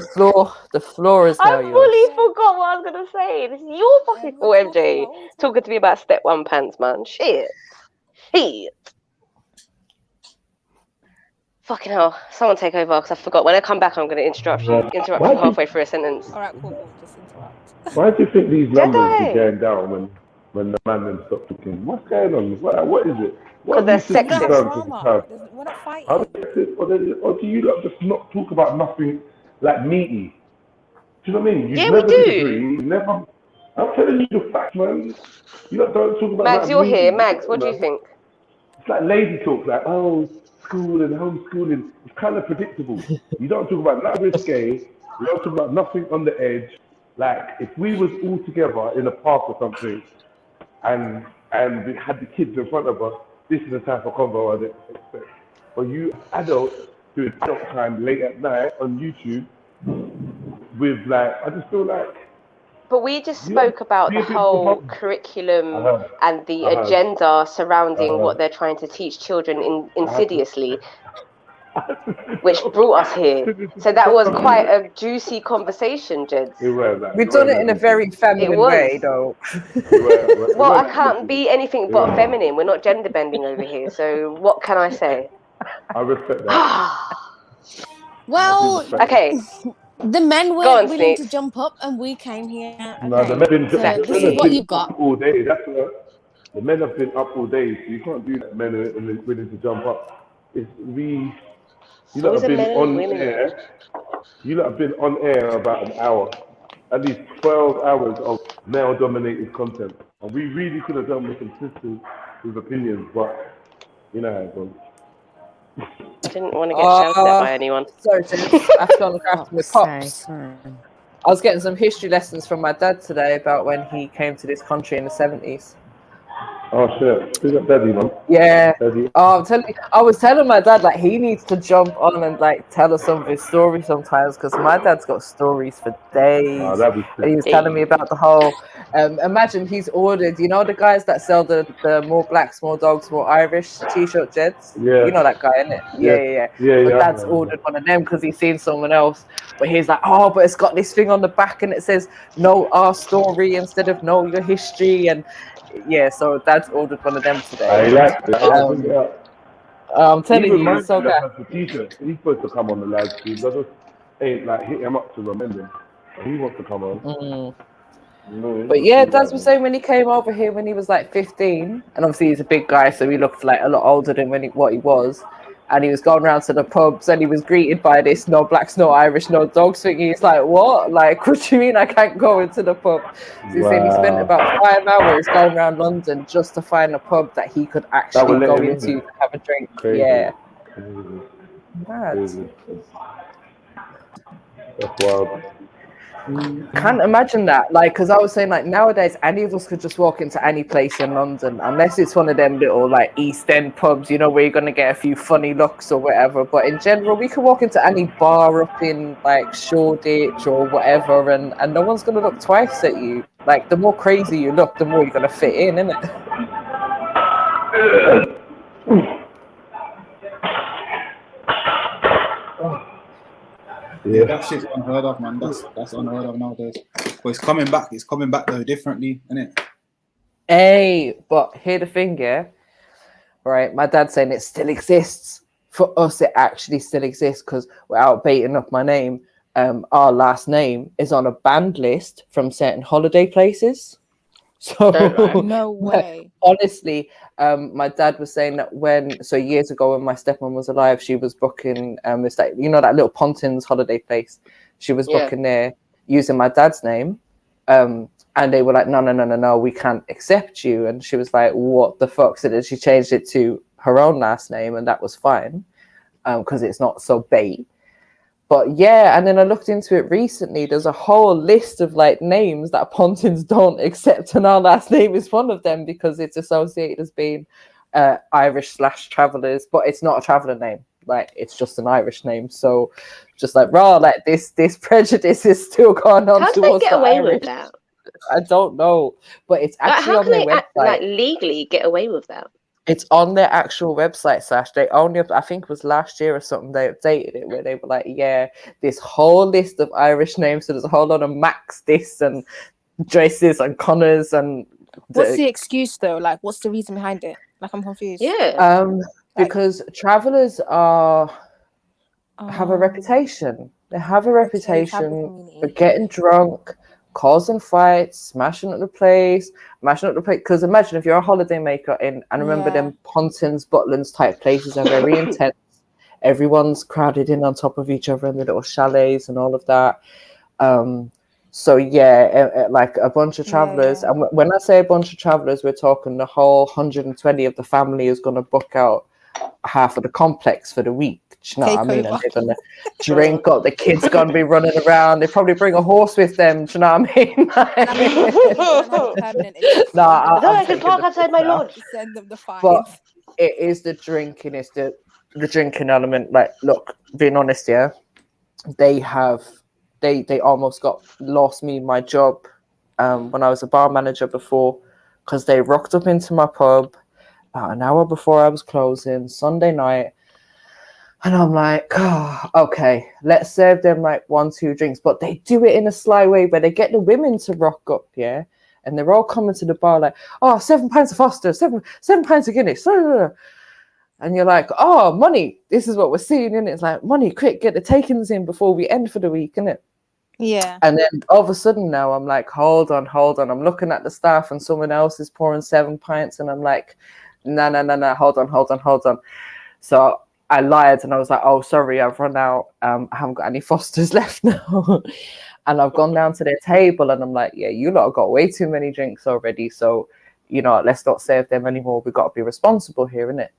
floor is now I yours. fully forgot what I was going to say. This is your fucking fault, MJ. Talking to me about step one pants, man. Shit. Fucking hell. Someone take over, because I forgot. When I come back, I'm going to interrupt you halfway through a sentence. All right, cool. Just interrupt. Why do you think these numbers be going down when the man then stop talking? What's going on? What is it? Because they're sexist. We're not fighting. Or do you lot just not talk about nothing like meaty? Do you know what I mean? You Yeah, never we do. disagree. You never. I'm telling you the facts, man. You lot don't talk about Mags, that you're meaty. here. Mags, what do you think? It's like lady talk, like, oh, school and homeschooling. It's kind of predictable. You don't talk about nothing risque. You don't talk about nothing on the edge. Like, if we was all together in a park or something, and we had the kids in front of us, this is the type of convo I'd expect. But you adults doing adult time late at night on YouTube with, like, I just feel like. But we just spoke about the whole curriculum and the agenda surrounding what they're trying to teach children insidiously, which brought us here. So that was quite a juicy conversation, Jeds. We've done it in a very feminine way, though. Well, I can't be anything but feminine. We're not gender bending over here. So what can I say? I respect that. Well, okay. The men weren't willing to jump up, and we came here. Okay. No, the men have been what you've got all day. That's what the men have been up all day. So you can't do that. Men are willing to jump up. You lot have been on air. You lot have been on air about an hour, at least 12 hours of male-dominated content, and we really could have done with some sisters with opinions, but you know how it goes. I didn't want to get shouted at by anyone. Sorry, I have to look after my pops. I was getting some history lessons from my dad today about when he came to this country in the 70s. Oh shit! Who's that, Daddy, man? Yeah. Daddy. Oh, I was telling my dad, like, he needs to jump on and like tell us some of his stories sometimes, because my dad's got stories for days. Oh, that'd be and he was telling me about the whole. Imagine he's ordered, you know, the guys that sell the more blacks, more dogs, more Irish T-shirt Jeds. Yeah. You know that guy, innit? Yeah. But dad's ordered one of them because he's seen someone else. But he's like, oh, but it's got this thing on the back and it says "Know our story" instead of "Know your history." And yeah, so dad's ordered one of them today. I like that. I'm telling you, it's so good. He's supposed to come on the live stream. I just ain't like hit him up to remind him. He wants to come on. But yeah, Dad was saying when he came over here when he was like 15, and obviously he's a big guy, so he looked like a lot older than what he was. and he was going around to the pubs, and he was greeted by this no blacks, no Irish, no dogs thing. He's like, what? Like, what do you mean I can't go into the pub? So he's saying he spent about 5 hours going around London just to find a pub that he could actually go into to have a drink. Crazy. Yeah. Mad. That's wild. Can't imagine that, like, because I was saying, like, nowadays any of us could just walk into any place in London, unless it's one of them little like East End pubs, you know, where you're gonna get a few funny looks or whatever. But in general, we can walk into any bar up in like Shoreditch or whatever, and no one's gonna look twice at you. Like, the more crazy you look, the more you're gonna fit in, isn't it? Yeah, that shit's unheard of, man. That's unheard of nowadays. But it's coming back. It's coming back though differently, isn't it? Hey, but here the thing, yeah. Right, my dad's saying it still exists. For us, it actually still exists because, without baiting up my name, our last name is on a banned list from certain holiday places. So no way. Honestly, my dad was saying that years ago when my stepmom was alive, she was booking it's like, you know, that little Pontins holiday place. She was booking there using my dad's name. And they were like, no, we can't accept you. And she was like, what the fuck? So then she changed it to her own last name, and that was fine because it's not so bait. But yeah, and then I looked into it recently. There's a whole list of like names that Pontins don't accept, and our last name is one of them because it's associated as being Irish/travelers, but it's not a traveler name. Like, it's just an Irish name. So just like like this prejudice is still going on. How do they get away with that? I don't know, but it's actually on their website. Like, legally get away with that? It's on their actual website, Sash. They only, I think it was last year or something, they updated it where they were like, yeah, this whole list of Irish names. So there's a whole lot of Max this and Joyce's and Connors and. What's the excuse though? Like, what's the reason behind it? Like, I'm confused. Yeah. Because travelers have a reputation. They have a reputation for getting drunk, causing fights, smashing up the place. Because imagine if you're a holiday maker and remember them Pontins, Butlins type places are very intense. Everyone's crowded in on top of each other in the little chalets and all of that. So yeah, like a bunch of travelers. And when I say a bunch of travelers, we're talking the whole 120 of the family is going to book out half of the complex for the week. Do you know what I mean? And they're gonna drink up. The kids gonna be running around. They probably bring a horse with them. Do you know what I mean? I can park outside my lodge. Send them the fines. But it is the drinking. It's the drinking element. Like, look, being honest, yeah, they almost lost me my job when I was a bar manager before, because they rocked up into my pub about an hour before I was closing Sunday night. And I'm like, oh, okay, let's serve them like 1-2 drinks. But they do it in a sly way where they get the women to rock up, yeah? And they're all coming to the bar like, oh, 7 pints of Foster, seven pints of Guinness. And you're like, oh, money. This is what we're seeing, and it's like, money, quick, get the takings in before we end for the week, innit? Yeah. And then all of a sudden now I'm like, hold on. I'm looking at the staff and someone else is pouring 7 pints, and I'm like, no, hold on. So I lied and I was like, oh, sorry, I've run out. I haven't got any Fosters left now. And I've gone down to their table and I'm like, yeah, you lot have got way too many drinks already. So, you know, let's not serve them anymore. We've got to be responsible here, innit?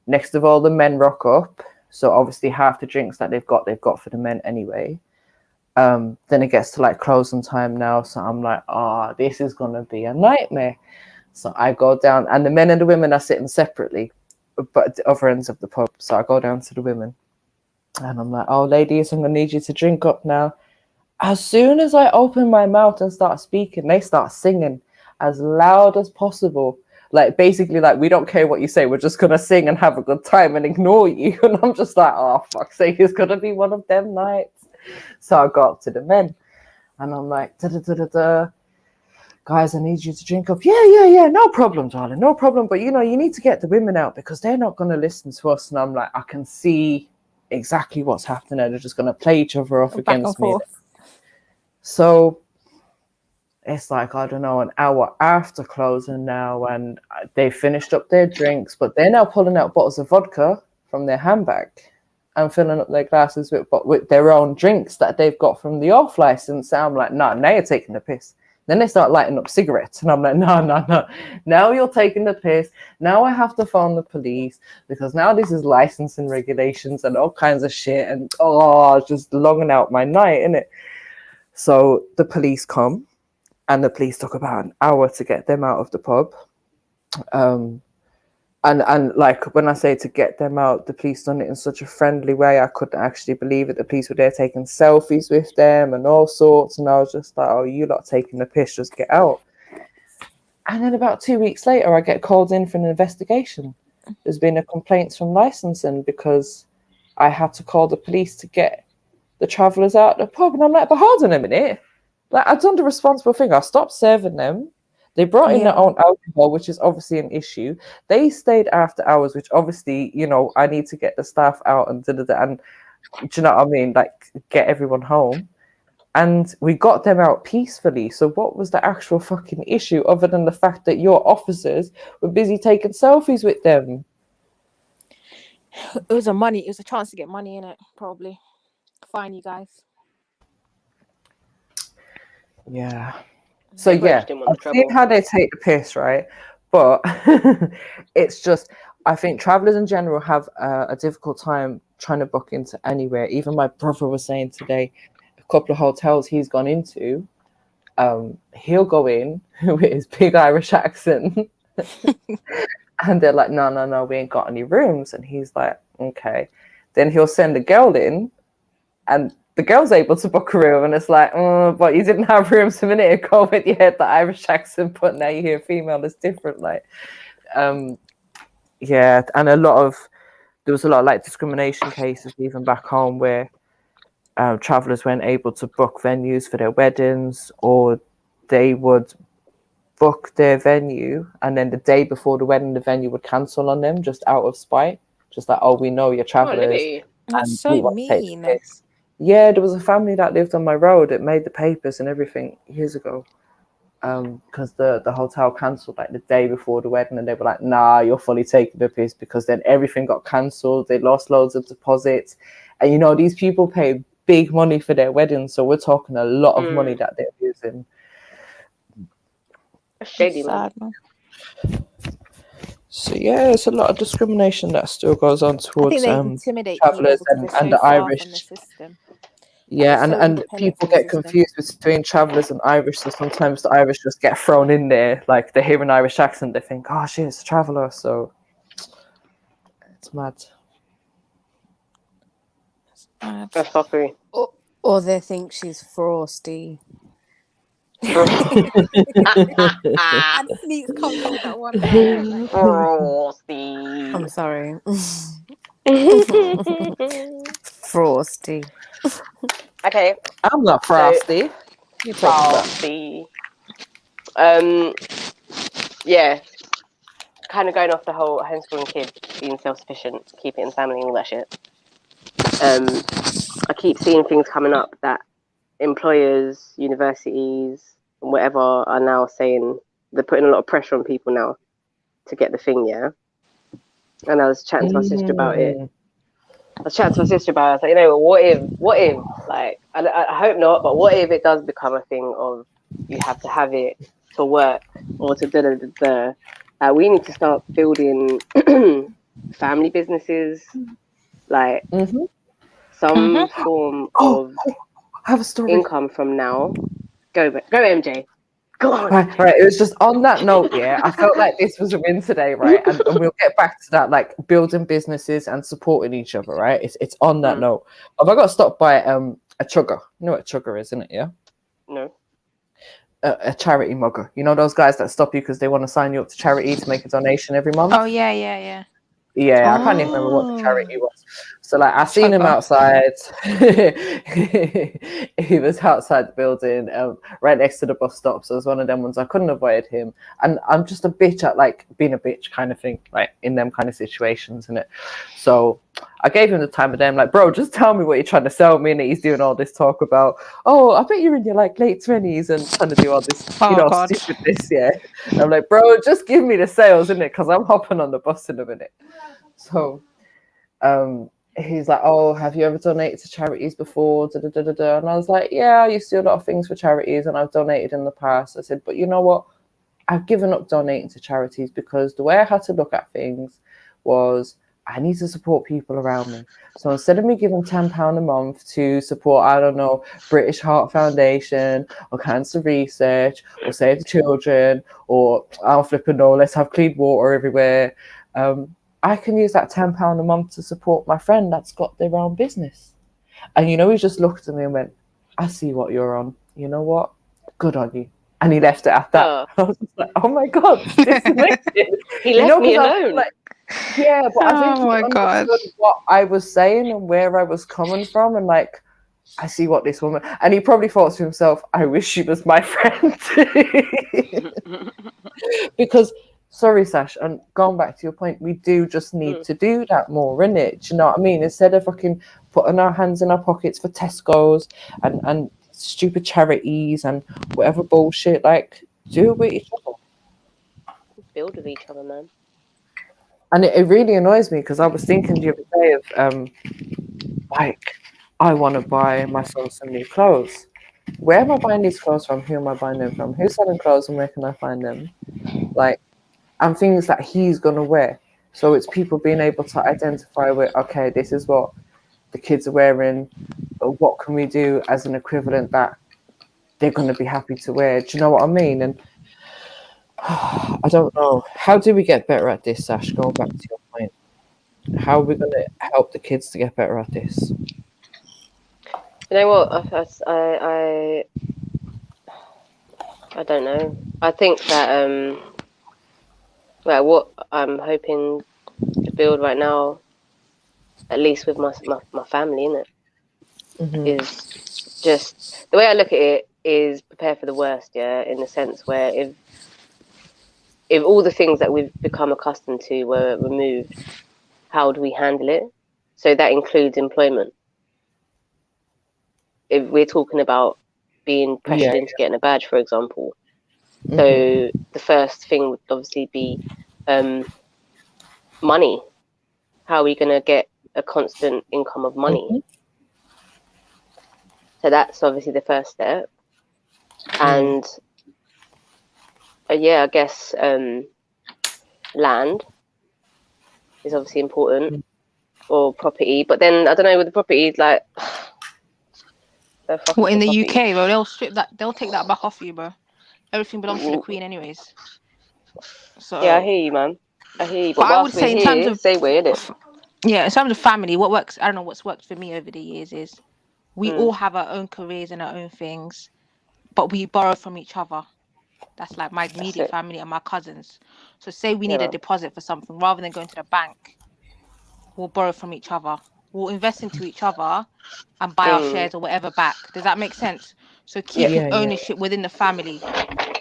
Next of all, the men rock up. So obviously half the drinks that they've got for the men anyway. Then it gets to like closing time now. So I'm like, oh, this is going to be a nightmare. So I go down, and the men and the women are sitting separately, but at the other ends of the pub. So I go down to the women and I'm like, oh, ladies, I'm going to need you to drink up now. As soon as I open my mouth and start speaking, they start singing as loud as possible. Like, basically, like, we don't care what you say. We're just going to sing and have a good time and ignore you. And I'm just like, oh, fuck's sake, it's going to be one of them nights. So I go up to the men and I'm like, guys, I need you to drink up. Yeah, no problem, darling, no problem. But, you know, you need to get the women out because they're not going to listen to us. And I'm like, I can see exactly what's happening. They're just going to play each other off against me. So it's like, I don't know, an hour after closing now, and they finished up their drinks, but they're now pulling out bottles of vodka from their handbag and filling up their glasses with their own drinks that they've got from the off license. And I'm like, nah, now you're taking the piss. Then they start lighting up cigarettes. And I'm like, no. Now you're taking the piss. Now I have to phone the police because now this is licensing regulations and all kinds of shit. And just longing out my night, innit? So the police come and the police took about an hour to get them out of the pub. And like when I say to get them out, the police done it in such a friendly way. I couldn't actually believe it. The police were there taking selfies with them and all sorts. And I was just like, oh, you lot taking the piss, just get out. And then about 2 weeks later, I get called in for an investigation. There's been a complaint from licensing because I had to call the police to get the travellers out of the pub. And I'm like, but hold on a minute. Like, I've done the responsible thing. I stopped serving them. They brought in their own alcohol, which is obviously an issue. They stayed after hours, which obviously, you know, I need to get the staff out and and do you know what I mean? Like, get everyone home. And we got them out peacefully. So what was the actual fucking issue other than the fact that your officers were busy taking selfies with them? It was a chance to get money in it, probably. Fine, you guys. Yeah. So yeah, I've seen how they take the piss, right? But it's just, I think travellers in general have a difficult time trying to book into anywhere. Even my brother was saying today, a couple of hotels he's gone into, he'll go in with his big Irish accent, and they're like, no, we ain't got any rooms. And he's like, okay. Then he'll send a girl in, and the girl's able to book a room, and it's like, but you didn't have rooms a minute ago when you had the Irish accent, but now you hear female is different. Like, yeah, and there was a lot of like discrimination cases even back home where travellers weren't able to book venues for their weddings, or they would book their venue and then the day before the wedding, the venue would cancel on them just out of spite, just like, oh, we know you're travellers. Really? That's so mean. Yeah, there was a family that lived on my road. It made the papers and everything years ago. Because the hotel cancelled like the day before the wedding, and they were like, nah, you're fully taking the piss, because then everything got cancelled. They lost loads of deposits. And you know, these people pay big money for their weddings, so we're talking a lot of money that they're losing. Shady, man. So yeah, it's a lot of discrimination that still goes on towards travellers and the Irish. Yeah, and people get confused between travellers and Irish, so sometimes the Irish just get thrown in there. Like, they hear an Irish accent, they think, oh shit, it's a traveller, so it's mad. That's fuckery. Or they think she's frosty. And Sneaks comes with that one. Frosty. I'm sorry. Frosty. Okay. I'm not frosty. So, frosty. Yeah. Kind of going off the whole homeschooling kids, being self-sufficient, keeping it in family and all that shit. I keep seeing things coming up that employers, universities, and whatever are now saying they're putting a lot of pressure on people now to get the thing, yeah? And I was chatting to my sister about it. I was like, you know, what if, like, I hope not, but what if it does become a thing of you have to have it for work or to da-da-da-da. We need to start building family businesses, like some form of I have a story. income from now. Go MJ. Go on. Right. It was just on that note, yeah. I felt like this was a win today, right? And we'll get back to that, like building businesses and supporting each other, right? It's on that note. Have I got stopped by a chugger? You know what a chugger is, isn't it? Yeah. No. A charity mugger. You know those guys that stop you because they want to sign you up to charity to make a donation every month? Oh yeah. Yeah, I can't even remember what the charity was. So, like, I seen him outside. He was outside the building, right next to the bus stop. So it was one of them ones I couldn't avoid him. And I'm just a bitch at, like, being a bitch kind of thing, like, in them kind of situations, innit? So I gave him the time of day. I'm like, bro, just tell me what you're trying to sell me. And he's doing all this talk about, oh, I bet you're in your, like, late 20s and trying to do all this, stupidness, yeah. And I'm like, bro, just give me the sales, innit? Because I'm hopping on the bus in a minute. So he's like, oh, have you ever donated to charities before? Da, da, da, da, da. And I was like, yeah, I used to do a lot of things for charities and I've donated in the past. I said, but you know what? I've given up donating to charities because the way I had to look at things was I need to support people around me. So instead of me giving £10 a month to support, I don't know, British Heart Foundation or cancer research or Save the Children or I'll flip and know, let's have clean water everywhere. I can use that £10 a month to support my friend that's got their own business. And, you know, he just looked at me and went, I see what you're on. You know what? Good on you. And he left it at that. Oh. I was just like, oh my God, this is amazing. He left me alone. Like, yeah, but I think Oh he my God. understood what I was saying and where I was coming from. And like, I see what this woman, and he probably thought to himself, I wish she was my friend. Because, sorry, Sash, and going back to your point, we do just need to do that more, innit? Do you know what I mean? Instead of fucking putting our hands in our pockets for Tesco's and stupid charities and whatever bullshit, like, do it with each other. Build with each other, man. And it really annoys me because I was thinking the other day of, like, I want to buy my son some new clothes. Where am I buying these clothes from? Who am I buying them from? Who's selling clothes and where can I find them? Like, and things that he's going to wear. So it's people being able to identify with, okay, this is what the kids are wearing. What can we do as an equivalent that they're going to be happy to wear? Do you know what I mean? And I don't know. How do we get better at this, Sash? Going back to your point. How are we going to help the kids to get better at this? You know what? I don't know. I think that well, what I'm hoping to build right now, at least with my family, innit, is just the way I look at it is prepare for the worst. Yeah, in the sense where if all the things that we've become accustomed to were removed, how do we handle it? So that includes employment. If we're talking about being pressured into getting a badge, for example. So the first thing would obviously be money. How are we going to get a constant income of money? So that's obviously the first step. And yeah, I guess land is obviously important, or property. But then I don't know with the property, like. Well, in the UK, bro, they'll take that back off you, bro. Everything belongs to the Queen, anyways. So yeah, I hear you, man. I hear you. But I would say in terms of yeah, in terms of family, what works? I don't know what's worked for me over the years is we all have our own careers and our own things, but we borrow from each other. That's like my immediate family and my cousins. So say we need a deposit for something, rather than going to the bank, we'll borrow from each other. We'll invest into each other and buy our shares or whatever back. Does that make sense? So keeping ownership within the family.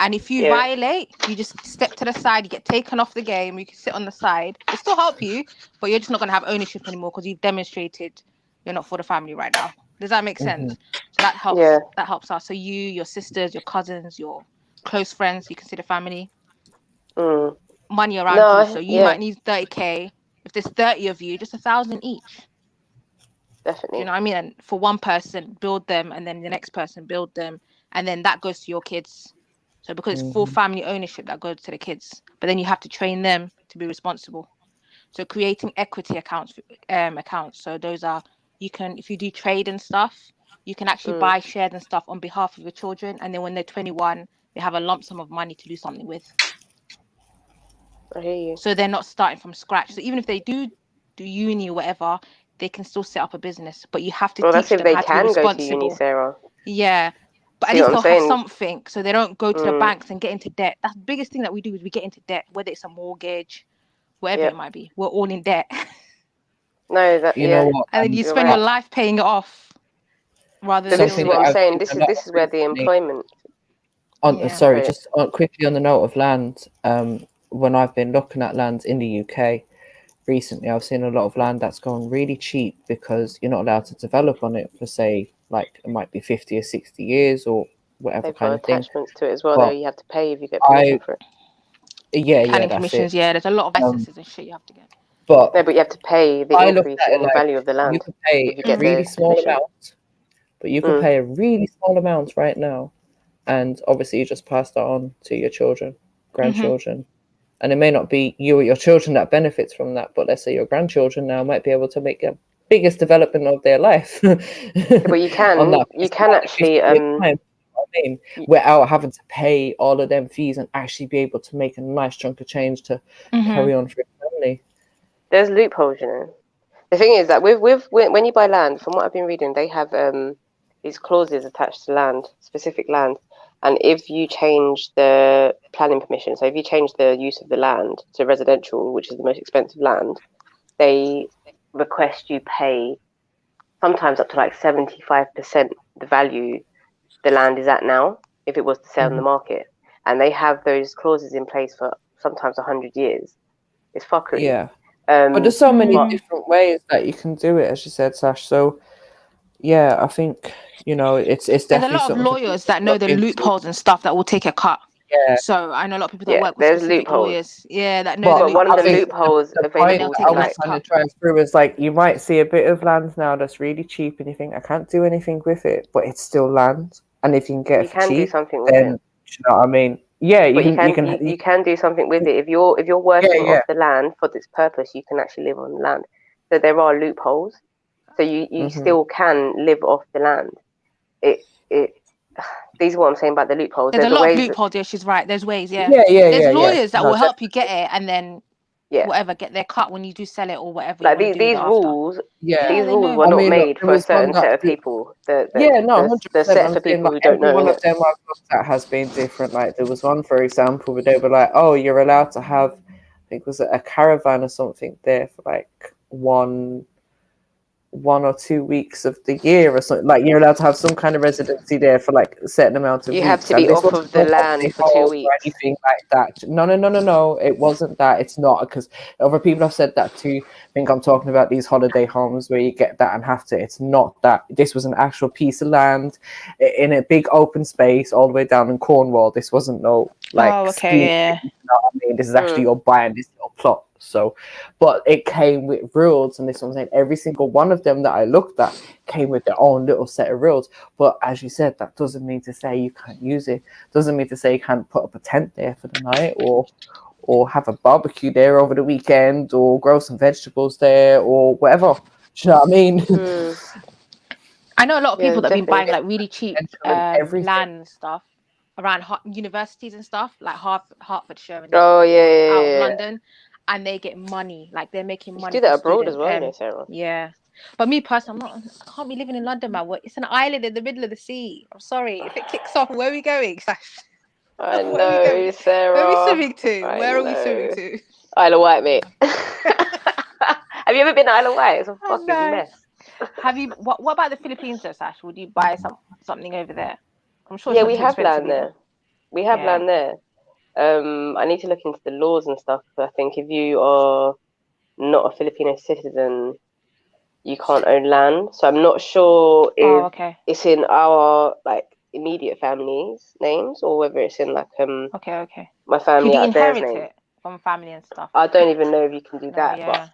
And if you violate, you just step to the side, you get taken off the game, you can sit on the side. It'll still help you, but you're just not going to have ownership anymore because you've demonstrated you're not for the family right now. Does that make sense? So that helps. That helps us. So you, your sisters, your cousins, your close friends, you consider family. Money around you. So you might need 30k. If there's 30 of you, just 1,000 each. Definitely. You know what I mean? And for one person, build them, and then the next person build them, and then that goes to your kids. So because it's full family ownership that goes to the kids, but then you have to train them to be responsible. So creating equity accounts. So those are, you can, if you do trade and stuff, you can actually buy shares and stuff on behalf of your children, and then when they're 21, they have a lump sum of money to do something with. I hear you. So they're not starting from scratch. So even if they do uni or whatever, they can still set up a business, but you have to teach them how to be responsible. Go to uni, Sarah. Yeah, but at least they'll have something, so they don't go to the banks and get into debt. That's the biggest thing that we do is we get into debt, whether it's a mortgage, whatever it might be. We're all in debt. No, that you know what? And then you spend your life paying it off, rather than. This is what I'm saying. This is where the employment. Sorry, just quickly on the note of land. When I've been looking at land in the UK. Recently, I've seen a lot of land that's gone really cheap because you're not allowed to develop on it for, say, like it might be 50 or 60 years or whatever. They've kind of thing. Attachments to it as well, though. You have to pay if you get permission for it. Yeah, planning commissions. Yeah, there's a lot of licenses and shit you have to get. But you have to pay the increase in the value of the land. You can pay a really small amount, but you can pay a really small amount right now, and obviously you just pass that on to your children, grandchildren, and it may not be you or your children that benefits from that, but let's say your grandchildren now might be able to make a biggest development of their life. But you can actually without having to pay all of them fees and actually be able to make a nice chunk of change to carry on for your family. There's loopholes, you know. The thing is that when you buy land, from what I've been reading, they have these clauses attached to land, specific land, and if you change the planning permission, so if you change the use of the land to residential, which is the most expensive land, they request you pay sometimes up to like 75% the value the land is at now if it was to sell on the market, and they have those clauses in place for sometimes 100 years. It's fuckery. Yeah. But there's so many different ways that you can do it, as you said, Sash. So, yeah, I think, you know, it's definitely there's a lot of lawyers that know the loopholes and stuff that will take a cut. Yeah. So I know a lot of people that work with specific lawyers. Yeah, that know the loopholes. One of the loopholes the available point I was trying to drive through is like you might see a bit of land now that's really cheap, and you think I can't do anything with it, but it's still land, and if you can get it for cheap, do something with then it. you know what I mean. Yeah, you can do something with it if you're working off the land for this purpose. You can actually live on the land. So there are loopholes. So you still can live off the land. These are what I'm saying about the loopholes. There's a lot of loopholes. Yeah, she's right. There's ways. Yeah. There's lawyers that will help you get it, and then whatever, get their cut when you do sell it or whatever. Like these rules. These rules were not made for a certain set of people. The set for people who don't know. One of them I've looked at has been different. Like there was one, for example, where they were like, "Oh, you're allowed to have, I think it was a caravan or something there for like one or 2 weeks of the year or something. Like you're allowed to have some kind of residency there for like a certain amount of weeks. You have to be off of the land for 2 weeks. Or anything like that. No. It wasn't that. It's not, because other people have said that too. I think I'm talking about these holiday homes where you get that and have to. It's not that. This was an actual piece of land in a big open space all the way down in Cornwall. This wasn't no like scheme. Yeah. You know what I mean? This is actually you're buying this little plot. So, but it came with rules, and this one saying every single one of them that I looked at came with their own little set of rules. But as you said, that doesn't mean to say you can't use it. Doesn't mean to say you can't put up a tent there for the night, or have a barbecue there over the weekend, or grow some vegetables there, or whatever. Do you know what I mean? I know a lot of people that have been buying like really cheap land and stuff around universities and stuff, like Hertfordshire and out of London. And they get money, like they're making money. You do that abroad as well, you know, Sarah. Yeah, but me personally, I can't be living in London, man. It's an island in the middle of the sea. I'm sorry, if it kicks off, where are we going? I know, Sarah. Where are we swimming to? Where are we swimming to? Isle of Wight, mate. Have you ever been to Isle of Wight? It's a fucking mess. Have you? What about the Philippines, though, Sash? Would you buy something over there? I'm sure. Yeah, we have land there. We have land there. I need to look into the laws and stuff, but I think if you are not a Filipino citizen, you can't own land. So I'm not sure if it's in our like immediate family's names or whether it's in like my family out there's name. It from family and stuff? I don't even know if you can do that, but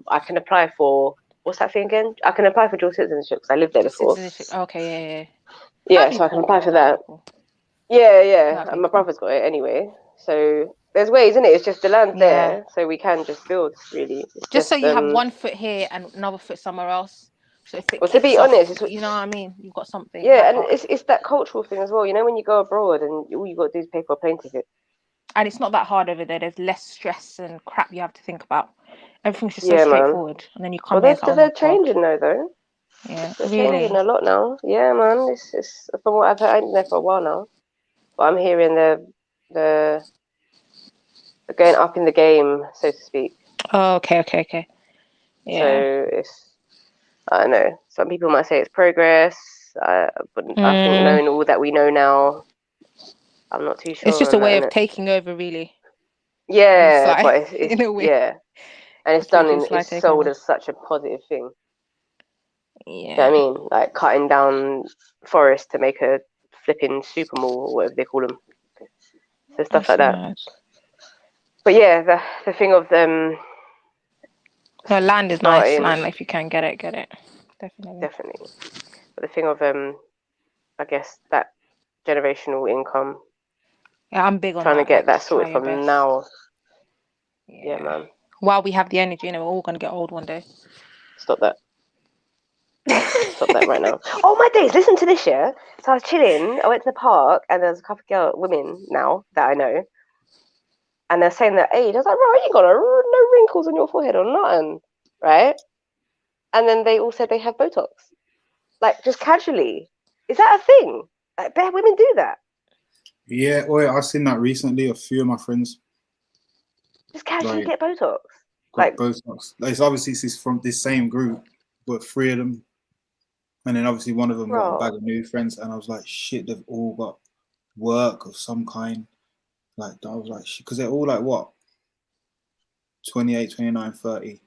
I can apply for what's that thing again? I can apply for dual citizenship because I lived there before. Okay, yeah. So I can apply for that. Yeah. And my brother's got it anyway. So there's ways, isn't it? It's just the land's there, so we can just build, really. It's just so you have one foot here and another foot somewhere else. So if to be honest, you know what I mean? You've got something. Yeah, and it's that cultural thing as well. You know, when you go abroad and all you got to do is pay for a plane ticket. And it's not that hard over there. There's less stress and crap you have to think about. Everything's just so straightforward. And then you come here. They're changing though. Yeah, they're changing a lot now. Yeah, man. It's from what I've heard. I've been there for a while now. But I'm hearing the going up in the game, so to speak. Oh, okay. Yeah. So I don't know. Some people might say it's progress, but I think knowing all that we know now, I'm not too sure. It's just a way of taking over, really. Yeah, but it's in a way. Yeah, and it's sold as such a positive thing. Yeah. You know what I mean? Like cutting down forests to make a flipping super mall or whatever they call them. So stuff like that. But yeah, the thing of No, land is nice. Land, if you can get it, definitely. Definitely. But the thing of I guess that generational income. Yeah, I'm big on trying that. to get that sorted from now. Yeah, man. While we have the energy, we're all gonna get old one day. Stop that. Stop that right now. Oh my days, listen to this, yeah. So I was chilling, I went to the park and there's a couple of women now that I know. And they're saying their age. I was like, right, you got no wrinkles on your forehead or nothing, right? And then they all said they have Botox. Like, just casually. Is that a thing? Like, bare women do that. Yeah, I've seen that recently. A few of my friends just casually get Botox. Botox. It's obviously from this same group, but 3 of them. And then obviously one of them got a bag of new friends. And I was like, shit, they've all got work of some kind. Like, I was like, because they're all like, what? 28, 29, 30,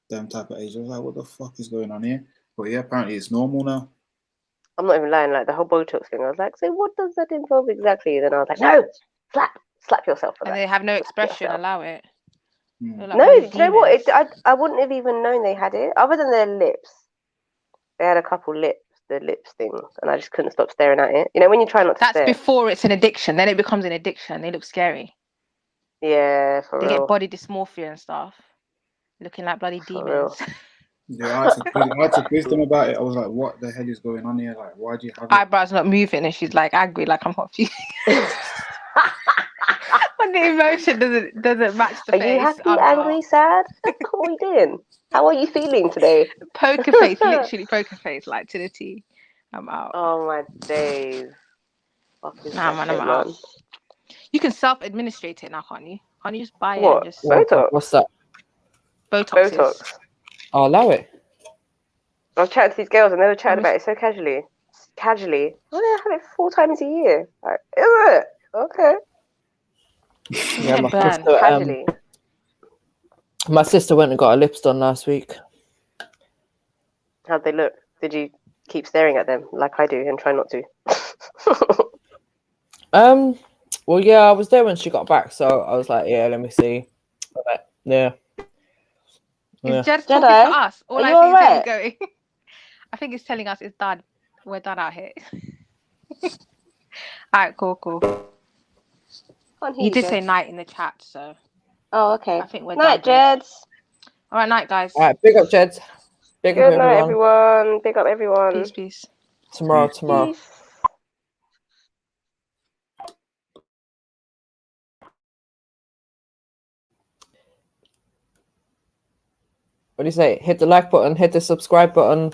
them type of age. I was like, what the fuck is going on here? But yeah, apparently it's normal now. I'm not even lying, like the whole Botox thing. I was like, so what does that involve exactly? And then I was like, no, slap yourself for that. And they have no expression, allow it. Like, no, do you know what? I wouldn't have even known they had it, other than their lips. They had a couple the lips thing, and I just couldn't stop staring at it. You know, when you try not to stare. That's before it's an addiction. Then it becomes an addiction. They look scary. Yeah, for real. They get body dysmorphia and stuff. Looking like bloody demons. Yeah, I had to quiz them about it. I was like, what the hell is going on here? Like, why do you have it? Eyebrows not moving, and she's like angry, like I'm confused. When the emotion doesn't match the face. Are you happy, angry, sad? What are you doing? How are you feeling today? Poker face, literally poker face, like to the T. I'm out. Oh my days. Nah, man, I'm out. You can self-administrate it now, can't you? Can't you just buy it and just... Botox? What's that? Botox. I'll allow it. I was chatting to these girls and they were chatting about it so casually. Casually. Oh, they have it 4 times a year. Like, is it? Okay. Yeah, my sister went and got her lips done last week. How'd they look? Did you keep staring at them like I do and try not to? Well, yeah, I was there when she got back, so I was like, yeah, let me see. Yeah. Is Jed talking to us? All I see is him going. I think it's telling us it's done. We're done out here. Alright, cool. He did say night in the chat, so. Oh, okay. I think we're night, done. Jeds. Alright, night, guys. Alright, big up, Jeds. Big up, everyone. Big up, everyone. Peace. Tomorrow. Peace. What do you say? Hit the like button, hit the subscribe button.